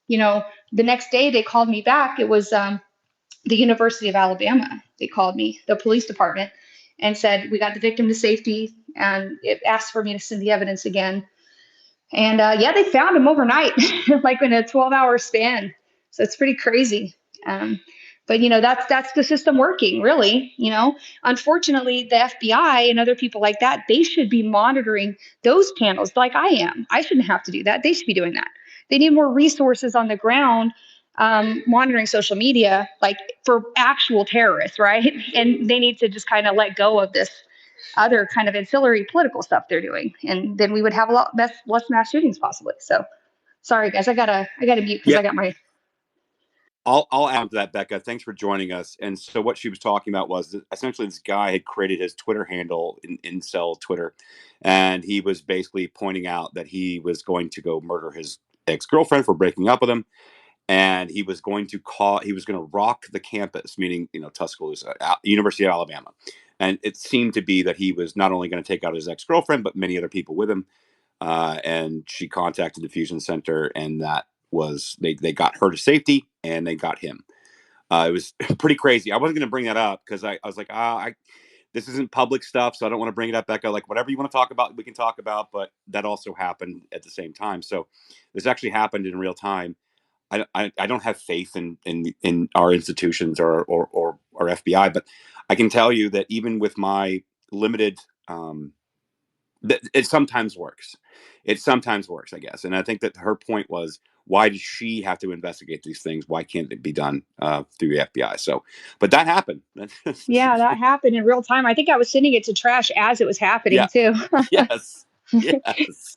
the next day they called me back. It was the University of Alabama. They called me, the police department, and said, we got the victim to safety, and it asked for me to send the evidence again. And yeah, they found him overnight, like in a 12-hour span. So it's pretty crazy. But that's the system working, really. Unfortunately, the FBI and other people like that, they should be monitoring those channels like I am. I shouldn't have to do that. They should be doing that. They need more resources on the ground, monitoring social media, like for actual terrorists, right? And they need to just kind of let go of this other kind of ancillary political stuff they're doing, and then we would have a lot less mass shootings possibly. So, sorry guys, I gotta mute because Yeah, I got my. I'll add to that, Becca. Thanks for joining us. And so what she was talking about was that essentially this guy had created his Twitter handle in Incel Twitter, and he was basically pointing out that he was going to go murder his ex-girlfriend for breaking up with him, and he was going to rock the campus, meaning Tuscaloosa, University of Alabama. And it seemed to be that he was not only going to take out his ex-girlfriend, but many other people with him. And she contacted the Fusion Center, and that was they got her to safety, and they got him. It was pretty crazy. I wasn't going to bring that up because I was like, this isn't public stuff, so I don't want to bring it up, Becca. Like whatever you want to talk about, we can talk about. But that also happened at the same time. So this actually happened in real time. I don't have faith in our institutions or FBI, but I can tell you that even with my limited, it sometimes works. It sometimes works, I guess. And I think that her point was, why does she have to investigate these things? Why can't it be done through the FBI? So, but that happened. Yeah, that happened in real time. I think I was sending it to trash as it was happening Yeah. too. Yes. Yes.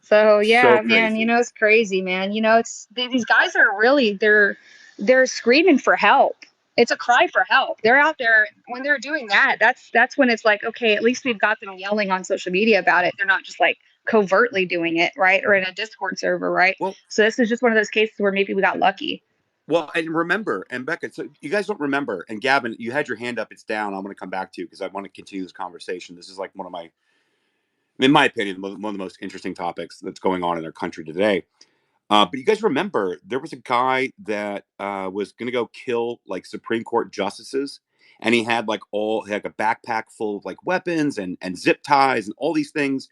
So yeah, So man, crazy. it's crazy, man. It's these guys are really they're screaming for help. It's a cry for help. They're out there when they're doing that. That's when it's like, okay, at least we've got them yelling on social media about it. They're not just like covertly doing it, right? Or in a Discord server, right? Well, So this is just one of those cases where maybe we got lucky. well, and remember, and Becca, so you guys don't remember, and Gavin, you had your hand up. It's down. I want to come back to you because I want to continue this conversation. This is like one of my, in my opinion, one of the most interesting topics that's going on in our country today. But you guys remember there was a guy that was going to go kill like Supreme Court justices, and he had like a backpack full of like weapons and zip ties and all these things,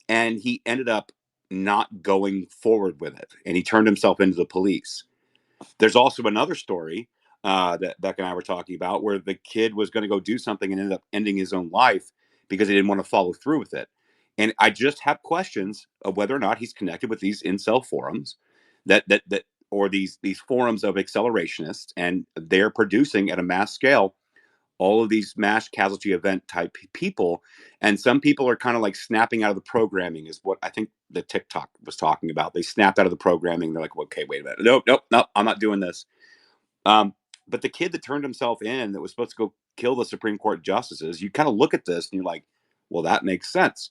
and he ended up not going forward with it, and he turned himself into the police. There's also another story that Beck and I were talking about where the kid was going to go do something and ended up ending his own life because he didn't want to follow through with it. And I just have questions of whether or not he's connected with these incel forums that or these forums of accelerationists, and they're producing at a mass scale all of these mass casualty event type people. And some people are kind of like snapping out of the programming, is what I think the TikTok was talking about. They snapped out of the programming. They're like, well, okay, wait a minute. Nope, I'm not doing this. But the kid that turned himself in, that was supposed to go kill the Supreme Court justices, you kind of look at this and you're like, well, that makes sense.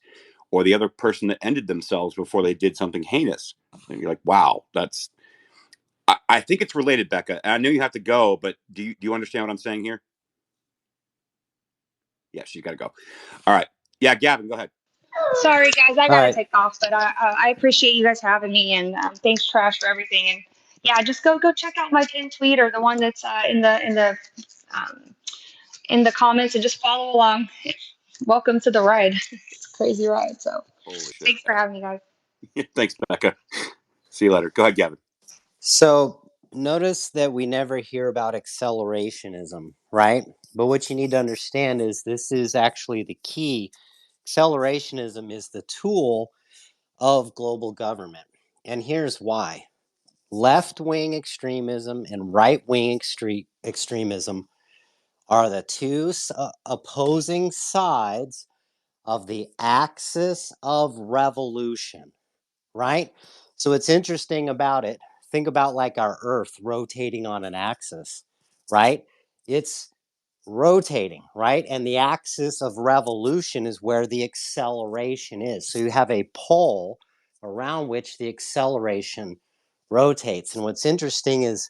Or the other person that ended themselves before they did something heinous. And you're like, wow, I think it's related, Becca. And I know you have to go, but do you understand what I'm saying here? Yeah, she's got to go. All right. Yeah, Gavin, go ahead. Sorry, guys, I All gotta right. take off, but I appreciate you guys having me, and thanks, Trash, for everything. And yeah, just go check out my pinned tweet or the one that's um, in the comments, and just follow along. Welcome to the ride. It's a crazy ride. So Holy shit. thanks for having me, guys. Thanks, Becca. See you later. Go ahead, Gavin. So notice that we never hear about accelerationism, right? But what you need to understand is this is actually the key. Accelerationism is the tool of global government. And here's why. Left-wing extremism and right-wing extremism are the two opposing sides of the axis of revolution, right? So it's interesting about it. Think about like our Earth rotating on an axis, right? It's rotating, right? And the axis of revolution is where the acceleration is. So you have a pole around which the acceleration rotates. And what's interesting is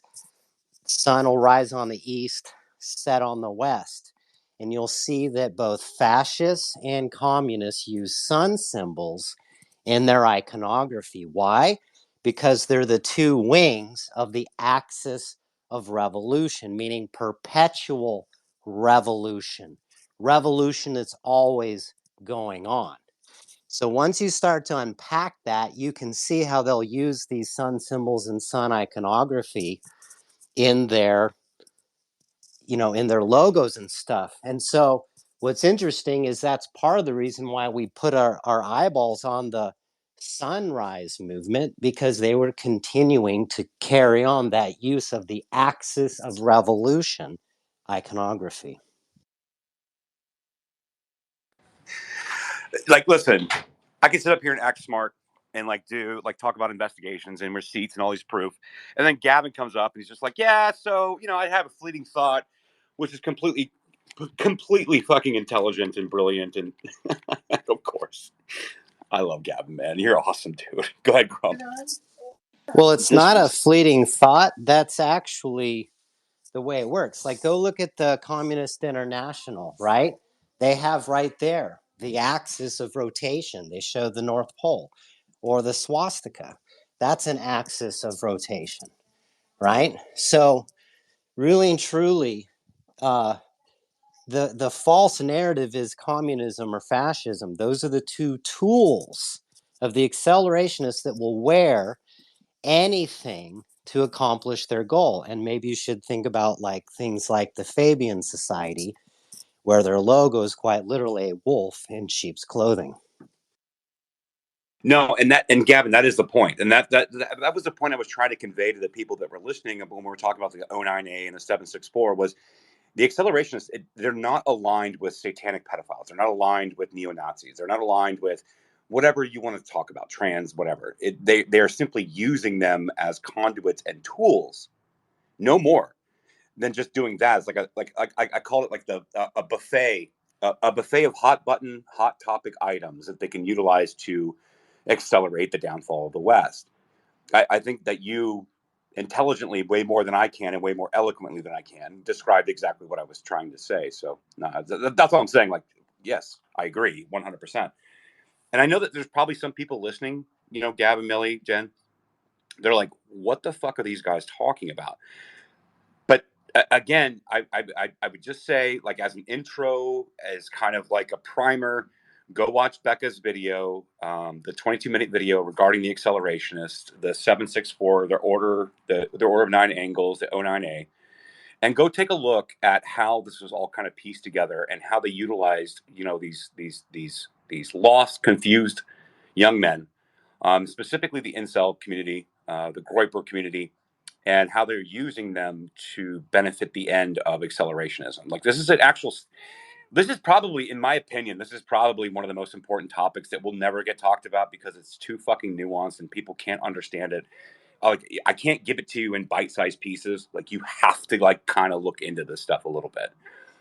sun will rise on the east, set on the west. And you'll see that both fascists and communists use sun symbols in their iconography. Why? Because they're the two wings of the axis of revolution, meaning perpetual revolution. Revolution that's always going on. So once you start to unpack that, you can see how they'll use these sun symbols and sun iconography in their in their logos and stuff. And so what's interesting is that's part of the reason why we put our eyeballs on the sunrise movement, because they were continuing to carry on that use of the axis of revolution iconography. Like, listen, I can sit up here and act smart and like talk about investigations and receipts and all these proof. And then Gavin comes up and he's just like, yeah, so, I have a fleeting thought, which is completely fucking intelligent and brilliant. And of course, I love Gavin, man. You're awesome, dude. Go ahead, Grump. Well, it's not a fleeting thought. That's actually the way it works. Like, go look at the Communist International, right? They have right there the axis of rotation. They show the North Pole, or the swastika. That's an axis of rotation, right? So, really and truly, the false narrative is communism or fascism. Those are the two tools of the accelerationists that will wear anything to accomplish their goal. And maybe you should think about like things like the Fabian Society, where their logo is quite literally a wolf in sheep's clothing. No, and Gavin, that is the point. And that was the point I was trying to convey to the people that were listening when we were talking about the 09A and the 764 was the accelerationists. They're not aligned with satanic pedophiles. They're not aligned with neo-Nazis. They're not aligned with whatever you want to talk about, trans, whatever. They are simply using them as conduits and tools, no more than just doing that. It's like I call it like a buffet, a buffet of hot button, hot topic items that they can utilize to accelerate the downfall of the West. I think that you intelligently, way more than I can, and way more eloquently than I can, described exactly what I was trying to say. So that's all I'm saying. Like, yes, I agree 100%. And I know that there's probably some people listening, Gavin, Millie, Jen, they're like, what the fuck are these guys talking about? But again, I would just say, like, as an intro, as kind of like a primer, go watch Becca's video, the 22-minute video regarding the accelerationist, the 764, their order of 9 angles, the O9A, and go take a look at how this was all kind of pieced together and how they utilized, these lost, confused young men, specifically the incel community, the Groyper community, and how they're using them to benefit the end of accelerationism. Like, this is probably, in my opinion, this is probably one of the most important topics that will never get talked about because it's too fucking nuanced and people can't understand it. Like, I can't give it to you in bite-sized pieces. Like, you have to like kind of look into this stuff a little bit.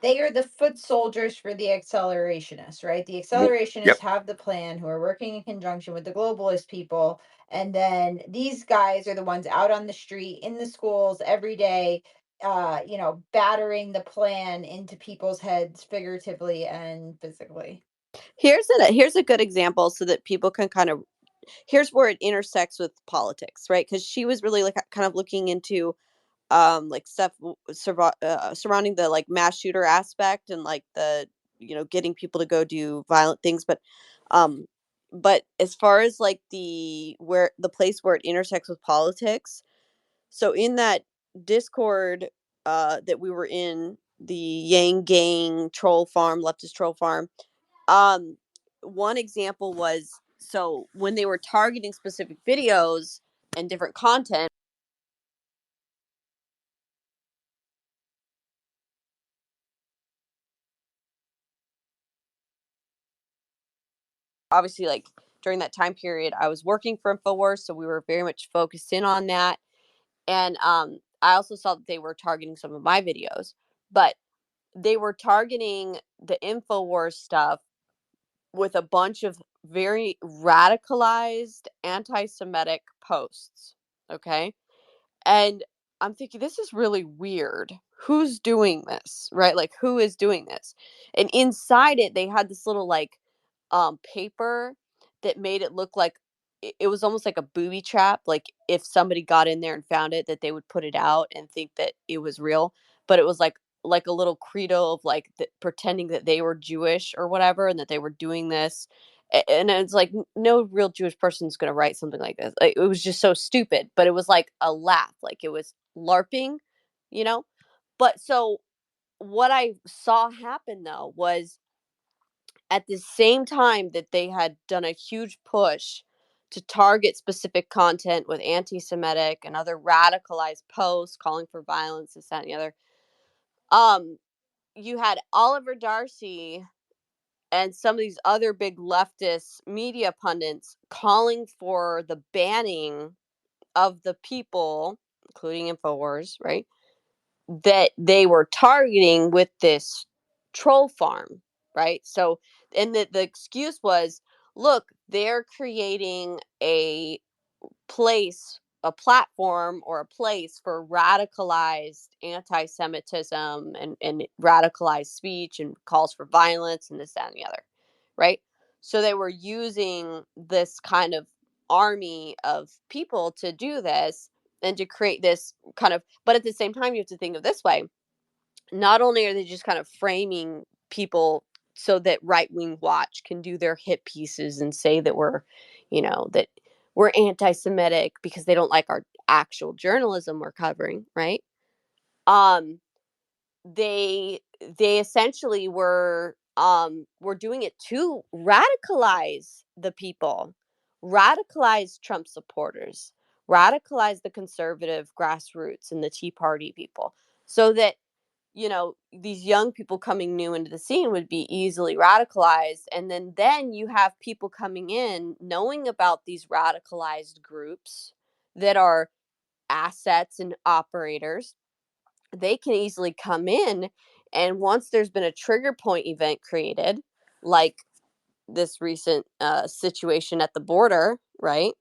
They are the foot soldiers for the accelerationists, right? The accelerationists Yep. have the plan, who are working in conjunction with the globalist people. And then these guys are the ones out on the street, in the schools every day, battering the plan into people's heads, figuratively and physically. Here's a good example so that people can kind of, here's where it intersects with politics, right? Because she was really like kind of looking into like stuff surrounding the like mass shooter aspect and like the getting people to go do violent things, um but as far as like the place where it intersects with politics, so in that Discord that we were in, the Yang Gang troll farm, leftist troll farm, um one example was, so when they were targeting specific videos and different content, obviously, like during that time period I was working for InfoWars, so we were very much focused in on that. And I also saw that they were targeting some of my videos, but they were targeting the InfoWars stuff with a bunch of very radicalized anti-Semitic posts. Okay. And I'm thinking, this is really weird. Who's doing this? Right? Like, who is doing this? And inside it, they had this little like paper that made it look like it was almost like a booby trap. Like, if somebody got in there and found it, that they would put it out and think that it was real. But it was like a little credo of like pretending that they were Jewish or whatever, and that they were doing this. And it's like, no real Jewish person's going to write something like this. Like, it was just so stupid, but it was like a laugh, like it was LARPing, you know? But so what I saw happen though was, at the same time that they had done a huge push to target specific content with anti-Semitic and other radicalized posts calling for violence, this, that, and the other, um, you had Oliver Darcy and some of these other big leftist media pundits calling for the banning of the people, including InfoWars, right, that they were targeting with this troll farm, right? So, and the excuse was, look, they're creating a platform or a place for radicalized anti-Semitism and radicalized speech and calls for violence and this, that, and the other, right? So they were using this kind of army of people to do this and to create this kind of, but at the same time, you have to think of this way. Not only are they just kind of framing people so that Right Wing Watch can do their hit pieces and say that that we're anti-Semitic because they don't like our actual journalism we're covering, right? Um, they essentially were doing it to radicalize the people, radicalize Trump supporters, radicalize the conservative grassroots and the Tea Party people, so that these young people coming new into the scene would be easily radicalized. And then you have people coming in knowing about these radicalized groups that are assets and operators. They can easily come in, and once there's been a trigger point event created, like this recent situation at the border, right?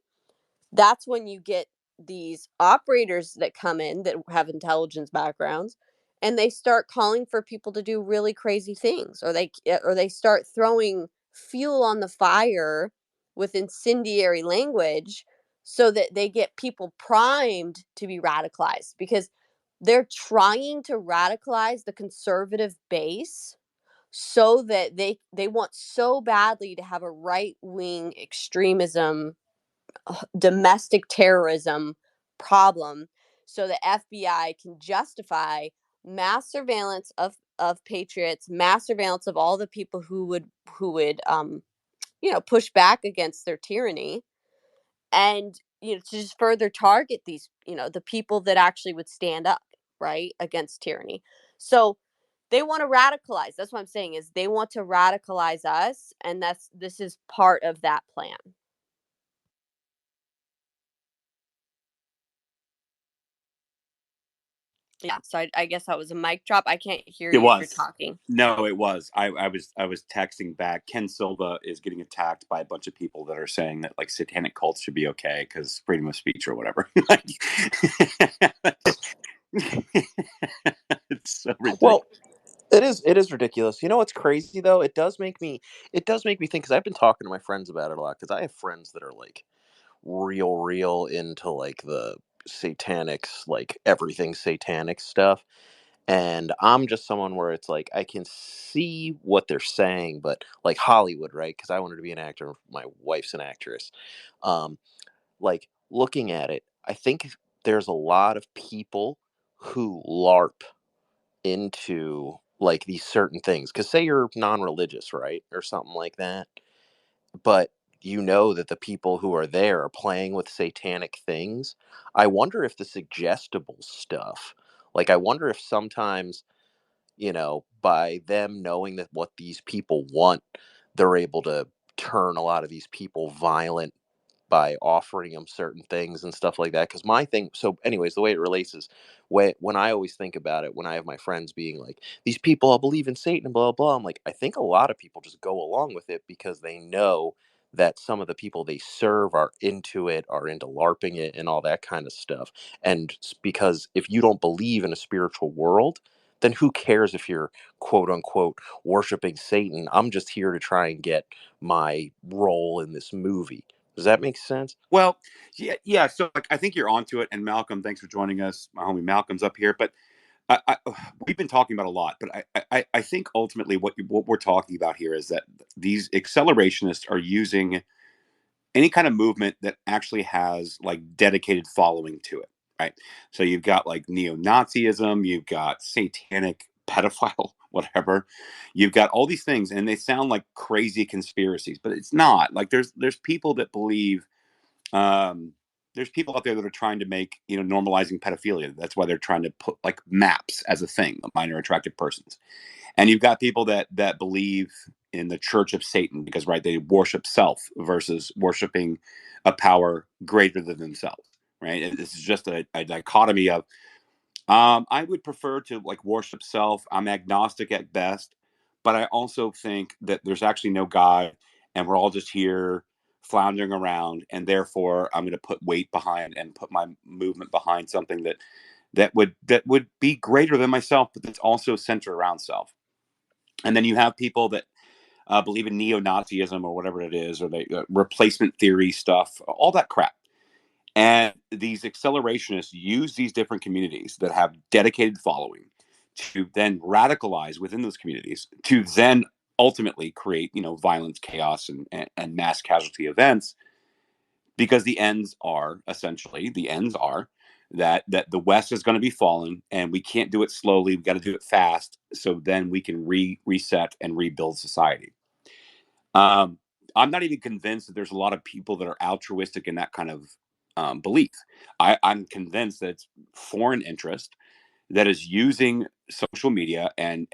That's when you get these operators that come in that have intelligence backgrounds, and they start calling for people to do really crazy things, or they start throwing fuel on the fire with incendiary language, so that they get people primed to be radicalized, because they're trying to radicalize the conservative base, so that they want so badly to have a right wing extremism, domestic terrorism problem, so the FBI can justify mass surveillance of patriots, mass surveillance of all the people who would push back against their tyranny, and to just further target these, the people that actually would stand up, right, against tyranny. So they want to radicalize. That's what I'm saying, is they want to radicalize us, and this is part of that plan. Yeah, so I guess that was a mic drop. I can't hear It you if you're was. talking. No, it was. I was texting back. Ken Silva is getting attacked by a bunch of people that are saying that like satanic cults should be okay because freedom of speech or whatever. It's so ridiculous. Well, it is ridiculous. You know what's crazy though? It does make me think, because I've been talking to my friends about it a lot, because I have friends that are like real into like the satanics, like everything satanic stuff. And I'm just someone where it's like I can see what they're saying, but like Hollywood, right? Because I wanted to be an actor. My wife's an actress. Um, like looking at it, I think there's a lot of people who LARP into like these certain things. Because say you're non-religious, right, or something like that, but you know that the people who are there are playing with satanic things. I wonder if the suggestible stuff, like I wonder if sometimes, by them knowing that what these people want, they're able to turn a lot of these people violent by offering them certain things and stuff like that. Because my thing, so anyways, the way it relates is when I always think about it, when I have my friends being like, these people all believe in Satan and blah, blah, I'm like, I think a lot of people just go along with it because they know that some of the people they serve are into it, are into LARPing it and all that kind of stuff. And because if you don't believe in a spiritual world, then who cares if you're quote unquote worshiping Satan? I'm just here to try and get my role in this movie. Does that make sense? Well, yeah. So like, I think you're onto it. And Malcolm, thanks for joining us. My homie Malcolm's up here, but we've been talking about a lot. But I think ultimately what we're talking about here is that these accelerationists are using any kind of movement that actually has like dedicated following to it, right? So you've got like neo-Nazism, you've got satanic pedophile, whatever. You've got all these things, and they sound like crazy conspiracies, but it's not. Like there's people that believe. Um, there's people out there that are trying to make normalizing pedophilia. That's why they're trying to put like maps as a thing, minor attracted persons. And you've got people that believe in the Church of Satan because, right, they worship self versus worshiping a power greater than themselves, right? This is just a dichotomy of I would prefer to like worship self. I'm agnostic at best, but I also think that there's actually no God, and we're all just here floundering around, and therefore I'm going to put weight behind and put my movement behind something that would be greater than myself, but that's also centered around self. And then you have people that believe in neo-Nazism or whatever it is, or the replacement theory stuff, all that crap. And these accelerationists use these different communities that have dedicated following to then radicalize within those communities to then ultimately create, violence, chaos, and mass casualty events. Because the ends are that the West is going to be falling, and we can't do it slowly. We got to do it fast, so then we can reset and rebuild society. Um, I'm not even convinced that there's a lot of people that are altruistic in that kind of belief. I'm convinced that it's foreign interest that is using social media and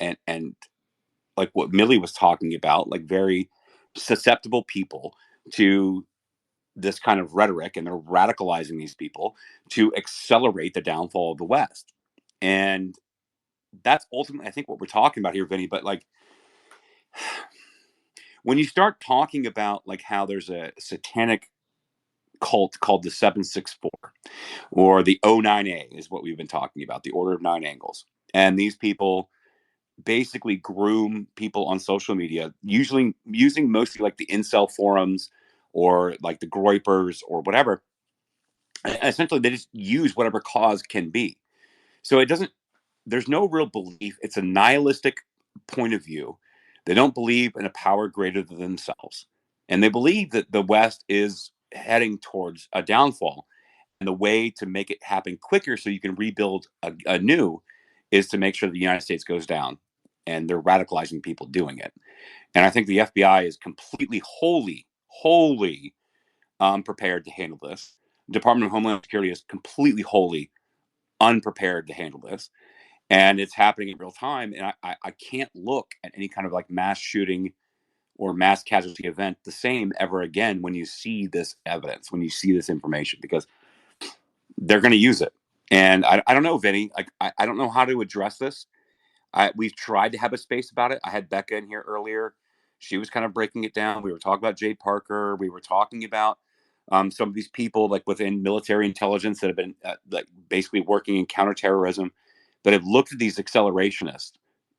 like what Millie was talking about, like very susceptible people to this kind of rhetoric, and they're radicalizing these people to accelerate the downfall of the West. And that's ultimately, I think, what we're talking about here, Vinny. But like, when you start talking about like how there's a satanic cult called the 764 or the O9A is what we've been talking about, the Order of Nine Angles, and these people basically groom people on social media, usually using mostly like the incel forums or like the groypers or whatever. Essentially, they just use whatever cause can be. So it doesn't, there's no real belief. It's a nihilistic point of view. They don't believe in a power greater than themselves. And they believe that the West is heading towards a downfall. And the way to make it happen quicker so you can rebuild anew is to make sure the United States goes down. And they're radicalizing people doing it. And I think the FBI is completely, wholly unprepared to handle this. Department of Homeland Security is completely, wholly unprepared to handle this. And it's happening in real time. And I can't look at any kind of like mass shooting or mass casualty event the same ever again when you see this evidence, when you see this information, because they're going to use it. And I don't know, Vinny, like, I don't know how to address this. We've tried to have a space about it. I had Becca in here earlier. She was kind of breaking it down. We were talking about Jay Parker. We were talking about some of these people like within military intelligence that have been like basically working in counterterrorism, that have looked at these accelerationists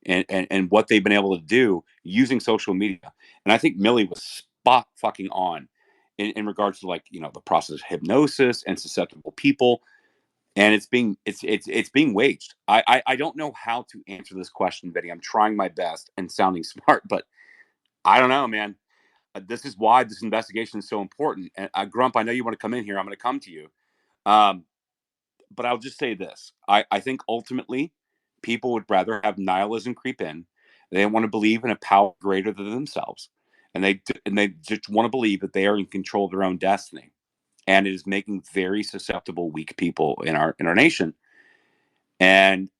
and what they've been able to do using social media. And I think Millie was spot fucking on in regards to like, you know, the process of hypnosis and susceptible people. And it's being waged. I don't know how to answer this question, Betty. I'm trying my best and sounding smart, but I don't know, man. This is why this investigation is so important. And Grump, I know you want to come in here. I'm going to come to you. But I'll just say this. I think ultimately people would rather have nihilism creep in. They want to believe in a power greater than themselves. And they just want to believe that they are in control of their own destiny. And it is making very susceptible, weak people in our nation. And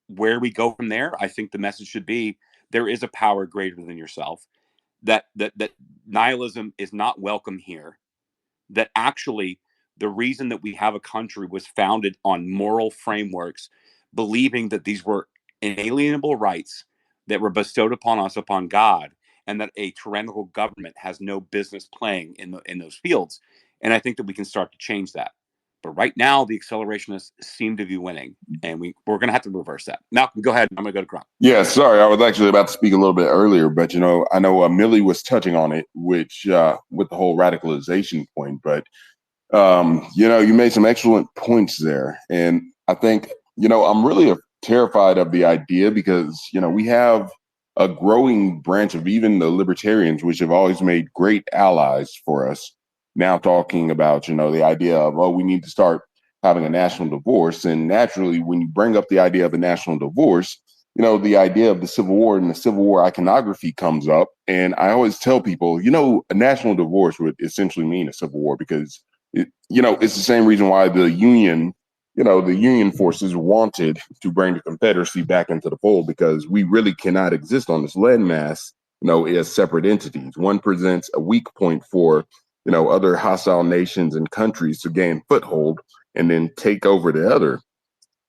where we go from there, I think the message should be there is a power greater than yourself. That nihilism is not welcome here. That actually the reason that we have a country was founded on moral frameworks, believing that these were inalienable rights that were bestowed upon us upon God, and that a tyrannical government has no business playing in those fields. And I think that we can start to change that. But right now, the accelerationists seem to be winning, and we're going to have to reverse that. Malcolm, go ahead. I'm going to go to Grump. Yeah, sorry, I was actually about to speak a little bit earlier, but I know Millie was touching on it, which with the whole radicalization point. But you made some excellent points there, and I think I'm really terrified of the idea because we have a growing branch of even the libertarians, which have always made great allies for us, now talking about the idea of, oh, we need to start having a national divorce. And naturally, when you bring up the idea of a national divorce, the idea of the Civil War and the Civil War iconography comes up. And I always tell people, a national divorce would essentially mean a civil war, because it's the same reason why the Union forces wanted to bring the Confederacy back into the fold, because we really cannot exist on this landmass, as separate entities. One presents a weak point for, other hostile nations and countries to gain foothold and then take over the other.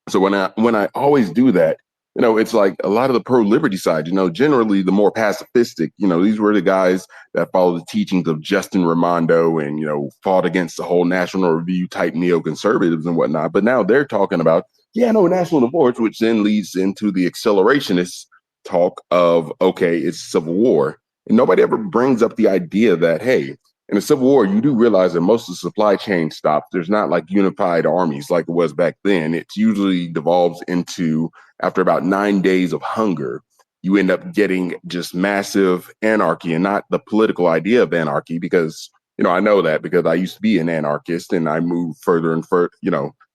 So when I always do that, it's like a lot of the pro-liberty side, generally the more pacifistic, these were the guys that followed the teachings of Justin Raimondo and, fought against the whole National Review type neoconservatives and whatnot. But now they're talking about, national divorce, which then leads into the accelerationist talk of, okay, it's civil war. And nobody ever brings up the idea that, hey, in a civil war, you do realize that most of the supply chain stops. There's not like unified armies like it was back then. It usually devolves into, after about 9 days of hunger, you end up getting just massive anarchy, and not the political idea of anarchy, because, I know that because I used to be an anarchist and I moved further and further,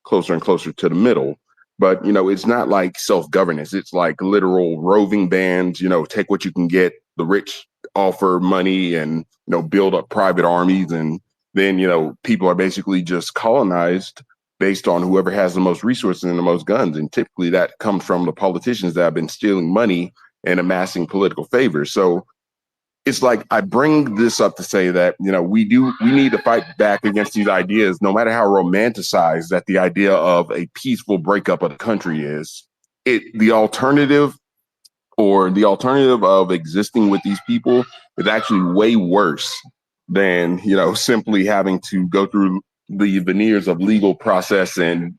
closer and closer to the middle. But, it's not like self-governance. It's like literal roving bands, take what you can get. The rich offer money and, build up private armies. And then, people are basically just colonized based on whoever has the most resources and the most guns. And typically that comes from the politicians that have been stealing money and amassing political favors. So it's like I bring this up to say that, we need to fight back against these ideas, no matter how romanticized that the idea of a peaceful breakup of the country is. The alternative of existing with these people is actually way worse than, simply having to go through the veneers of legal process and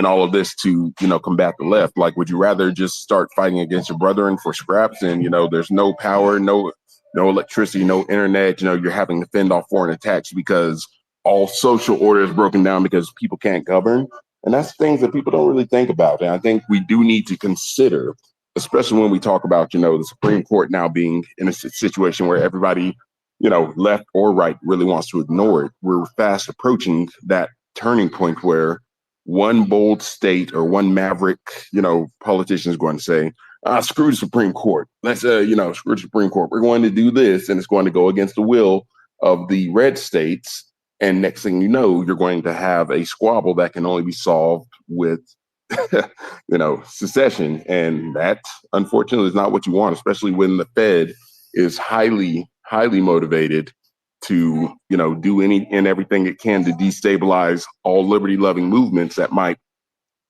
all of this to, combat the left. Like, would you rather just start fighting against your brethren for scraps and, there's no power, no electricity, no internet, you're having to fend off foreign attacks because all social order is broken down because people can't govern. And that's things that people don't really think about. And I think we do need to consider, especially when we talk about, the Supreme Court now being in a situation where everybody, left or right, really wants to ignore it. We're fast approaching that turning point where one bold state or one maverick, politician is going to say, screw the Supreme Court. Let's, screw the Supreme Court. We're going to do this, and it's going to go against the will of the red states. And next thing you know, you're going to have a squabble that can only be solved with, secession. And that, unfortunately, is not what you want, especially when the Fed is highly, highly motivated to, do any and everything it can to destabilize all liberty-loving movements that might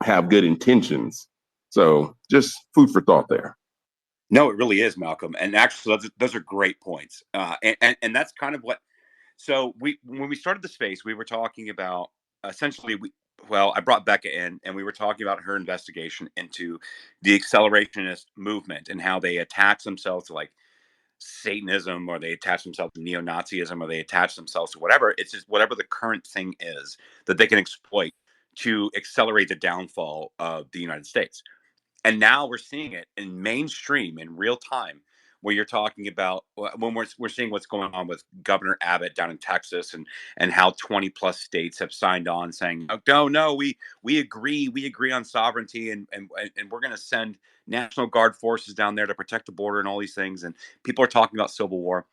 have good intentions. So just food for thought there. No, it really is, Malcolm. And actually, those are great points. And that's kind of what. So when we started the space, we were talking about essentially. I brought Becca in, and we were talking about her investigation into the accelerationist movement and how they attach themselves to like Satanism, or they attach themselves to neo-Nazism, or they attach themselves to whatever. It's just whatever the current thing is that they can exploit to accelerate the downfall of the United States. And now we're seeing it in mainstream in real time, where you're talking about when we're seeing what's going on with Governor Abbott down in Texas, and how 20 plus states have signed on saying, oh, no, we agree on sovereignty, and we're going to send National Guard forces down there to protect the border and all these things. And people are talking about civil war.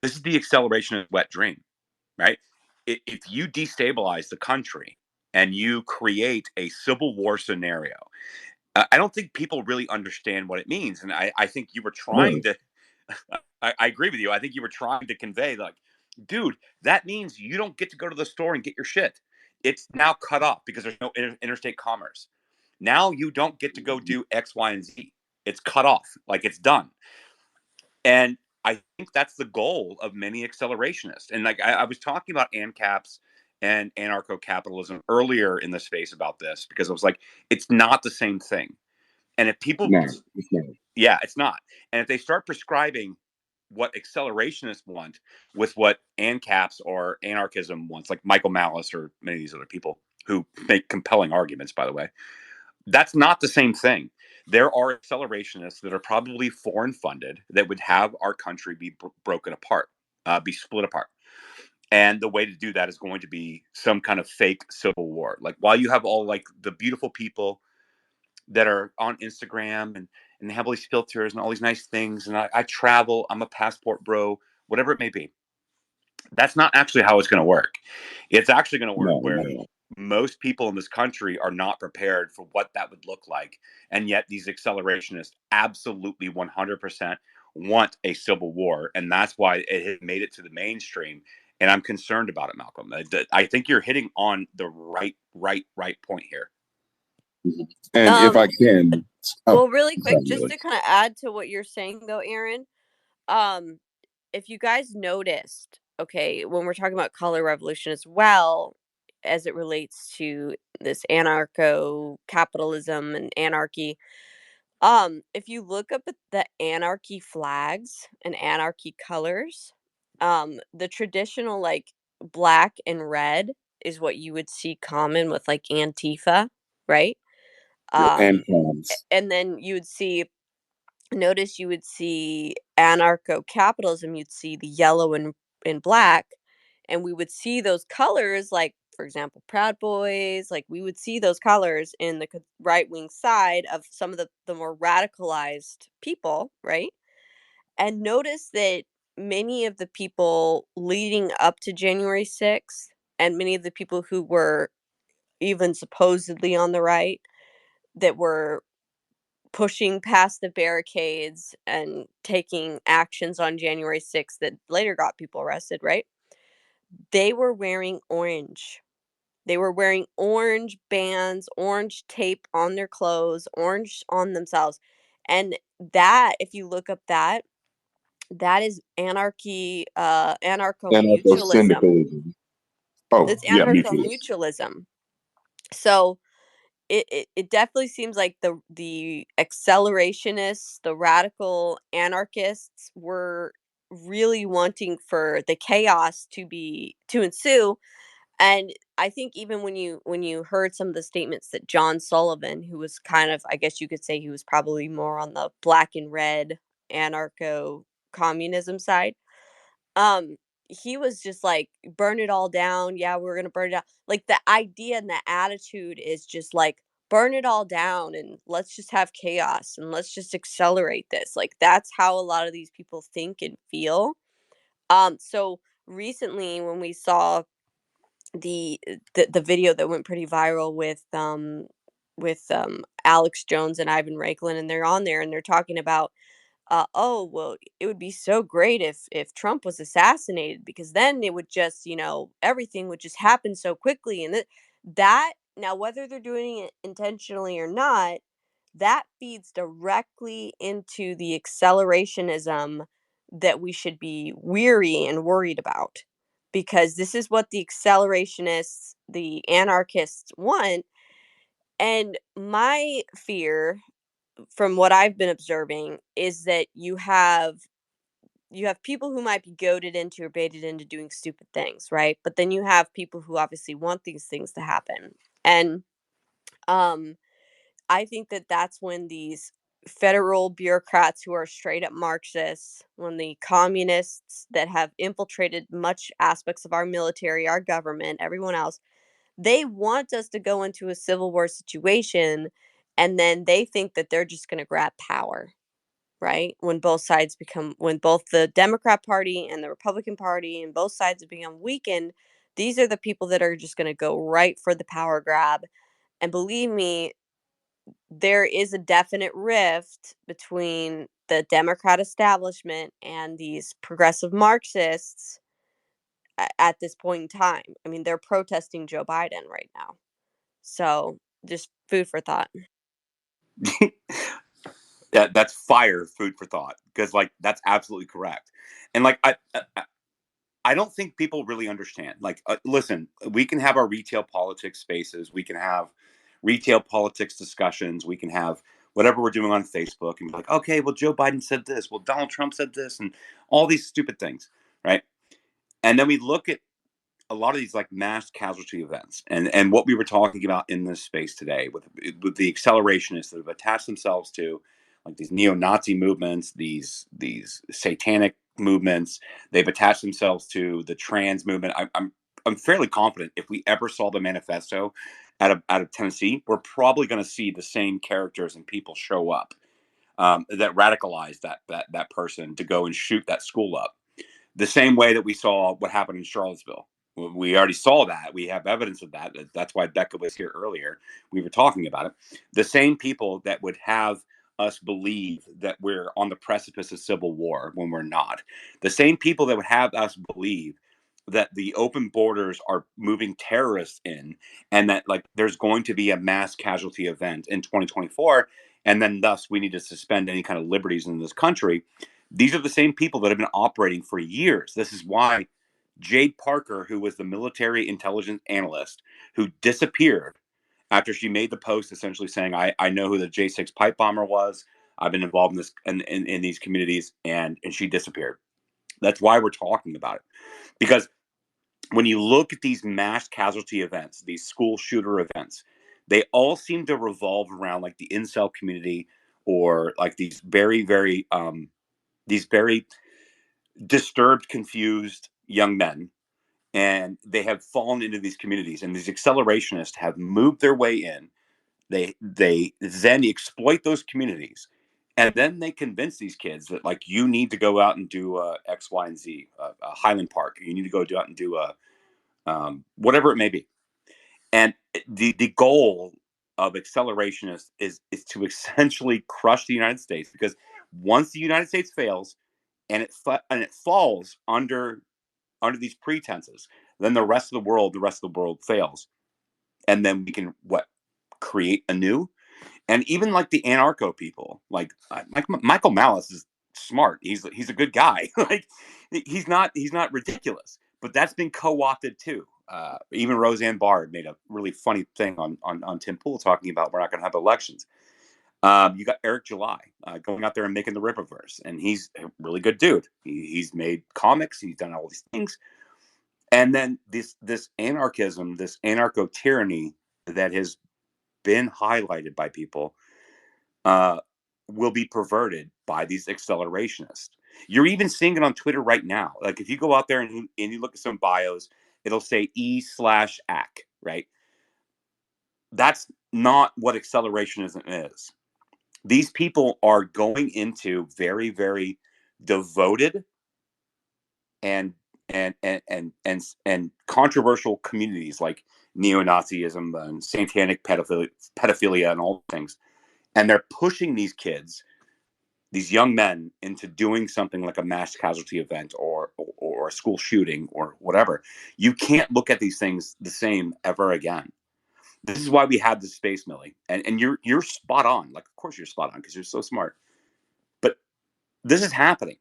This is the acceleration of wet dream, right? If you destabilize the country and you create a civil war scenario, I don't think people really understand what it means. And I think you were trying to, I agree with you. I think you were trying to convey, like, dude, that means you don't get to go to the store and get your shit. It's now cut off because there's no interstate commerce. Now you don't get to go do X, Y, and Z. It's cut off, like it's done. And I think that's the goal of many accelerationists. And like I was talking about ANCAPs and anarcho-capitalism earlier in the space about this, because I was like, it's not the same thing. And if people, No, it's not. yeah, it's not. And if they start prescribing what accelerationists want with what ANCAPs or anarchism wants, like Michael Malice or many of these other people who make compelling arguments, by the way, that's not the same thing. There are accelerationists that are probably foreign funded that would have our country be broken apart, be split apart. And the way to do that is going to be some kind of fake civil war. Like, while you have all like the beautiful people that are on Instagram, and they have all these filters and all these nice things, and I travel, I'm a passport bro, whatever it may be, that's not actually how it's going to work. It's actually going to work where most people in this country are not prepared for what that would look like. And yet these accelerationists absolutely 100% want a civil war. And that's why it has made it to the mainstream. And I'm concerned about it, Malcolm. I think you're hitting on the right point here. And if I can, well, really quick, sorry, just to kind of add to what you're saying though, Aaron, if you guys noticed, okay, when we're talking about color revolution as well, as it relates to this anarcho capitalism and anarchy, if you look up at the anarchy flags and anarchy colors, the traditional like black and red is what you would see common with like Antifa, right? and And then you would see, notice you would see anarcho-capitalism, you'd see the yellow and black, and we would see those colors, like for example Proud Boys, like we would see those colors in the right-wing side of some of the more radicalized people, right? And notice that many of the people leading up to January 6th, and many of the people who were even supposedly on the right, that were pushing past the barricades and taking actions on January 6th that later got people arrested, right? They were wearing orange. They were wearing orange bands, orange tape on their clothes, orange on themselves. And that, if you look up that is anarcho-mutualism. Anarcho-syndicalism. Oh, It's yeah, mutualist. anarcho-mutualism. So it definitely seems like the accelerationists, the radical anarchists were really wanting for the chaos to ensue. And I think even when you heard some of the statements that John Sullivan, who was kind of, I guess you could say he was probably more on the black and red anarcho communism side, he was just like, burn it all down. Yeah, we're gonna burn it down. Like, the idea and the attitude is just like, burn it all down and let's just have chaos and let's just accelerate this. Like, that's how a lot of these people think and feel. So recently when we saw the video that went pretty viral with Alex Jones and Ivan Raiklin, and they're on there and they're talking about, oh well, it would be so great if Trump was assassinated, because then it would just, everything would just happen so quickly. And that now, whether they're doing it intentionally or not, that feeds directly into the accelerationism that we should be weary and worried about, because this is what the accelerationists, the anarchists want. And my fear, from what I've been observing, is that you have people who might be goaded into or baited into doing stupid things, right? But then you have people who obviously want these things to happen. And um I think that that's when these federal bureaucrats who are straight up Marxists, when the communists that have infiltrated much aspects of our military, our government, everyone else, they want us to go into a civil war situation, and then they think that they're just going to grab power, right? When both the Democrat Party and the Republican Party and both sides have become weakened, these are the people that are just going to go right for the power grab. And believe me, there is a definite rift between the Democrat establishment and these progressive Marxists at this point in time. I mean, they're protesting Joe Biden right now. So, just food for thought. That's fire food for thought, because like that's absolutely correct. And like I don't think people really understand. Like, listen, we can have our retail politics spaces, we can have retail politics discussions, we can have whatever we're doing on Facebook, and be like, okay, well, Joe Biden said this, well, Donald Trump said this, and all these stupid things, right? And then we look at a lot of these like mass casualty events, and what we were talking about in this space today with the accelerationists that have attached themselves to like these neo-Nazi movements, these satanic movements. They've attached themselves to the trans movement. I'm fairly confident if we ever saw the manifesto out of Tennessee, we're probably going to see the same characters and people show up that radicalized that person to go and shoot that school up, the same way that we saw what happened in Charlottesville. We already saw that. We have evidence of that. That's why Becca was here earlier. We were talking about it. The same people that would have us believe that we're on the precipice of civil war when we're not. The same people that would have us believe that the open borders are moving terrorists in, and that like there's going to be a mass casualty event in 2024, and then thus we need to suspend any kind of liberties in this country. These are the same people that have been operating for years. This is why Jade Parker, who was the military intelligence analyst who disappeared after she made the post essentially saying, I know who the J6 pipe bomber was. I've been involved in this in these communities, and she disappeared. That's why we're talking about it. Because when you look at these mass casualty events, these school shooter events, they all seem to revolve around like the incel community, or like these very disturbed, confused young men, and they have fallen into these communities. And these accelerationists have moved their way in. They then exploit those communities, and then they convince these kids that like you need to go out and do X, Y, and Z, Highland Park. You need to go out and do whatever it may be. And the goal of accelerationist is to essentially crush the United States, because once the United States fails and it falls under these pretenses, then the rest of the world fails, and then we can create anew. And even like the anarcho people, like Michael Malice is smart. He's a good guy. Like he's not ridiculous, but that's been co-opted too. Even Roseanne Barr made a really funny thing on Tim Pool talking about we're not going to have elections. You got Eric July going out there and making the Rippaverse, and he's a really good dude. He's made comics. He's done all these things. And then this anarchism, this anarcho tyranny that has been highlighted by people will be perverted by these accelerationists. You're even seeing it on Twitter right now. Like if you go out there and you look at some bios, it'll say E/AC, right? That's not what accelerationism is. These people are going into very, very devoted and and controversial communities like neo-Nazism and satanic pedophilia and all things, and they're pushing these kids, these young men, into doing something like a mass casualty event or a school shooting or whatever. You can't look at these things the same ever again. This is why we have this space, Millie, and you're spot on. Like, of course you're spot on because you're so smart. But this is happening.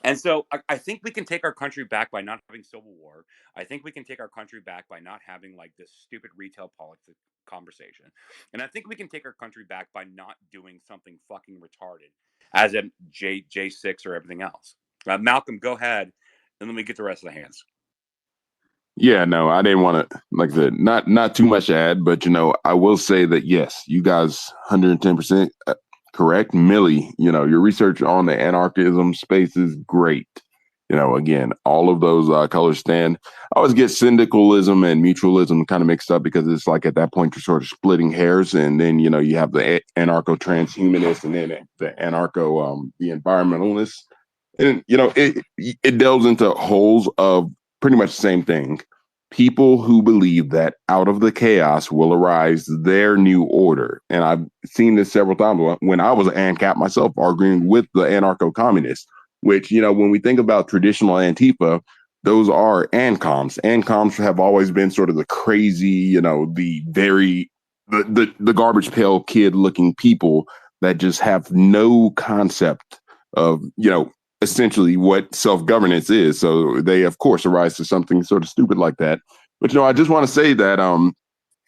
And so I think we can take our country back by not having civil war. I think we can take our country back by not having like this stupid retail politics conversation. And I think we can take our country back by not doing something fucking retarded as in J6 or everything else. Malcolm, go ahead, and let me get the rest of the hands. Yeah, no, I didn't want to, like I said, not too much to add, but I will say that yes, you guys 110% correct. Millie, your research on the anarchism space is great. Again, all of those colors stand. I always get syndicalism and mutualism kind of mixed up because it's like at that point you're sort of splitting hairs, and then you have the anarcho transhumanists, and then the anarcho the environmentalists, and it delves into holes of pretty much the same thing. People who believe that out of the chaos will arise their new order. And I've seen this several times when I was an ANCAP myself, arguing with the anarcho-communists, which, when we think about traditional Antifa, those are ANCOMs. ANCOMs have always been sort of the crazy, the garbage pail kid looking people that just have no concept of, essentially what self-governance is. So they, of course, arise to something sort of stupid like that. But, I just want to say that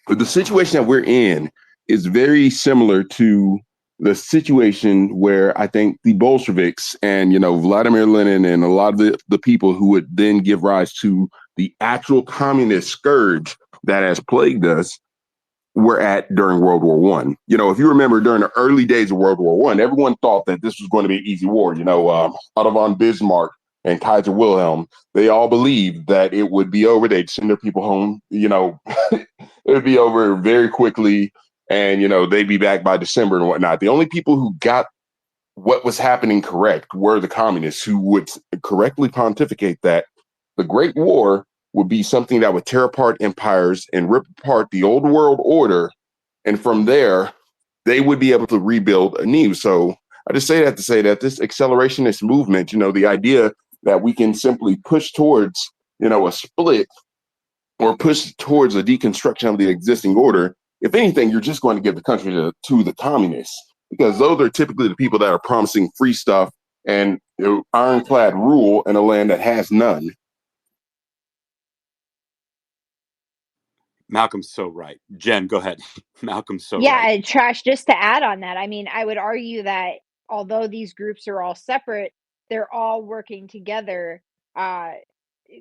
the situation that we're in is very similar to the situation where I think the Bolsheviks and, Vladimir Lenin and a lot of the people who would then give rise to the actual communist scourge that has plagued us were at during World War One. If you remember during the early days of World War One, everyone thought that this was going to be an easy war. Otto von Bismarck and Kaiser Wilhelm, they all believed that it would be over. They'd send their people home. It would be over very quickly, and they'd be back by December and whatnot. The only people who got what was happening correct were the communists, who would correctly pontificate that the Great War would be something that would tear apart empires and rip apart the old world order. And from there, they would be able to rebuild anew. So I just say that to say that this accelerationist movement, the idea that we can simply push towards, a split or push towards a deconstruction of the existing order, if anything, you're just going to give the country to the communists, because those are typically the people that are promising free stuff and ironclad rule in a land that has none. Malcolm's so right. Jen, go ahead. Malcolm's so Yeah, right. Trash, just to add on that, I mean, I would argue that although these groups are all separate, they're all working together, uh,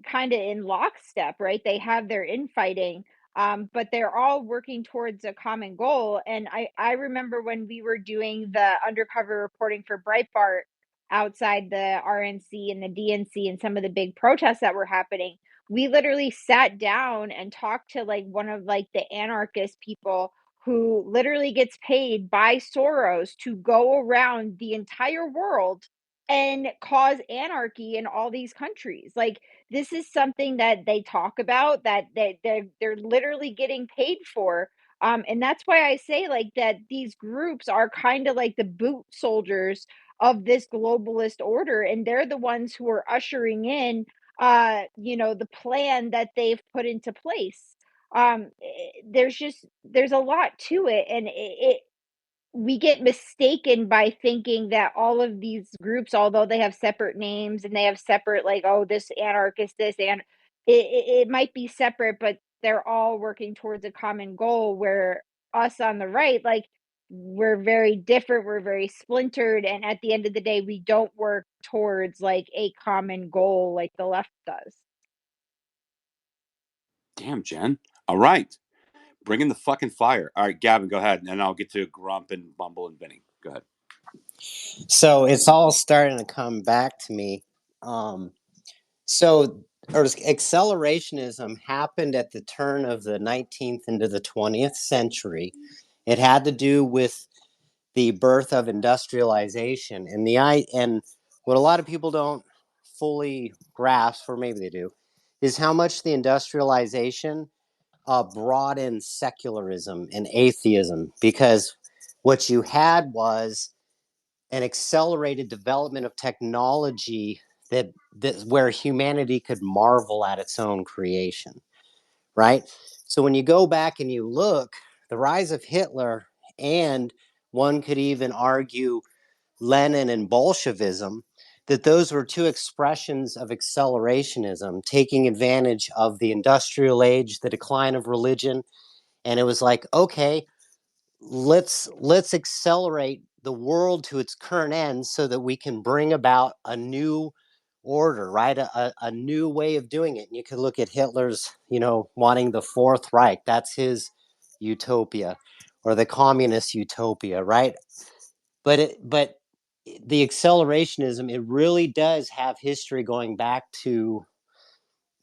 kind of in lockstep, right? They have their infighting, but they're all working towards a common goal. And I remember when we were doing the undercover reporting for Breitbart outside the RNC and the DNC and some of the big protests that were happening, we literally sat down and talked to like one of like the anarchist people who literally gets paid by Soros to go around the entire world and cause anarchy in all these countries. Like this is something that they talk about, that they're literally getting paid for. And that's why I say like that these groups are kind of like the boot soldiers of this globalist order, and they're the ones who are ushering in the plan that they've put into place. There's a lot to it, and we get mistaken by thinking that all of these groups, although they have separate names and they have separate, like, oh, this anarchist, this and it might be separate, but they're all working towards a common goal. Where us on the right, like, we're very different, we're very splintered, and at the end of the day, we don't work towards like a common goal like the left does. Damn, Jen. All right. Bring in the fucking fire. All right, Gavin, go ahead, and I'll get to Grump and Bumble and Benny. Go ahead. So it's all starting to come back to me. Accelerationism happened at the turn of the 19th into the 20th century. It had to do with the birth of industrialization, and what a lot of people don't fully grasp, or maybe they do, is how much the industrialization brought in secularism and atheism, because what you had was an accelerated development of technology that where humanity could marvel at its own creation, right? So when you go back and you look, the rise of Hitler, and one could even argue Lenin and Bolshevism, that those were two expressions of accelerationism, taking advantage of the industrial age, the decline of religion. And it was like, okay, let's accelerate the world to its current end so that we can bring about a new order, right? A new way of doing it. And you could look at Hitler's, wanting the Fourth Reich. That's his utopia, or the communist utopia, right? But the accelerationism, it really does have history going back to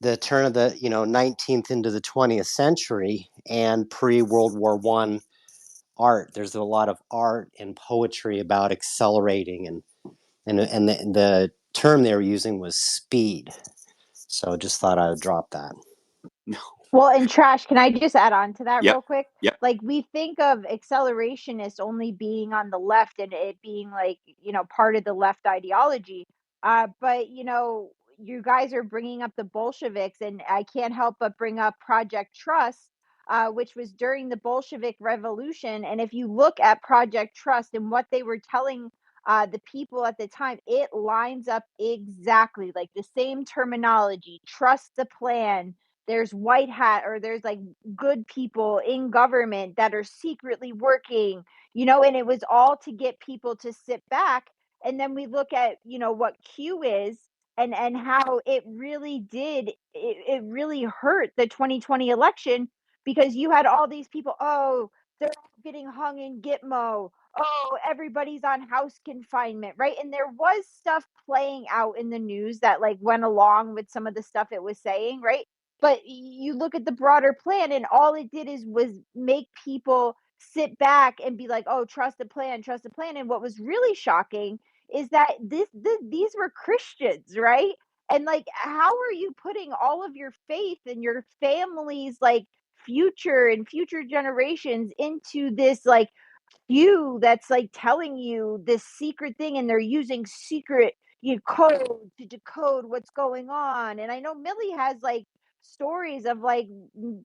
the turn of the 19th into the 20th century and pre-World War I art. There's a lot of art and poetry about accelerating, and the term they were using was speed. So just thought I would drop that. Well, and Trash, can I just add on to that Yep. real quick? Yep. Like, we think of accelerationist only being on the left and it being like, part of the left ideology. But, you guys are bringing up the Bolsheviks, and I can't help but bring up Project Trust, which was during the Bolshevik Revolution. And if you look at Project Trust and what they were telling the people at the time, it lines up exactly like the same terminology: trust the plan. There's white hat, or there's like good people in government that are secretly working, and it was all to get people to sit back. And then we look at, what Q is, and how it really it really hurt the 2020 election, because you had all these people, oh, they're getting hung in Gitmo, oh, everybody's on house confinement, right? And there was stuff playing out in the news that like went along with some of the stuff it was saying, right? But you look at the broader plan, and all it did was make people sit back and be like, oh, trust the plan, trust the plan. And what was really shocking is that these were Christians, right? And like, how are you putting all of your faith and your family's like future and future generations into this like you that's like telling you this secret thing, and they're using secret code to decode what's going on? And I know Millie has like stories of like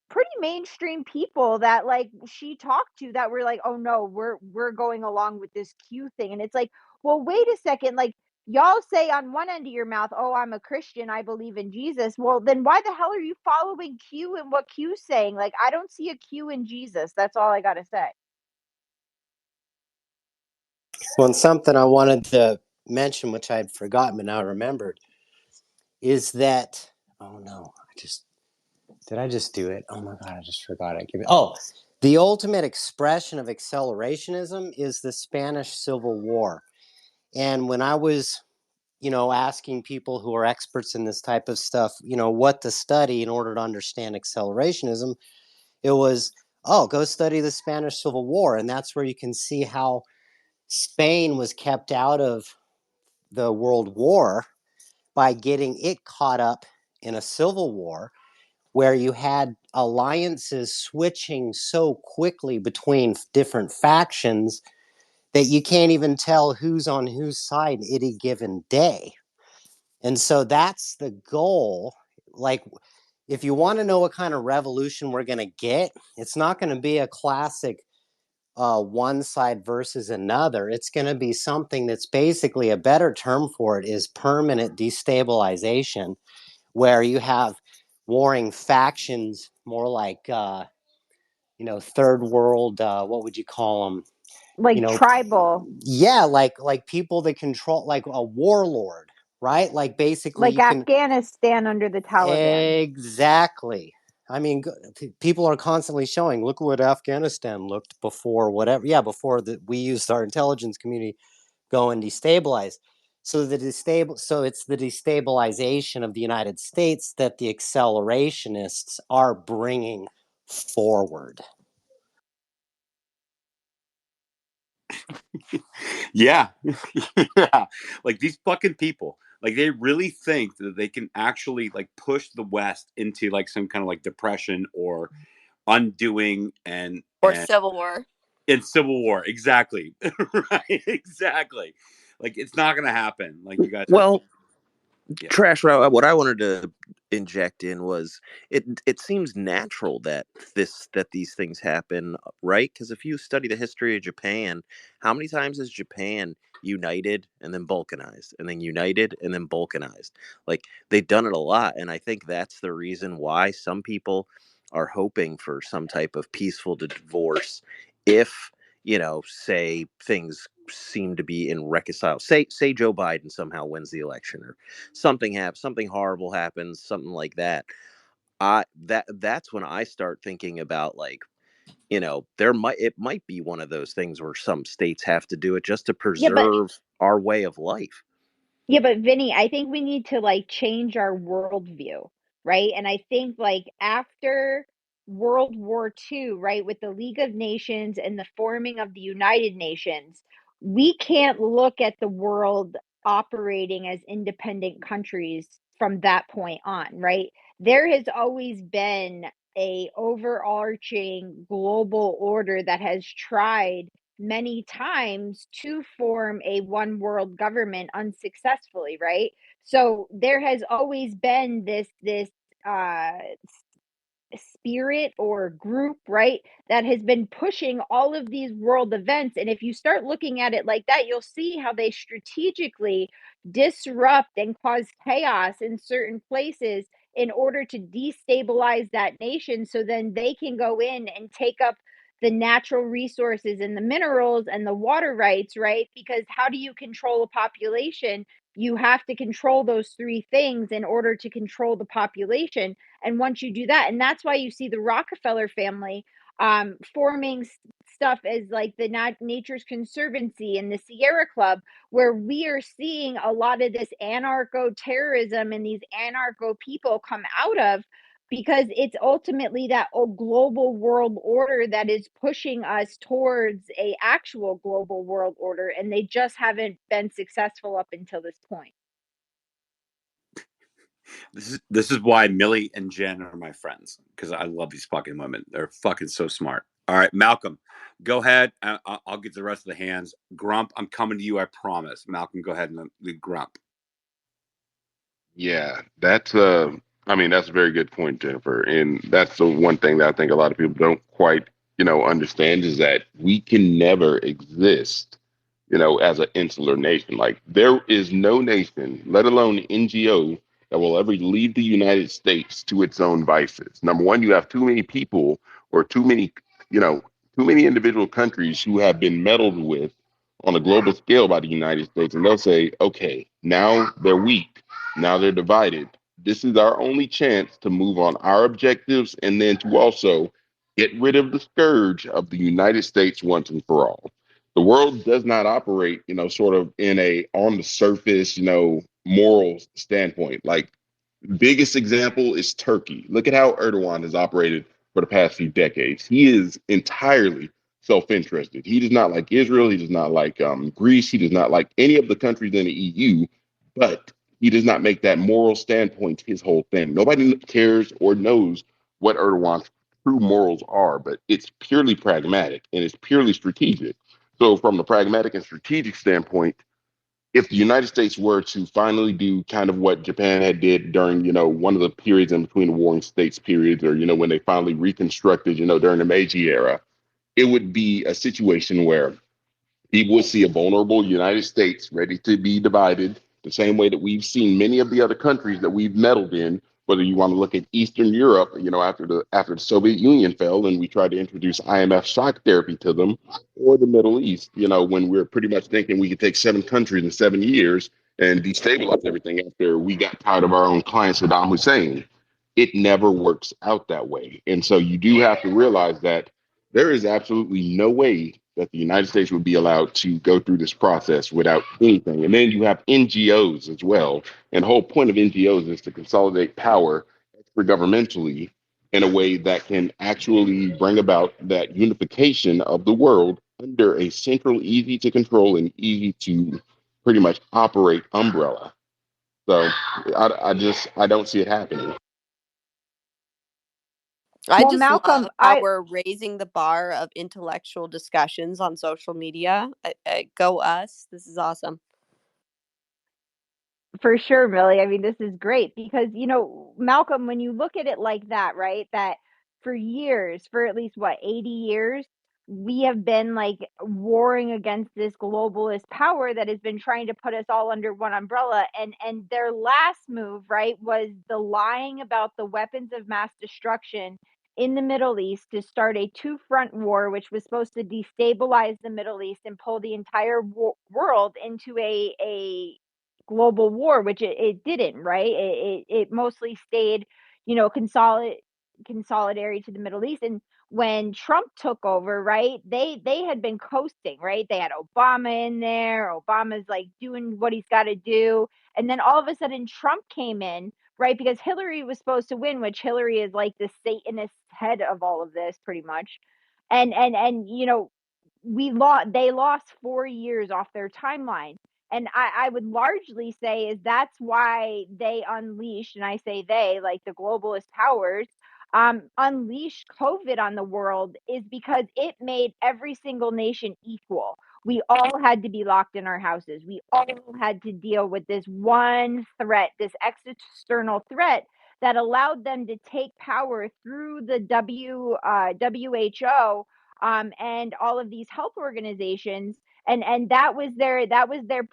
pretty mainstream people that like she talked to that were like, oh no, we're going along with this Q thing. And it's like, well, wait a second, like, y'all say on one end of your mouth, oh, I'm a Christian, I believe in Jesus. Well, then why the hell are you following Q and what Q's saying? Like, I don't see a Q in Jesus. That's all I gotta say. Well, and something I wanted to mention, which I had forgotten but now remembered, is that, oh no, did I just do it? Oh my God, I just forgot it. The ultimate expression of accelerationism is the Spanish Civil War. And when I was, asking people who are experts in this type of stuff, what to study in order to understand accelerationism, it was, oh, go study the Spanish Civil War. And that's where you can see how Spain was kept out of the World War by getting it caught up in a civil war where you had alliances switching so quickly between different factions that you can't even tell who's on whose side any given day. And so that's the goal. Like, if you want to know what kind of revolution we're going to get, it's not going to be a classic one side versus another. It's going to be something that's basically, a better term for it is permanent destabilization, where you have warring factions, more like, third world, what would you call them? Like tribal, Yeah, like people that control, like a warlord, right? Like basically like you can Afghanistan under the Taliban. exactly. I mean, people are constantly showing, look what Afghanistan looked before whatever. Yeah, before we used our intelligence community go and destabilize. So it's the destabilization of the United States that the accelerationists are bringing forward. Yeah. Yeah. Like these fucking people, like they really think that they can actually like push the West into like some kind of like depression or undoing Or and civil war. in civil war. Exactly. Right. Exactly. Like it's not gonna happen. Like you guys are Well, yeah. Trash, what I wanted to inject in was it seems natural that these things happen, right? Because if you study the history of Japan, how many times has Japan united and then balkanized and then united and then balkanized? Like they've done it a lot, and I think that's the reason why some people are hoping for some type of peaceful divorce if, say things seem to be in reconcile. Say Joe Biden somehow wins the election, or something horrible happens, something like that. That's when I start thinking about, like, it might be one of those things where some states have to do it just to Yeah, but preserve our way of life. Yeah, but Vinny, I think we need to like change our worldview, right? And I think like after World War II, right, with the League of Nations and the forming of the United Nations, we can't look at the world operating as independent countries from that point on, right? There has always been a overarching global order that has tried many times to form a one world government unsuccessfully, right? So there has always been this uh spirit or group, right, that has been pushing all of these world events. And if you start looking at it like that, you'll see how they strategically disrupt and cause chaos in certain places in order to destabilize that nation so then they can go in and take up the natural resources and the minerals and the water rights, right? Because how do you control a population? You have to control those three things in order to control the population. And once you do that, and that's why you see the Rockefeller family forming stuff as like the Nature's Conservancy and the Sierra Club, where we are seeing a lot of this anarcho terrorism and these anarcho people come out of, because it's ultimately that global world order that is pushing us towards a actual global world order, and they just haven't been successful up until this point. This is why Millie and Jen are my friends, because I love these fucking women. They're fucking so smart. All right, Malcolm, go ahead. I'll get the rest of the hands. Grump, I'm coming to you. I promise. Malcolm, go ahead and lead Grump. Yeah, I mean, that's a very good point, Jennifer. And that's the one thing that I think a lot of people don't quite, understand is that we can never exist, as an insular nation. Like there is no nation, let alone NGO, that will ever leave the United States to its own vices. Number one, you have too many people or you know, too many individual countries who have been meddled with on a global scale by the United States. And they'll say, okay, now they're weak. Now they're divided. This is our only chance to move on our objectives and then to also get rid of the scourge of the United States once and for all. The world does not operate, sort of in a on the surface, moral standpoint. Like biggest example is Turkey. Look at how Erdogan has operated for the past few decades. He is entirely self-interested. He does not like Israel. He does not like Greece. He does not like any of the countries in the EU, but he does not make that moral standpoint his whole thing. Nobody cares or knows what Erdogan's true morals are, but it's purely pragmatic and it's purely strategic. So, from a pragmatic and strategic standpoint, if the United States were to finally do kind of what Japan had did during, one of the periods in between the Warring States periods, or, when they finally reconstructed, during the Meiji era, it would be a situation where people would see a vulnerable United States ready to be divided, the same way that we've seen many of the other countries that we've meddled in. Whether you want to look at Eastern Europe, after the Soviet Union fell and we tried to introduce IMF shock therapy to them, or the Middle East, when we're pretty much thinking we could take 7 countries in 7 years and destabilize everything after we got tired of our own client Saddam Hussein. It never works out that way, and so you do have to realize that there is absolutely no way that the United States would be allowed to go through this process without anything. And then you have NGOs as well. And the whole point of NGOs is to consolidate power extra governmentally in a way that can actually bring about that unification of the world under a central, easy to control and easy to pretty much operate umbrella. So I don't see it happening. I Well, just Malcolm, love how we're raising the bar of intellectual discussions on social media. Go us. This is awesome. For sure, Millie. I mean, this is great because, Malcolm, when you look at it like that, right, that for years, for at least what, 80 years, we have been like warring against this globalist power that has been trying to put us all under one umbrella. And their last move, right, was the lying about the weapons of mass destruction in the Middle East to start a two-front war, which was supposed to destabilize the Middle East and pull the entire world into a global war, which it didn't, right? It mostly stayed, consolidatory to the Middle East. And when Trump took over, right, they had been coasting, right? They had Obama in there. Obama's like doing what he's got to do, and then all of a sudden Trump came in, right? Because Hillary was supposed to win, which Hillary is like the Satanist head of all of this, pretty much. And they lost 4 years off their timeline. And I would largely say is that's why they unleashed, and I say they, like the globalist powers, unleashed COVID on the world, is because it made every single nation equal. We all had to be locked in our houses. We all had to deal with this one threat, this external threat that allowed them to take power through the WHO, and all of these health organizations, and that was their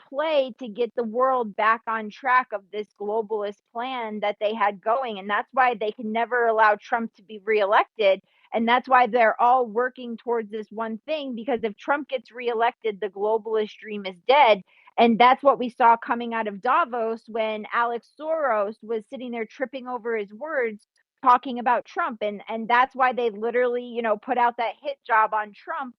play to get the world back on track of this globalist plan that they had going. And that's why they can never allow Trump to be reelected, and that's why they're all working towards this one thing, because if Trump gets reelected, the globalist dream is dead. And that's what we saw coming out of Davos when Alex Soros was sitting there tripping over his words talking about Trump. And that's why they literally, put out that hit job on Trump,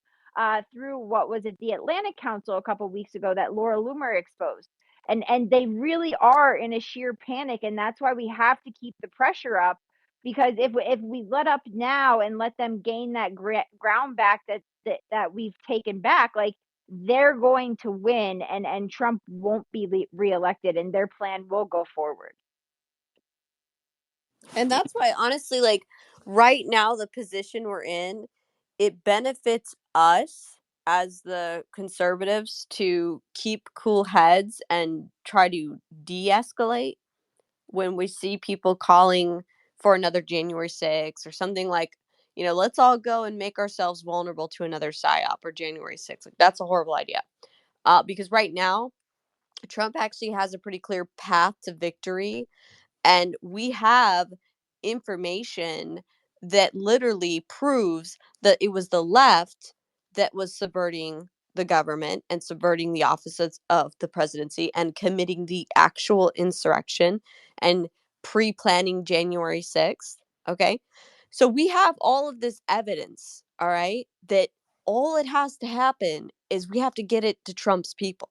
through what was it, the Atlantic Council a couple of weeks ago that Laura Loomer exposed. And they really are in a sheer panic, and that's why we have to keep the pressure up, because if we let up now and let them gain that ground back that we've taken back, like, they're going to win, and Trump won't be reelected, and their plan will go forward. And that's why, honestly, like right now, the position we're in, it benefits us as the conservatives to keep cool heads and try to de escalate when we see people calling for another January 6th or something like, let's all go and make ourselves vulnerable to another PSYOP or January 6th. Like, that's a horrible idea. Because right now, Trump actually has a pretty clear path to victory, and we have information that literally proves that it was the left that was subverting the government and subverting the offices of the presidency and committing the actual insurrection and pre-planning January 6th. Okay. So we have all of this evidence, all right, that all it has to happen is we have to get it to Trump's people.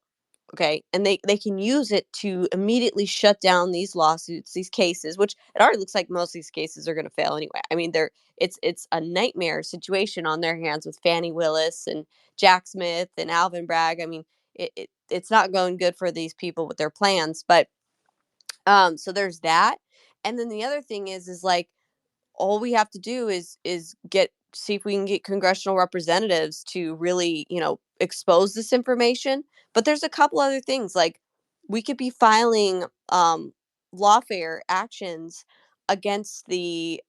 Okay. And they can use it to immediately shut down these lawsuits, these cases, which it already looks like most of these cases are going to fail anyway. I mean, it's a nightmare situation on their hands with Fannie Willis and Jack Smith and Alvin Bragg. I mean, it's not going good for these people with their plans. But So there's that. And then the other thing is like, all we have to do is see if we can get congressional representatives to really, expose this information. But there's a couple other things, like we could be filing lawfare actions against the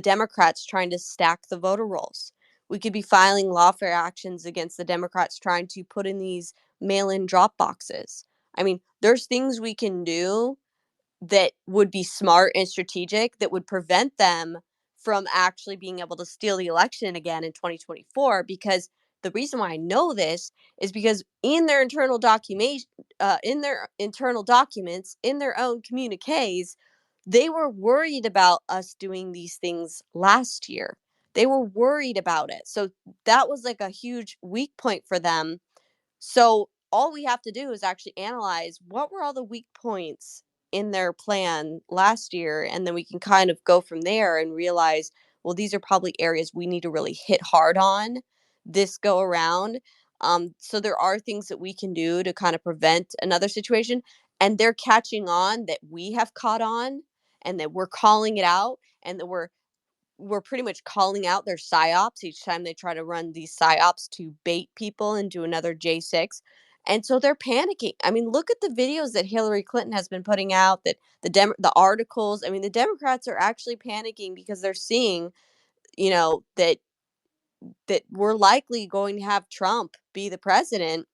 Democrats trying to stack the voter rolls. We could be filing lawfare actions against the Democrats trying to put in these mail-in drop boxes. I mean, there's things we can do that would be smart and strategic that would prevent them from actually being able to steal the election again in 2024. Because the reason why I know this is because in their internal document, in their internal documents, in their own communiques, they were worried about us doing these things last year. They were worried about it. So that was like a huge weak point for them. So all we have to do is actually analyze what were all the weak points in their plan last year, and then we can kind of go from there and realize, well, these are probably areas we need to really hit hard on this go around. So there are things that we can do to kind of prevent another situation, and they're catching on that we have caught on, and that we're calling it out, and that we're pretty much calling out their psyops each time they try to run these psyops to bait people into another J6. And so they're panicking. I mean, look at the videos that Hillary Clinton has been putting out, that the articles. I mean, the Democrats are actually panicking because they're seeing, that we're likely going to have Trump be the president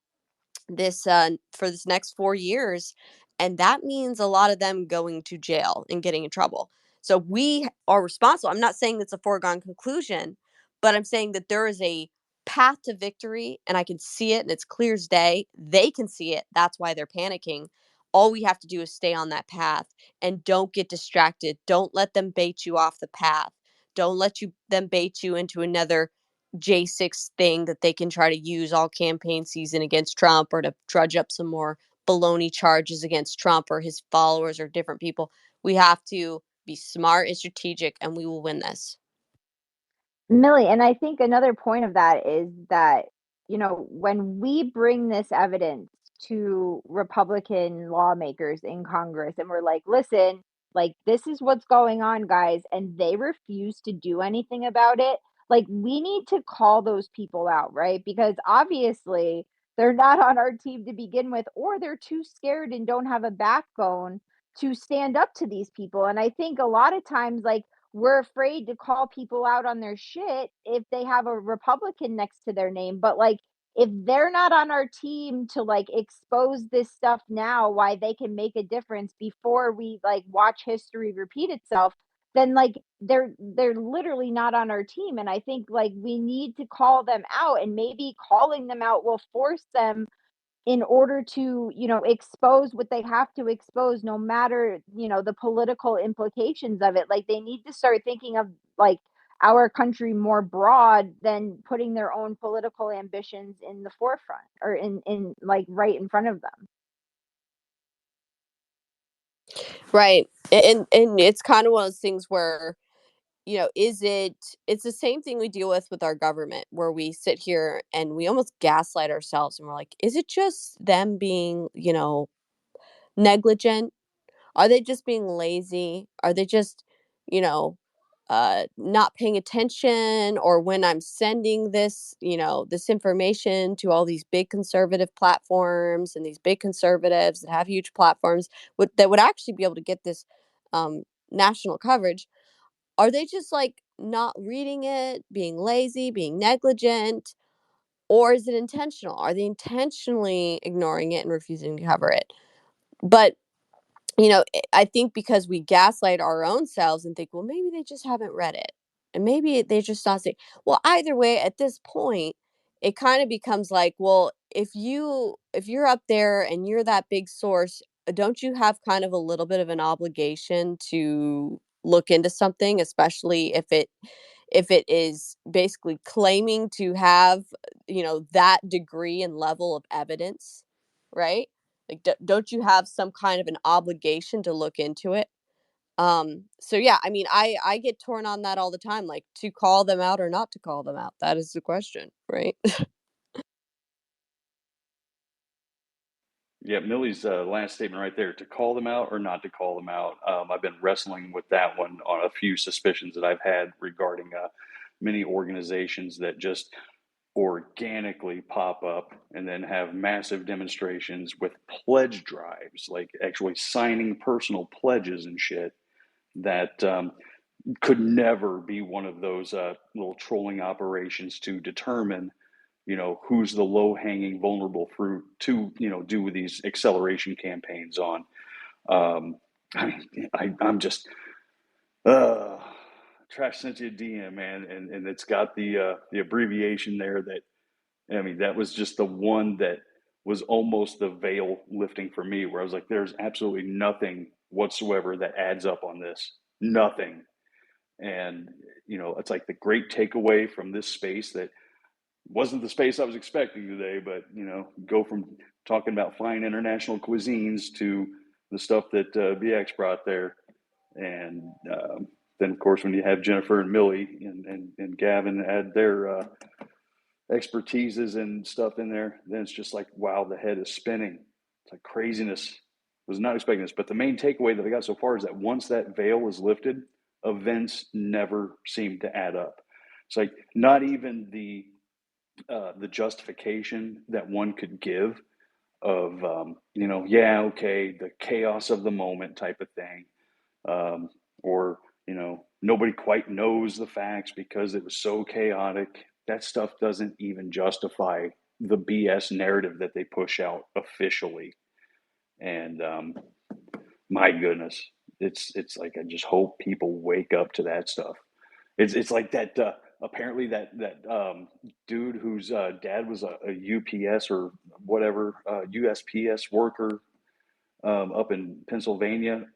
this for this next 4 years, and that means a lot of them going to jail and getting in trouble. So we are responsible. I'm not saying it's a foregone conclusion, but I'm saying that there is a path to victory, and I can see it, and it's clear as day. They can see it. That's why they're panicking. All we have to do is stay on that path and don't get distracted. Don't let them bait you off the path. Don't let them bait you into another J6 thing that they can try to use all campaign season against Trump, or to drudge up some more baloney charges against Trump or his followers or different people. We have to be smart and strategic, and we will win this. Millie, and I think another point of that is that, when we bring this evidence to Republican lawmakers in Congress and we're like, listen, like, this is what's going on, guys, and they refuse to do anything about it, like, we need to call those people out, right? Because obviously they're not on our team to begin with, or they're too scared and don't have a backbone to stand up to these people. And I think a lot of times, like, we're afraid to call people out on their shit if they have a Republican next to their name. But like, if they're not on our team to like expose this stuff now, why they can make a difference before we like watch history repeat itself, then like they're literally not on our team. And I think like we need to call them out, and maybe calling them out will force them, in order to, expose what they have to expose, no matter, the political implications of it. Like, they need to start thinking of like our country more broad than putting their own political ambitions in the forefront, or in like right in front of them. Right. And it's kind of one of those things where, it's the same thing we deal with our government, where we sit here and we almost gaslight ourselves, and we're like, is it just them being, negligent? Are they just being lazy? Are they just, you know, not paying attention? Or when I'm sending this information to all these big conservative platforms and these big conservatives that have huge platforms that would actually be able to get this national coverage, are they just like not reading it, being lazy, being negligent? Or is it intentional? Are they intentionally ignoring it and refusing to cover it? But I think because we gaslight our own selves and think, well, maybe they just haven't read it. And maybe they're just not saying, well, either way, at this point, it kind of becomes like, well, if you're up there and you're that big source, don't you have kind of a little bit of an obligation to look into something, especially if it is basically claiming to have, that degree and level of evidence, right? Like, don't you have some kind of an obligation to look into it? So yeah, I mean, I get torn on that all the time, like, to call them out or not to call them out. That is the question, right? Yeah, Millie's last statement right there, to call them out or not to call them out. I've been wrestling with that one on a few suspicions that I've had regarding many organizations that just organically pop up and then have massive demonstrations with pledge drives, like actually signing personal pledges and shit that could never be one of those little trolling operations to determine, who's the low hanging vulnerable fruit to, do these acceleration campaigns on. I'm just, Trash sent you a DM, man, and it's got the abbreviation there that, that was just the one that was almost the veil lifting for me, where I was like, there's absolutely nothing whatsoever that adds up on this. Nothing. And, it's like the great takeaway from this space that wasn't the space I was expecting today, but, go from talking about fine international cuisines to the stuff that BX brought there. And then, of course, when you have Jennifer and Millie and Gavin add their expertises and stuff in there, then it's just like, wow, the head is spinning. It's like craziness. Was not expecting this. But the main takeaway that I got so far is that once that veil is lifted, events never seem to add up. It's like not even the justification that one could give of yeah, okay, the chaos of the moment type of thing, or nobody quite knows the facts because it was so chaotic. That stuff doesn't even justify the BS narrative that they push out officially. And my goodness, it's like I just hope people wake up to that stuff. It's like that. Apparently, that dude whose dad was a UPS or whatever USPS worker up in Pennsylvania,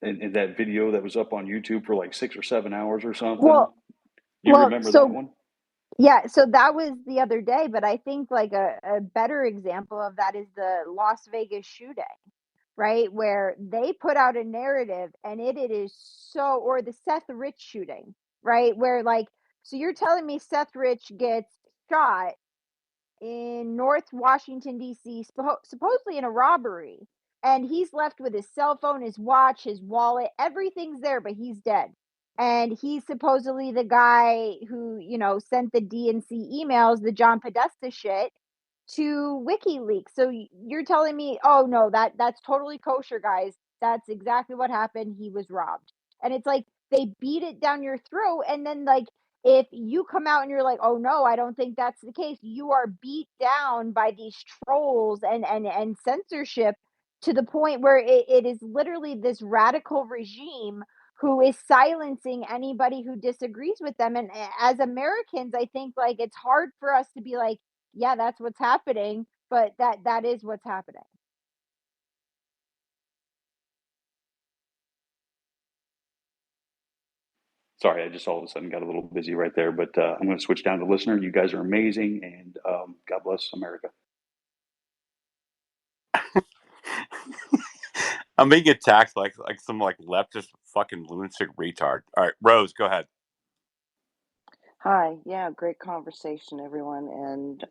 and that video that was up on YouTube for like 6 or 7 hours or something. Well, You remember that one? yeah, so that was the other day, but I think like a better example of that is the Las Vegas shooting, right? Where they put out a narrative and it is so, or the Seth Rich shooting, right? Where like, so you're telling me Seth Rich gets shot in North Washington, D.C., supposedly in a robbery. And he's left with his cell phone, his watch, his wallet, everything's there, but he's dead. And he's supposedly the guy who, sent the DNC emails, the John Podesta shit, to WikiLeaks. So you're telling me, oh no, that's totally kosher, guys. That's exactly what happened. He was robbed. And it's like they beat it down your throat, and then like if you come out and you're like, oh no, I don't think that's the case, you are beat down by these trolls and censorship to the point where it is literally this radical regime who is silencing anybody who disagrees with them. And as Americans, I think like it's hard for us to be like, yeah, that's what's happening, but that is what's happening. Sorry, I just all of a sudden got a little busy right there, but I'm going to switch down to listener. You guys are amazing, and God bless America. I'm being attacked like some like leftist fucking lunatic retard. All right, Rose, go ahead. Hi, yeah, great conversation, everyone. And,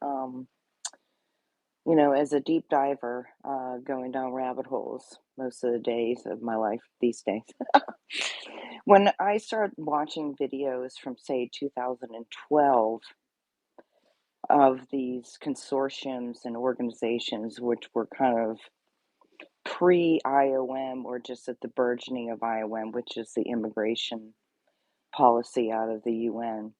as a deep diver, going down rabbit holes most of the days of my life these days, when I started watching videos from, say, 2012 of these consortiums and organizations, which were kind of pre-IOM or just at the burgeoning of IOM, which is the immigration policy out of the UN,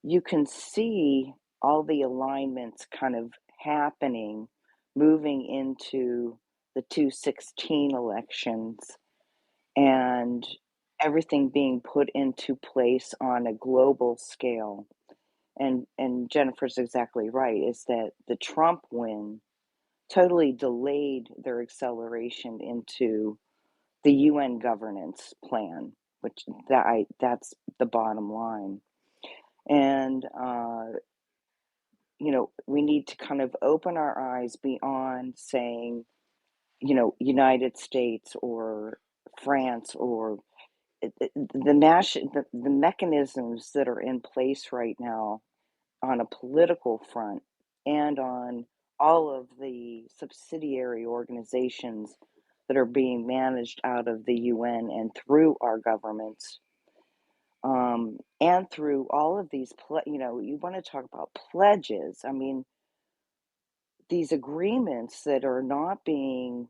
you can see all the alignments kind of happening, moving into the 2016 elections, and everything being put into place on a global scale. And Jennifer's exactly right, is that the Trump win totally delayed their acceleration into the UN governance plan, which that's the bottom line. And we need to kind of open our eyes beyond saying, United States or France or the mechanisms that are in place right now on a political front and on all of the subsidiary organizations that are being managed out of the UN and through our governments, and through all of these, you want to talk about pledges. I mean, these agreements that are not being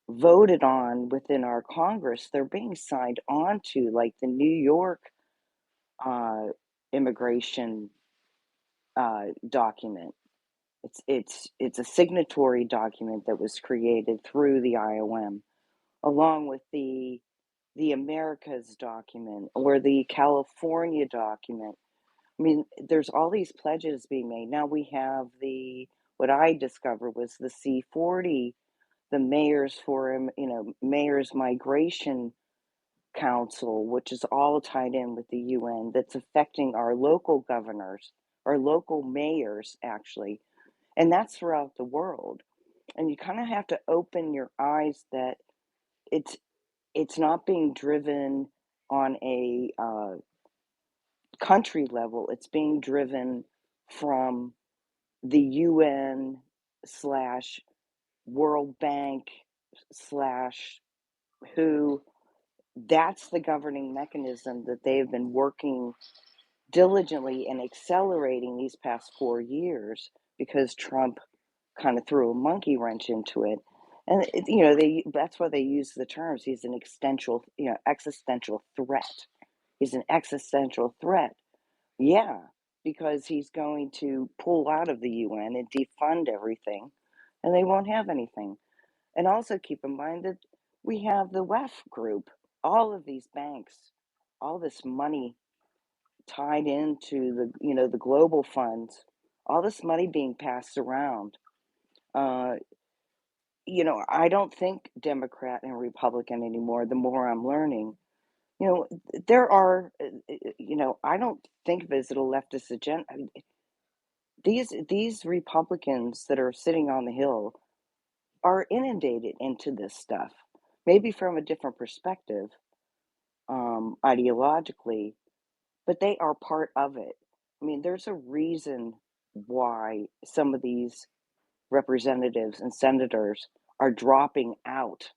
voted on within our Congress, they're being signed on to, like the New York immigration document. It's a signatory document that was created through the IOM, along with the Americas document or the California document. I mean, there's all these pledges being made. Now we have what I discovered was the C40, the Mayors Forum, Mayors Migration Council, which is all tied in with the UN, that's affecting our local governors, our local mayors, actually. And that's throughout the world. And you kind of have to open your eyes that it's not being driven on a country level. It's being driven from the UN slash World Bank slash who. That's the governing mechanism that they've been working diligently and accelerating these past 4 years, because Trump kind of threw a monkey wrench into it. And that's why they use the terms. He's an existential threat. He's an existential threat. Yeah, because he's going to pull out of the UN and defund everything, and they won't have anything. And also keep in mind that we have the WEF group, all of these banks, all this money tied into the global funds, all this money being passed around. I don't think Democrat and Republican anymore. The more I'm learning, there are, I don't think of it as a leftist agenda. I mean, these Republicans that are sitting on the Hill are inundated into this stuff, maybe from a different perspective, ideologically, but they are part of it. I mean, there's a reason why some of these representatives and senators are dropping out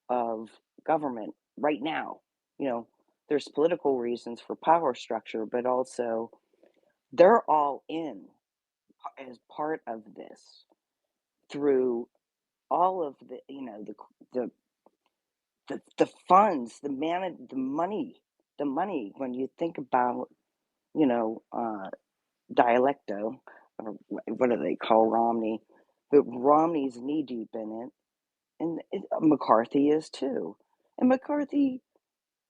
of government right now. There's political reasons for power structure, but also they're all in as part of this through all of the funds, the money. When you think about dialecto, or what do they call Romney? But Romney's knee deep in it, and McCarthy is too. And McCarthy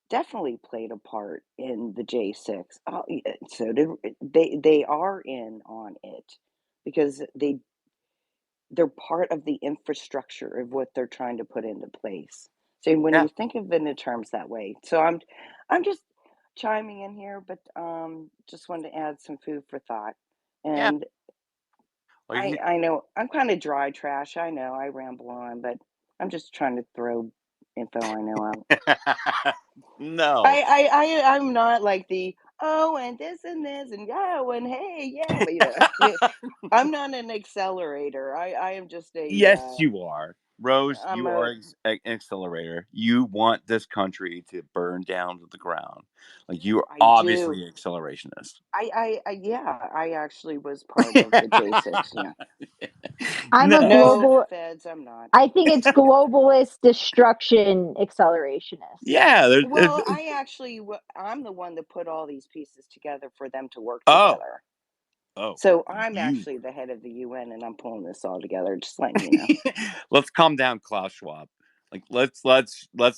definitely played a part in the J6. Oh, yeah, so did they. They are in on it because they're part of the infrastructure of what they're trying to put into place. So when Yeah. you think of it in terms that way, so I'm just chiming in here, but just wanted to add some food for thought. Yeah. And Well, I know I'm kind of dry trash. I know I ramble on, but I'm just trying to throw info I know out. no. I'm not like the and this and oh and hey I'm not an accelerator. I am just Yes, you are. Rose, I'm you a are an accelerator. You want this country to burn down to the ground. Like, you are I do. obviously an accelerationist. Yeah, I actually was part of the J6. Yeah. I'm a No. No, global. feds, I'm not. I think it's globalist destruction accelerationist. Yeah. Well, I'm the one that put all these pieces together for them to work Oh. together. Oh. So I'm You. actually the head of the UN, and I'm pulling this all together. Just letting you know. Let's calm down, Klaus Schwab. Like, let's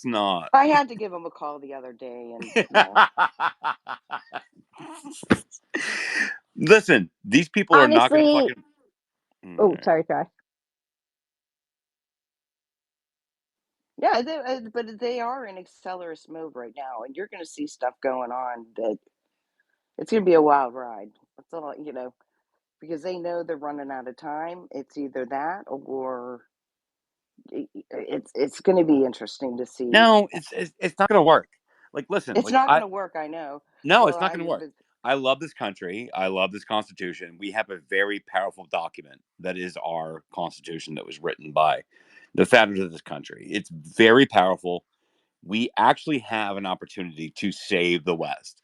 not. I had to give him a call the other day, and Listen, these people are not going to Honestly, fucking. oh, sorry, Josh. yeah, but they are in accelerist mode right now, and you're going to see stuff going on that it's going to be a wild ride. That's all, because they know they're running out of time. It's either that or it's going to be interesting to see. No, it's not going to work. Like, listen, It's like not going to work, I know. no, Well, it's not going to work. I love this country. I love this Constitution. We have a very powerful document that is our Constitution that was written by the founders of this country. It's very powerful. We actually have an opportunity to save the West.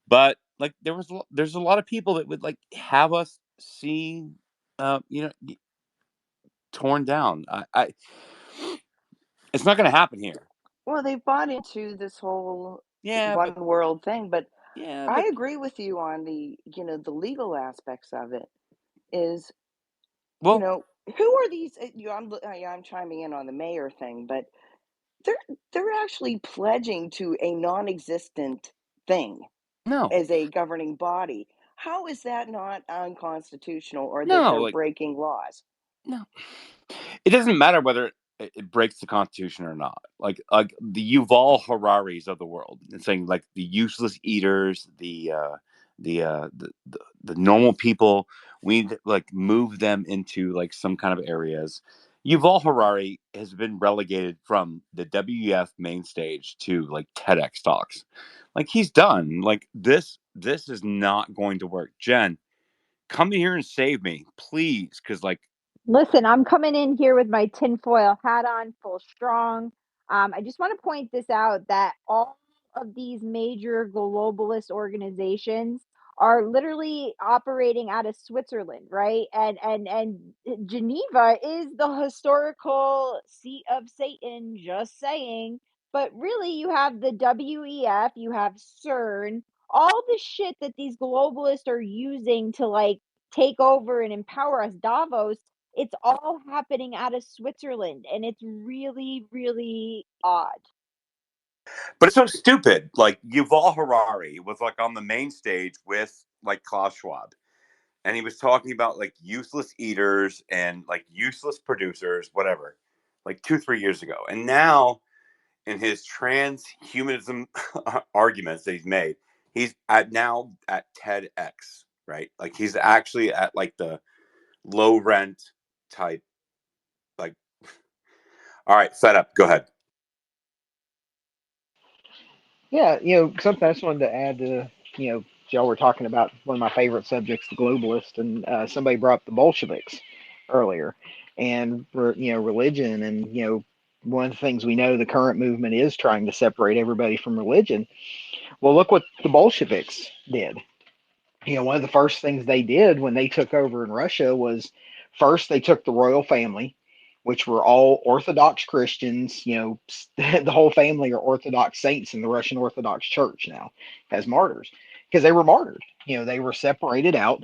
But like there's a lot of people that would like have us see torn down. I it's not going to happen here. Well, they bought into this whole Yeah, one world thing, but I but agree with you on the legal aspects of it. Is well, who are these? I'm chiming in on the mayor thing, but they're actually pledging to a non-existent thing no, as a governing body. How is that not unconstitutional or that no, they're like breaking laws? no. It doesn't matter whether it breaks the Constitution or not. Like the Yuval Hararis of the world, and saying like the useless eaters, the normal people, we need to like move them into like some kind of areas. Yuval Harari has been relegated from the WEF main stage to like TEDx talks. Like he's done. Like this is not going to work. Jen, come here and save me, please, because like Listen, I'm coming in here with my tinfoil hat on, full strong. I just want to point this out that all of these major globalist organizations are literally operating out of Switzerland, right? And Geneva is the historical seat of Satan, just saying. But really, you have the WEF, you have CERN, all the shit that these globalists are using to like take over and empower us. Davos, it's all happening out of Switzerland, and it's really, really odd. but it's so stupid. Like Yuval Harari was like on the main stage with like Klaus Schwab, and he was talking about like useless eaters and like useless producers, whatever, like 2 3 years ago. And now in his transhumanism arguments that he's made, he's now at TEDx, right? Like he's actually at like the low rent type. Like, all right, set up. Go ahead. Yeah, something I just wanted to add to, y'all were talking about one of my favorite subjects, the globalist, and somebody brought up the Bolsheviks earlier, and religion, and one of the things we know the current movement is trying to separate everybody from religion. Well, look what the Bolsheviks did. One of the first things they did when they took over in Russia was first they took the royal family, which were all Orthodox Christians. The whole family are Orthodox saints in the Russian Orthodox Church now as martyrs because they were martyred. They were separated out.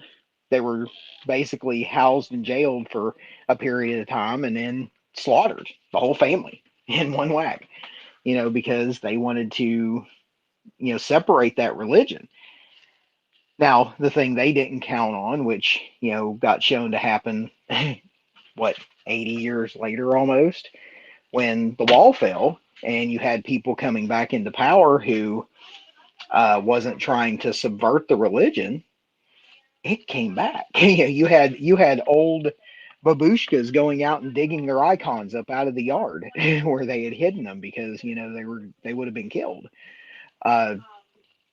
They were basically housed and jailed for a period of time and then slaughtered, the whole family in one whack, because they wanted to, separate that religion. Now, the thing they didn't count on, which, got shown to happen, what, 80 years later almost, when the wall fell and you had people coming back into power who wasn't trying to subvert the religion, it came back. You had old babushkas going out and digging their icons up out of the yard where they had hidden them because they would have been killed. Uh,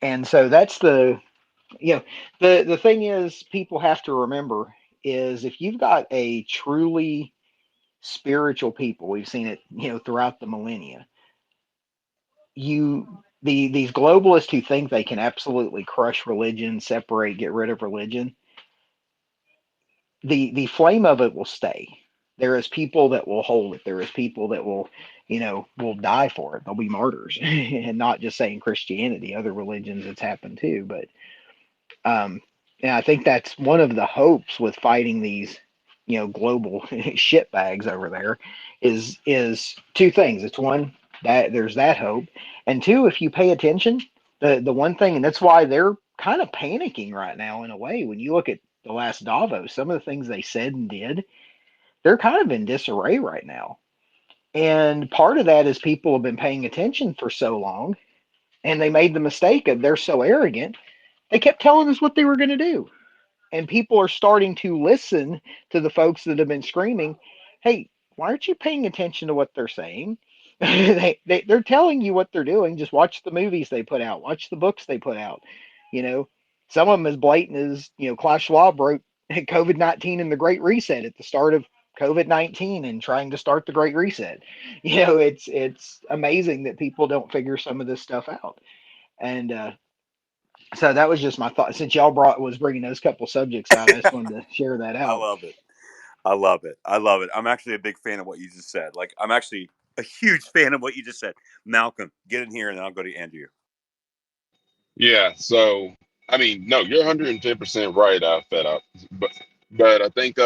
and so that's the thing is people have to remember is if you've got a truly spiritual people, we've seen it throughout the millennia, these globalists who think they can absolutely crush religion, separate, get rid of religion, the flame of it will stay. There is people that will hold it. There is people that will die for it. They'll be martyrs. And not just saying Christianity, other religions it's happened too, but Um, and I think that's one of the hopes with fighting these, global shitbags over there is two things. It's one that there's that hope, and two, if you pay attention, the one thing, and that's why they're kind of panicking right now in a way. When you look at the last Davos, some of the things they said and did, they're kind of in disarray right now. And part of that is people have been paying attention for so long, and they made the mistake of they're so arrogant. They kept telling us what they were going to do, and people are starting to listen to the folks that have been screaming, hey, why aren't you paying attention to what they're saying? They're telling you what they're doing. Just watch the movies they put out, watch the books they put out, you know some of them as blatant as, Klaus Schwab wrote COVID-19 and the Great Reset at the start of COVID-19 and trying to start the Great Reset. It's amazing that people don't figure some of this stuff out. And so that was just my thought. Since y'all was bringing those couple subjects out, I just wanted to share that I out. love it. I love it. I love it. I'm actually a big fan of what you just said. Like, I'm actually a huge fan of what you just said. Malcolm, get in here, and then I'll go to Andrew. Yeah, so I mean, no, you're 110% right, Fed up. But I think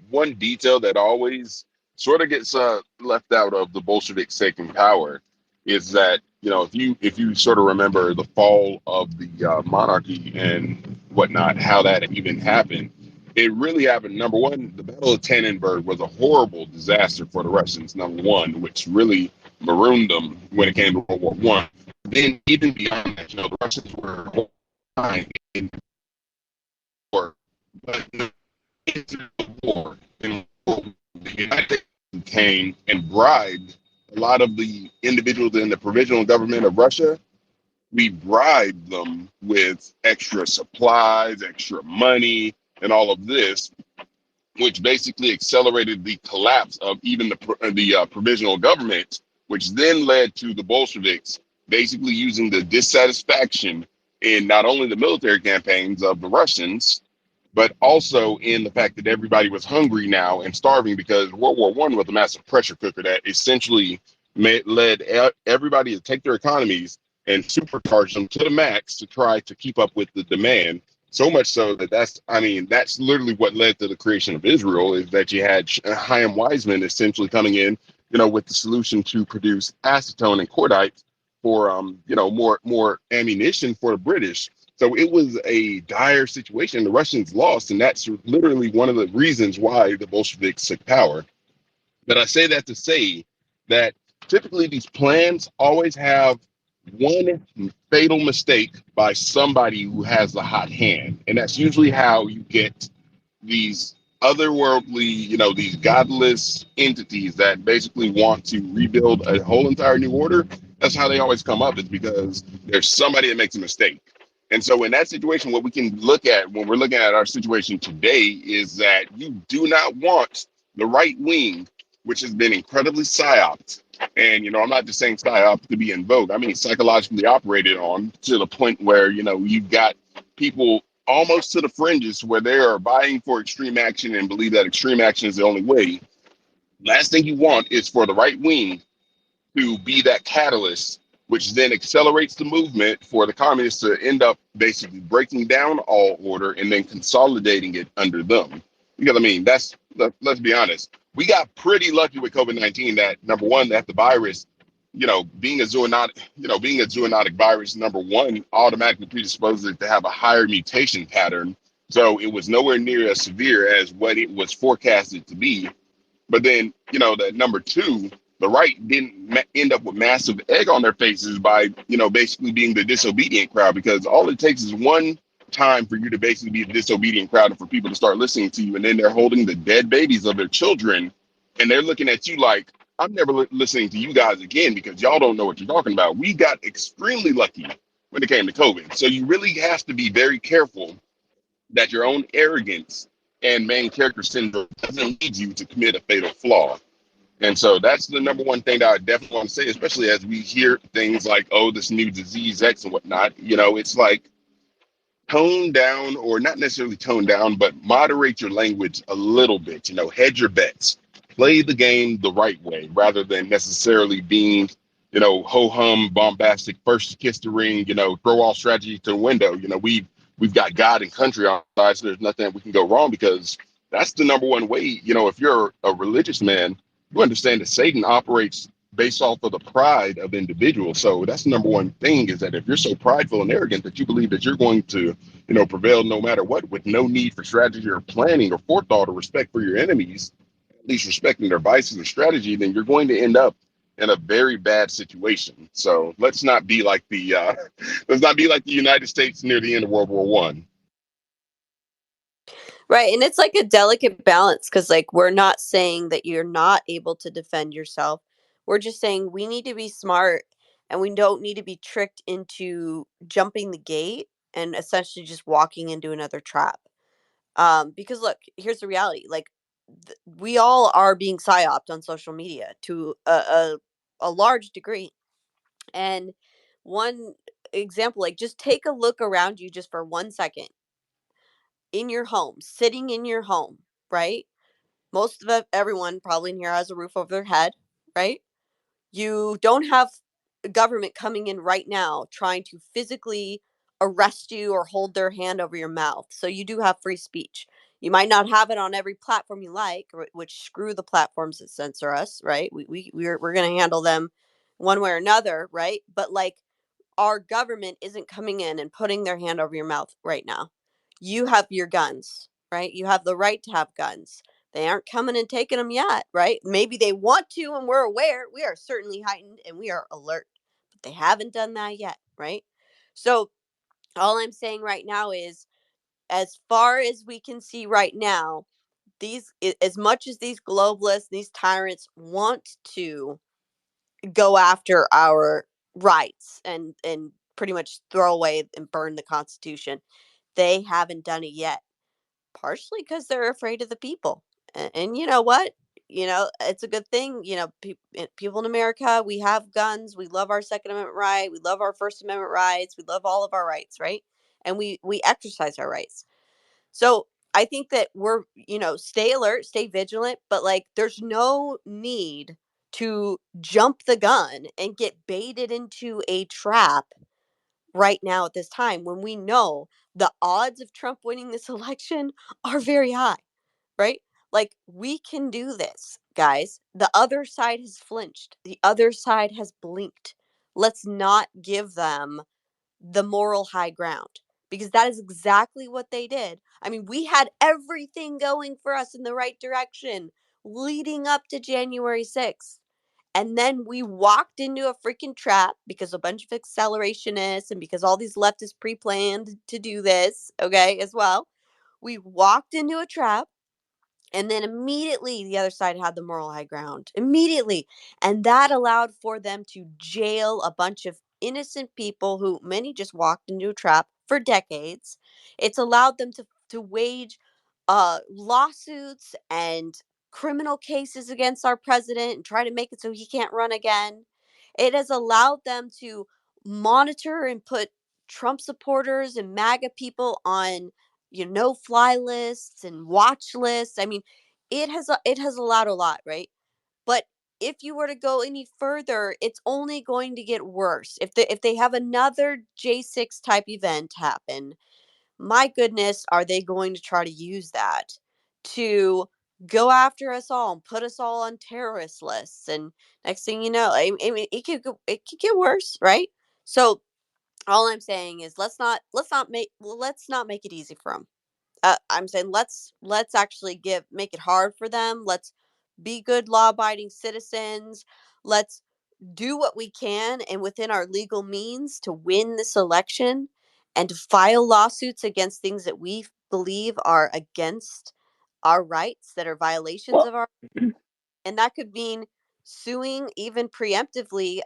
one detail that always sort of gets left out of the Bolsheviks taking power is that, if you sort of remember the fall of the monarchy and whatnot, how that even happened. It really happened. Number one, the Battle of Tannenberg was a horrible disaster for the Russians. Number one, which really marooned them when it came to World War One. Then even beyond that, the Russians were behind in war, but into the war, in the United States came and bribed a lot of the individuals in the provisional government of Russia. We bribed them with extra supplies, extra money, and all of this, which basically accelerated the collapse of even the provisional government, which then led to the Bolsheviks basically using the dissatisfaction in not only the military campaigns of the Russians, but also in the fact that everybody was hungry now and starving, because World War One was a massive pressure cooker that essentially led everybody to take their economies and supercharge them to the max to try to keep up with the demand. So much so that that's literally what led to the creation of Israel, is that you had Chaim Weizmann essentially coming in, with the solution to produce acetone and cordite for, more ammunition for the British. So it was a dire situation. The Russians lost, and that's literally one of the reasons why the Bolsheviks took power. But I say that to say that typically these plans always have one fatal mistake by somebody who has the hot hand. And that's usually how you get these otherworldly, these godless entities that basically want to rebuild a whole entire new order. That's how they always come up, is because there's somebody that makes a mistake. And so in that situation, what we can look at when we're looking at our situation today is that you do not want the right wing, which has been incredibly psyoped. And, I'm not just saying psyop to be in vogue. I mean, psychologically operated on to the point where, you've got people almost to the fringes where they are vying for extreme action and believe that extreme action is the only way. Last thing you want is for the right wing to be that catalyst, which then accelerates the movement for the communists to end up basically breaking down all order and then consolidating it under them. Because let's be honest, we got pretty lucky with COVID-19 that, number one, that the virus, being a zoonotic virus, number one, automatically predisposes it to have a higher mutation pattern. So it was nowhere near as severe as what it was forecasted to be. But then, that number two, the right didn't end up with massive egg on their faces by, basically being the disobedient crowd, because all it takes is one time for you to basically be a disobedient crowd and for people to start listening to you. And then they're holding the dead babies of their children and they're looking at you like, I'm never listening to you guys again because y'all don't know what you're talking about. We got extremely lucky when it came to COVID. So you really have to be very careful that your own arrogance and main character syndrome doesn't lead you to commit a fatal flaw. And so that's the number one thing that I definitely want to say, especially as we hear things like, oh, this new disease X and whatnot. It's like, tone down, or not necessarily tone down, but moderate your language a little bit. Hedge your bets. Play the game the right way rather than necessarily being, ho hum, bombastic, first kiss the ring, throw all strategy to the window. We've got God and country on our side, so there's nothing that we can go wrong, because that's the number one way. If you're a religious man, you understand that Satan operates based off of the pride of individuals. So that's the number one thing, is that if you're so prideful and arrogant that you believe that you're going to, prevail no matter what, with no need for strategy or planning or forethought or respect for your enemies, at least respecting their vices and strategy, then you're going to end up in a very bad situation. So let's not be like the United States near the end of World War One. Right. And it's like a delicate balance, because like we're not saying that you're not able to defend yourself. We're just saying we need to be smart and we don't need to be tricked into jumping the gate and essentially just walking into another trap. Because look, here's the reality: like we all are being psyoped on social media to a large degree. And one example, like just take a look around you just for 1 second in your home, sitting in your home, right? Most of everyone probably in here has a roof over their head, right? You don't have government coming in right now trying to physically arrest you or hold their hand over your mouth. So you do have free speech. You might not have it on every platform you like, which screw the platforms that censor us, right? We're going to handle them one way or another, right? But like our government isn't coming in and putting their hand over your mouth right now. You have your guns, right? You have the right to have guns. They aren't coming and taking them yet, right? Maybe they want to, and we're aware. We are certainly heightened and we are alert, but they haven't done that yet, right? So, all I'm saying right now is, as far as we can see right now, as much as these globalists, these tyrants want to go after our rights and pretty much throw away and burn the Constitution, they haven't done it yet, partially because they're afraid of the people. And you know what? It's a good thing. People in America, we have guns. We love our Second Amendment right. We love our First Amendment rights. We love all of our rights, right? And we exercise our rights. So I think that we're, stay alert, stay vigilant, but like there's no need to jump the gun and get baited into a trap right now at this time when we know the odds of Trump winning this election are very high, right? Like we can do this, guys. The other side has flinched. The other side has blinked. Let's not give them the moral high ground, because that is exactly what they did. I mean, we had everything going for us in the right direction leading up to January 6th. And then we walked into a freaking trap because a bunch of accelerationists and because all these leftists pre planned to do this, okay, as well. We walked into a trap, and then immediately the other side had the moral high ground. Immediately. And that allowed for them to jail a bunch of innocent people who many just walked into a trap for decades. It's allowed them to wage lawsuits and criminal cases against our president and try to make it so he can't run again. It has allowed them to monitor and put Trump supporters and MAGA people on no-fly lists and watch lists. I mean, it has allowed a lot, right? But if you were to go any further, it's only going to get worse. If they have another J6 type event happen, my goodness, are they going to try to use that to go after us all and put us all on terrorist lists? And next thing you know, I mean, it could get worse, right? So all I'm saying is let's not make it easy for them. I'm saying let's actually make it hard for them. Let's be good law-abiding citizens. Let's do what we can and within our legal means to win this election and to file lawsuits against things that we believe are against our rights, that are violations Well, of our, and that could mean suing even preemptively,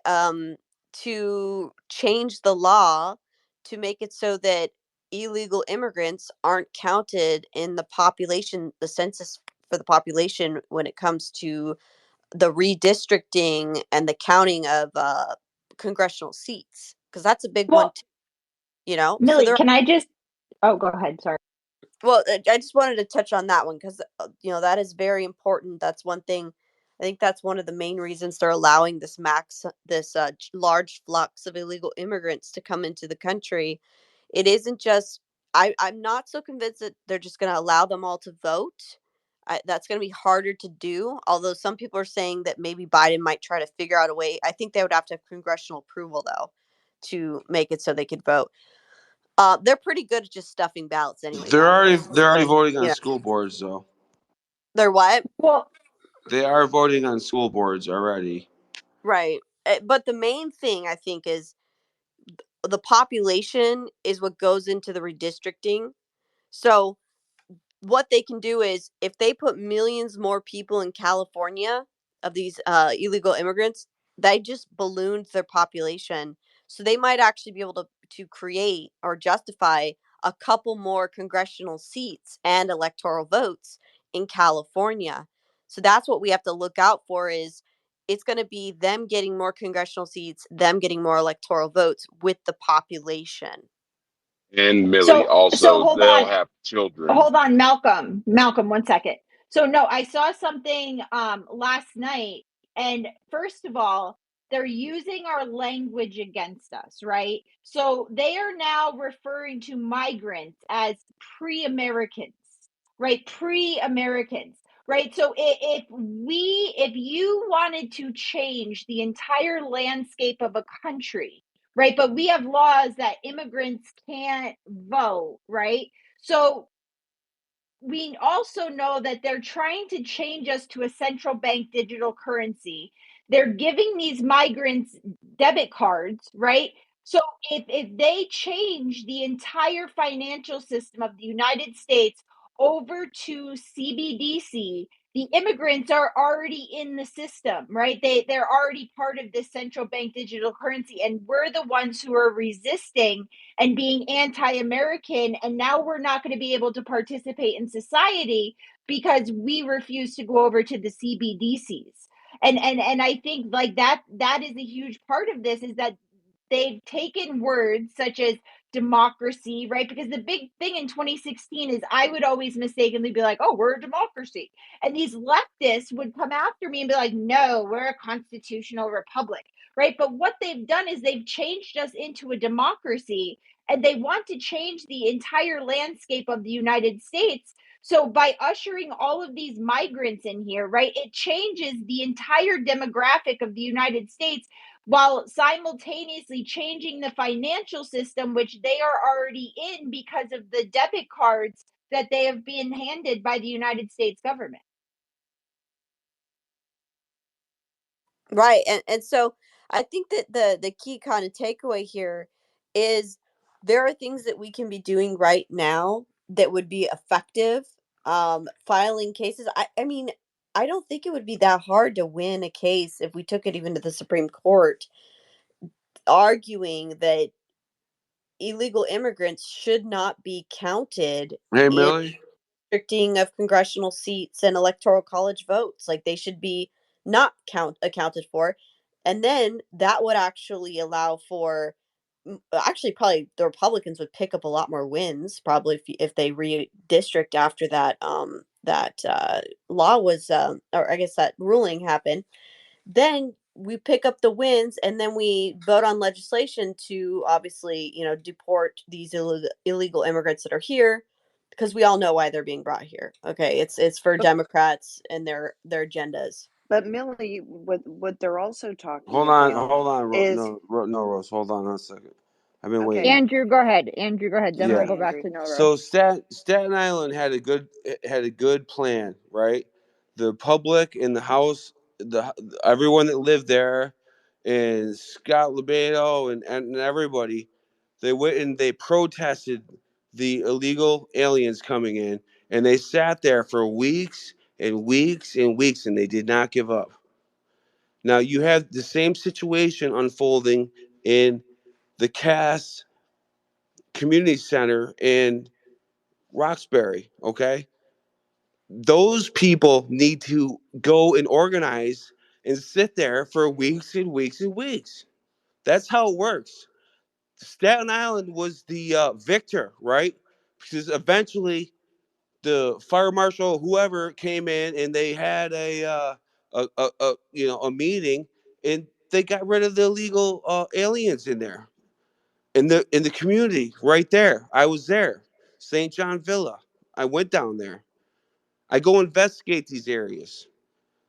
to change the law to make it so that illegal immigrants aren't counted in the population, the census for the population, when it comes to the redistricting and the counting of congressional seats, because that's a big one well, too. So Millie, there. can I just? Oh, go ahead. Sorry. Well, I just wanted to touch on that one because that is very important. That's one thing. I think that's one of the main reasons they're allowing this large flux of illegal immigrants to come into the country. It isn't just. I'm not so convinced that they're just going to allow them all to vote. That's going to be harder to do. Although some people are saying that maybe Biden might try to figure out a way. I think they would have to have congressional approval though to make it so they could vote. They're pretty good at just stuffing ballots anyway nowadays. They're already voting on You know, school boards though. they're what? Well, They are voting on school boards already. Right. But the main thing I think is the population is what goes into the redistricting. So what they can do is if they put millions more people in California of these illegal immigrants, they just ballooned their population. So they might actually be able to create or justify a couple more congressional seats and electoral votes in California. So that's what we have to look out for, is it's going to be them getting more congressional seats, them getting more electoral votes with the population. And Millie, So also, they'll hold have children. on, Malcolm. Malcolm, 1 second. So no, I saw something last night, and first of all, they're using our language against us, right? So they are now referring to migrants as pre-Americans, right? Pre-Americans, right? So if you wanted to change the entire landscape of a country, right? But we have laws that immigrants can't vote, right? So we also know that they're trying to change us to a central bank digital currency. They're giving these migrants debit cards, right? So if they change the entire financial system of the United States over to CBDC, the immigrants are already in the system, right? They're already part of this central bank digital currency, and we're the ones who are resisting and being anti-American, and now we're not going to be able to participate in society because we refuse to go over to the CBDCs. And I think like that is a huge part of this, is that they've taken words such as democracy, right? Because the big thing in 2016 is I would always mistakenly be like, oh, we're a democracy. And these leftists would come after me and be like, no, we're a constitutional republic, right? But what they've done is they've changed us into a democracy, and they want to change the entire landscape of the United States. So by ushering all of these migrants in here, right, it changes the entire demographic of the United States while simultaneously changing the financial system, which they are already in because of the debit cards that they have been handed by the United States government. Right. And so I think that the key kind of takeaway here is there are things that we can be doing right now that would be effective. Filing cases. I mean, I don't think it would be that hard to win a case if we took it even to the Supreme Court, arguing that illegal immigrants should not be counted Hey, in Millie. restricting of congressional seats and electoral college votes. Like, they should be not accounted for, and then that would actually allow for actually probably the Republicans would pick up a lot more wins, probably if they redistrict after that law was or I guess that ruling happened. Then we pick up the wins, and then we vote on legislation to obviously, deport these illegal immigrants that are here, because we all know why they're being brought here. Okay, it's for Democrats and their agendas. But Millie, what they're also talking Hold on, about hold on. is No, Rose, hold on a second. I've been okay. waiting. Andrew, go ahead. Andrew, go ahead. Then Go, we'll Yeah. go back Andrew. to No Rose. So Staten Island had a good plan, right? The public in the house, the everyone that lived there, and Scott Lebedo and everybody, they went and they protested the illegal aliens coming in, and they sat there for weeks and weeks and weeks, and they did not give up. Now you have the same situation unfolding in the Cass Community Center in Roxbury, okay? Those people need to go and organize and sit there for weeks and weeks and weeks. That's how it works. Staten Island was the victor, right? Because eventually the fire marshal, whoever came in, and they had a meeting, and they got rid of the illegal aliens in there, in the community right there. I was there, St. John Villa. I went down there. I go investigate these areas.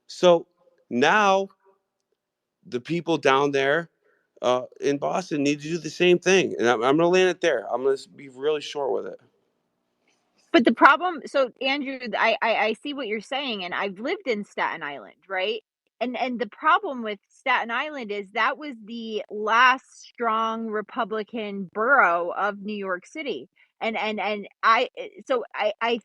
So now the people down there in Boston need to do the same thing. And I'm going to land it there. I'm going to be really short with it. But the problem, so Andrew, I see what you're saying, and I've lived in Staten Island, right? And the problem with Staten Island is that was the last strong Republican borough of New York City. And I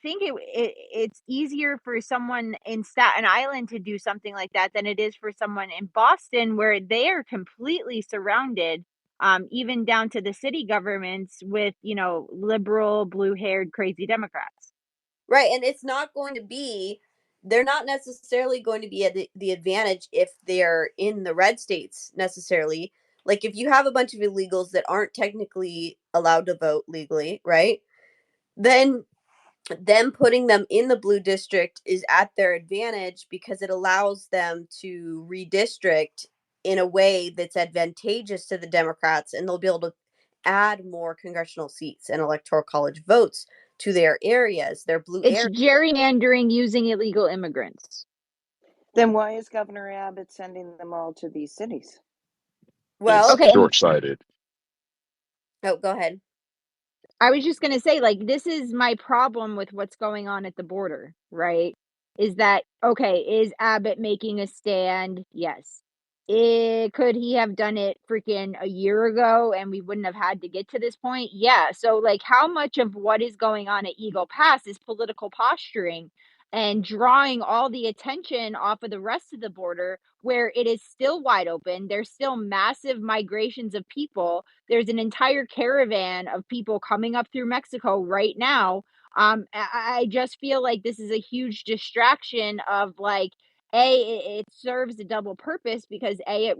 think it's easier for someone in Staten Island to do something like that than it is for someone in Boston, where they are completely surrounded even down to the city governments with, liberal, blue-haired, crazy Democrats. Right, and it's not going to be they're not necessarily going to be at the advantage if they're in the red states necessarily. Like if you have a bunch of illegals that aren't technically allowed to vote legally, right? Then them putting them in the blue district is at their advantage because it allows them to redistrict in a way that's advantageous to the Democrats, and they'll be able to add more congressional seats and electoral college votes to their areas, their blue It's areas. gerrymandering using illegal immigrants. Then why is Governor Abbott sending them all to these cities? Well, Okay, Short-sighted. oh, go ahead. I was just gonna say, like, this is my problem with what's going on at the border, right? Is that okay, is Abbott making a stand? Yes. Could he have done it freaking a year ago and we wouldn't have had to get to this point? Yeah. So, like, how much of what is going on at Eagle Pass is political posturing and drawing all the attention off of the rest of the border where it is still wide open? There's still massive migrations of people. There's an entire caravan of people coming up through Mexico right now. I just feel like this is a huge distraction of like, it serves a double purpose because it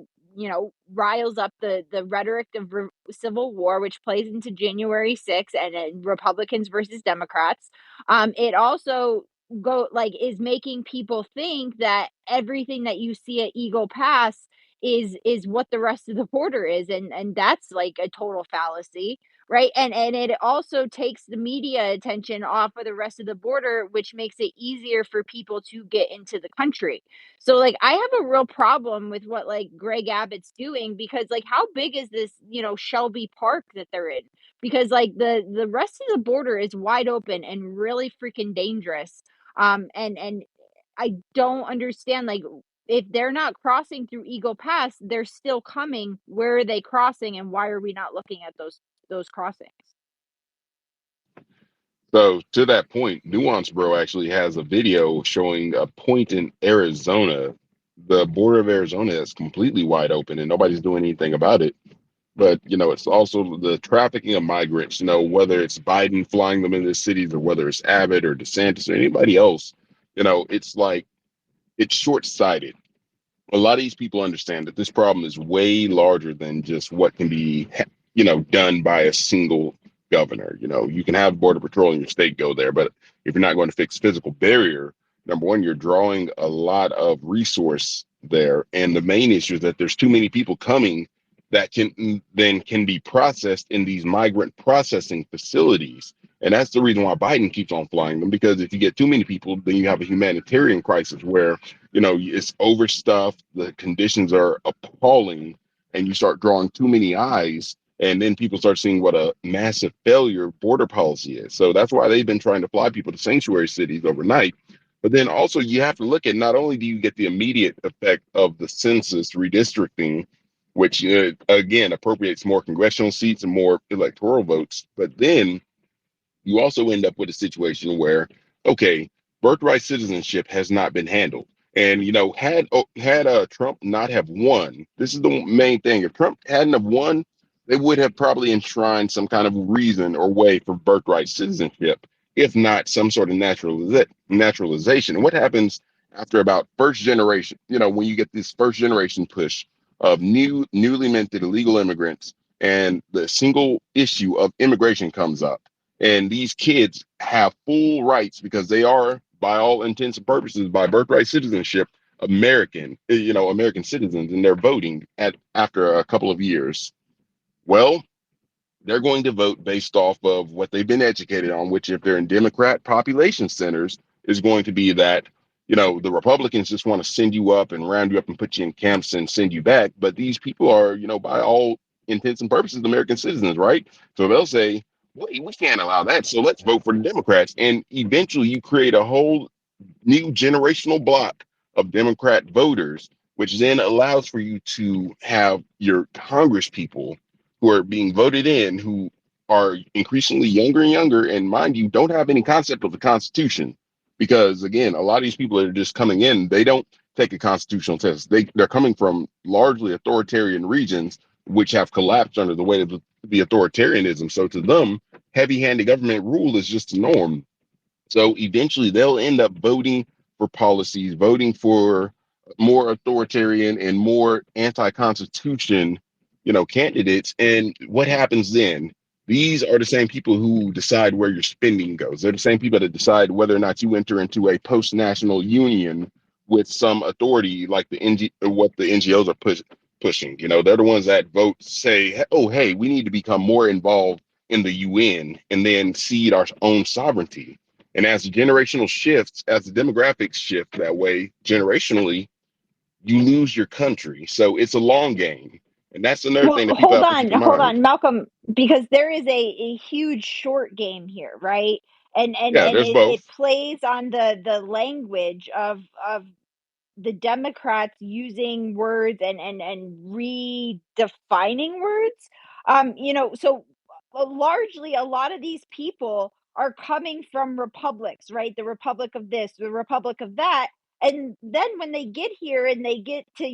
riles up the rhetoric of civil war, which plays into January 6th and Republicans versus Democrats. It also is making people think that everything that you see at Eagle Pass is what the rest of the border is, and that's like a total fallacy, right? And it also takes the media attention off of the rest of the border, which makes it easier for people to get into the country. So like I have a real problem with what like Greg Abbott's doing, because like how big is this, Shelby Park that they're in? Because like the rest of the border is wide open and really freaking dangerous. And I don't understand, like, if they're not crossing through Eagle Pass, they're still coming. Where are they crossing, and why are we not looking at those crossings? So to that point, Nuance Bro actually has a video showing a point in Arizona, the border of Arizona is completely wide open and nobody's doing anything about it. But it's also the trafficking of migrants. Whether it's Biden flying them into cities or whether it's Abbott or DeSantis or anybody else, it's like it's short-sighted. A lot of these people understand that this problem is way larger than just what can be, done by a single governor. You can have border patrol in your state go there, but if you're not going to fix physical barrier, number one, you're drawing a lot of resource there. And the main issue is that there's too many people coming that can be processed in these migrant processing facilities. And that's the reason why Biden keeps on flying them, because if you get too many people, then you have a humanitarian crisis where it's overstuffed, the conditions are appalling, and you start drawing too many eyes, and then people start seeing what a massive failure border policy is. So that's why they've been trying to fly people to sanctuary cities overnight. But then also you have to look at, not only do you get the immediate effect of the census redistricting, which again appropriates more congressional seats and more electoral votes, but then you also end up with a situation where, okay, birthright citizenship has not been handled. And had Trump not have won, this is the main thing. If Trump hadn't have won, they would have probably enshrined some kind of reason or way for birthright citizenship, if not some sort of naturalization. And what happens after about first generation? When you get this first generation push of newly minted illegal immigrants, and the single issue of immigration comes up, and these kids have full rights because they are, by all intents and purposes, by birthright citizenship, American citizens, and they're voting after a couple of years. Well, they're going to vote based off of what they've been educated on, which, if they're in Democrat population centers, is going to be that, the Republicans just want to send you up and round you up and put you in camps and send you back. But these people are, by all intents and purposes, American citizens, right? So they'll say, wait, we can't allow that. So let's vote for the Democrats. And eventually you create a whole new generational block of Democrat voters, which then allows for you to have your Congress people who are being voted in, who are increasingly younger and younger, and mind you, don't have any concept of the Constitution. Because again, a lot of these people that are just coming in, they don't take a constitutional test. They're coming from largely authoritarian regions. which have collapsed under the weight of the authoritarianism. So to them, heavy-handed government rule is just the norm. So eventually they'll end up voting for policies, voting for more authoritarian and more anti-constitution, candidates. And what happens then? These are the same people who decide where your spending goes. They're the same people that decide whether or not you enter into a post-national union with some authority, like what the NGOs are pushing. They're the ones that vote, say, oh, hey, we need to become more involved in the UN and then cede our own sovereignty. And as the generational shifts, as the demographics shift that way generationally, you lose your country. So it's a long game. And that's another Well, thing that people have to keep in hold mind. on, Malcolm, because there is a huge short game here, right? Yeah, And there's it both. plays on the language of the Democrats using words and redefining words. So largely a lot of these people are coming from republics, right? The republic of this, the republic of that. And then when they get here and they get to,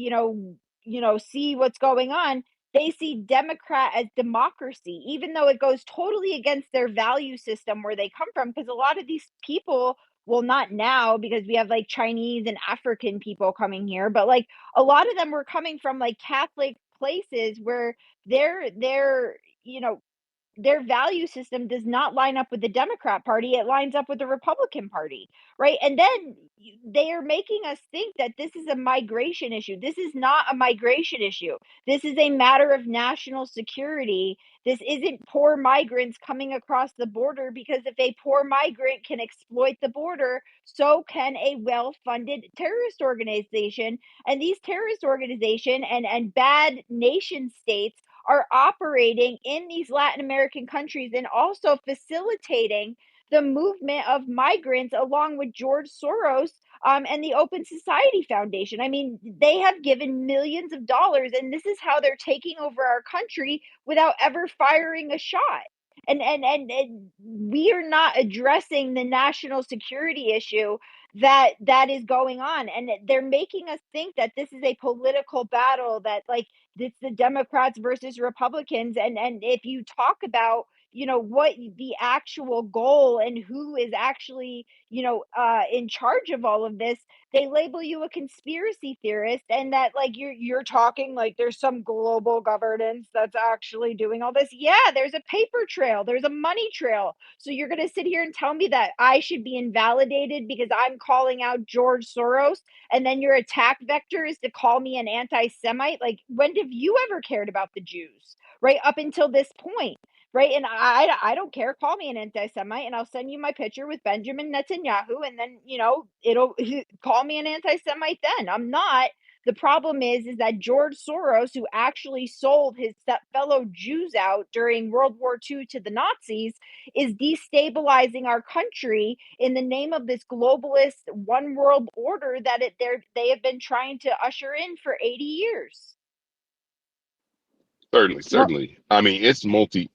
see what's going on, they see Democrat as democracy, even though it goes totally against their value system where they come from. Because a lot of these people, well, not now because we have like Chinese and African people coming here, but like a lot of them were coming from like Catholic places where their their value system does not line up with the Democrat Party. It lines up with the Republican Party, right? And then they are making us think that this is a migration issue. This is not a migration issue. This is a matter of national security. This isn't poor migrants coming across the border, because if a poor migrant can exploit the border, so can a well-funded terrorist organization. And these terrorist organizations and bad nation states are operating in these Latin American countries and also facilitating the movement of migrants along with George Soros and the Open Society Foundation. I mean, they have given millions of dollars, and this is how they're taking over our country without ever firing a shot. And we are not addressing the national security issue that is going on, and they're making us think that this is a political battle, that like it's the Democrats versus Republicans. And if you talk about, what the actual goal and who is actually, in charge of all of this, they label you a conspiracy theorist, and that like you're talking like there's some global governance that's actually doing all this. Yeah, there's a paper trail, there's a money trail. So you're going to sit here and tell me that I should be invalidated because I'm calling out George Soros, and then your attack vector is to call me an anti-Semite? Like, when have you ever cared about the Jews? Right up until this point, right? And I don't care. Call me an anti-Semite, and I'll send you my picture with Benjamin Netanyahu, and then it'll call me an anti-Semite. Then I'm not. The problem is that George Soros, who actually sold his fellow Jews out during World War II to the Nazis, is destabilizing our country in the name of this globalist one world order that they have been trying to usher in for 80 years. Certainly, Well, certainly. I mean, it's multi.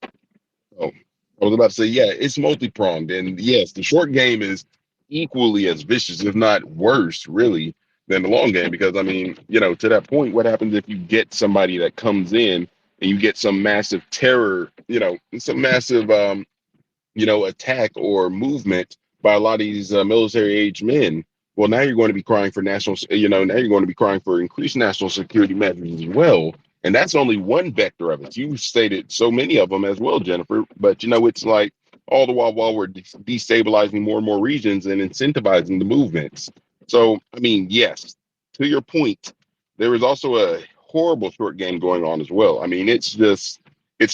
Oh, I was about to say, yeah, it's multi-pronged. And yes, the short game is equally as vicious, if not worse, really, than the long game. Because, I mean, to that point, what happens if you get somebody that comes in and you get some massive terror, some massive attack or movement by a lot of these military age men? Well, now you're going to be crying for now you're going to be crying for increased national security measures as well. And that's only one vector of it. You stated so many of them as well, Jennifer. But, it's like all the while we're destabilizing more and more regions and incentivizing the movements. So, I mean, yes, to your point, there is also a horrible short game going on as well. I mean, it's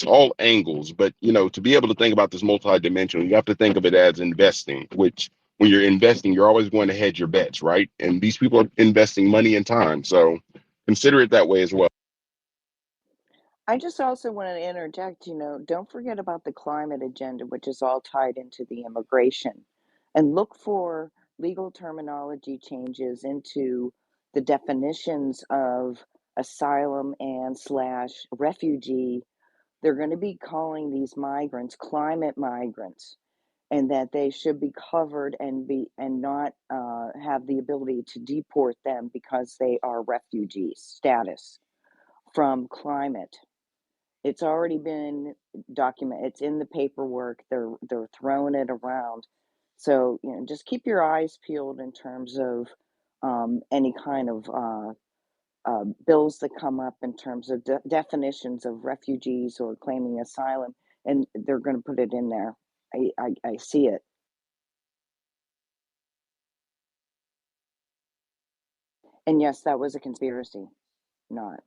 all angles, but to be able to think about this multi-dimensional, you have to think of it as investing, which when you're investing, you're always going to hedge your bets, right? And these people are investing money and time. So consider it that way as well. I just also want to interject, don't forget about the climate agenda, which is all tied into the immigration, and look for legal terminology changes into the definitions of asylum and slash refugee. They're going to be calling these migrants climate migrants, and that they should be covered and not have the ability to deport them because they are refugee status from climate. It's already been documented. It's in the paperwork. They're throwing it around. So, you know, just keep your eyes peeled in terms of any kind of bills that come up in terms of definitions of refugees or claiming asylum, and they're going to put it in there. I see it. And yes, that was a conspiracy, not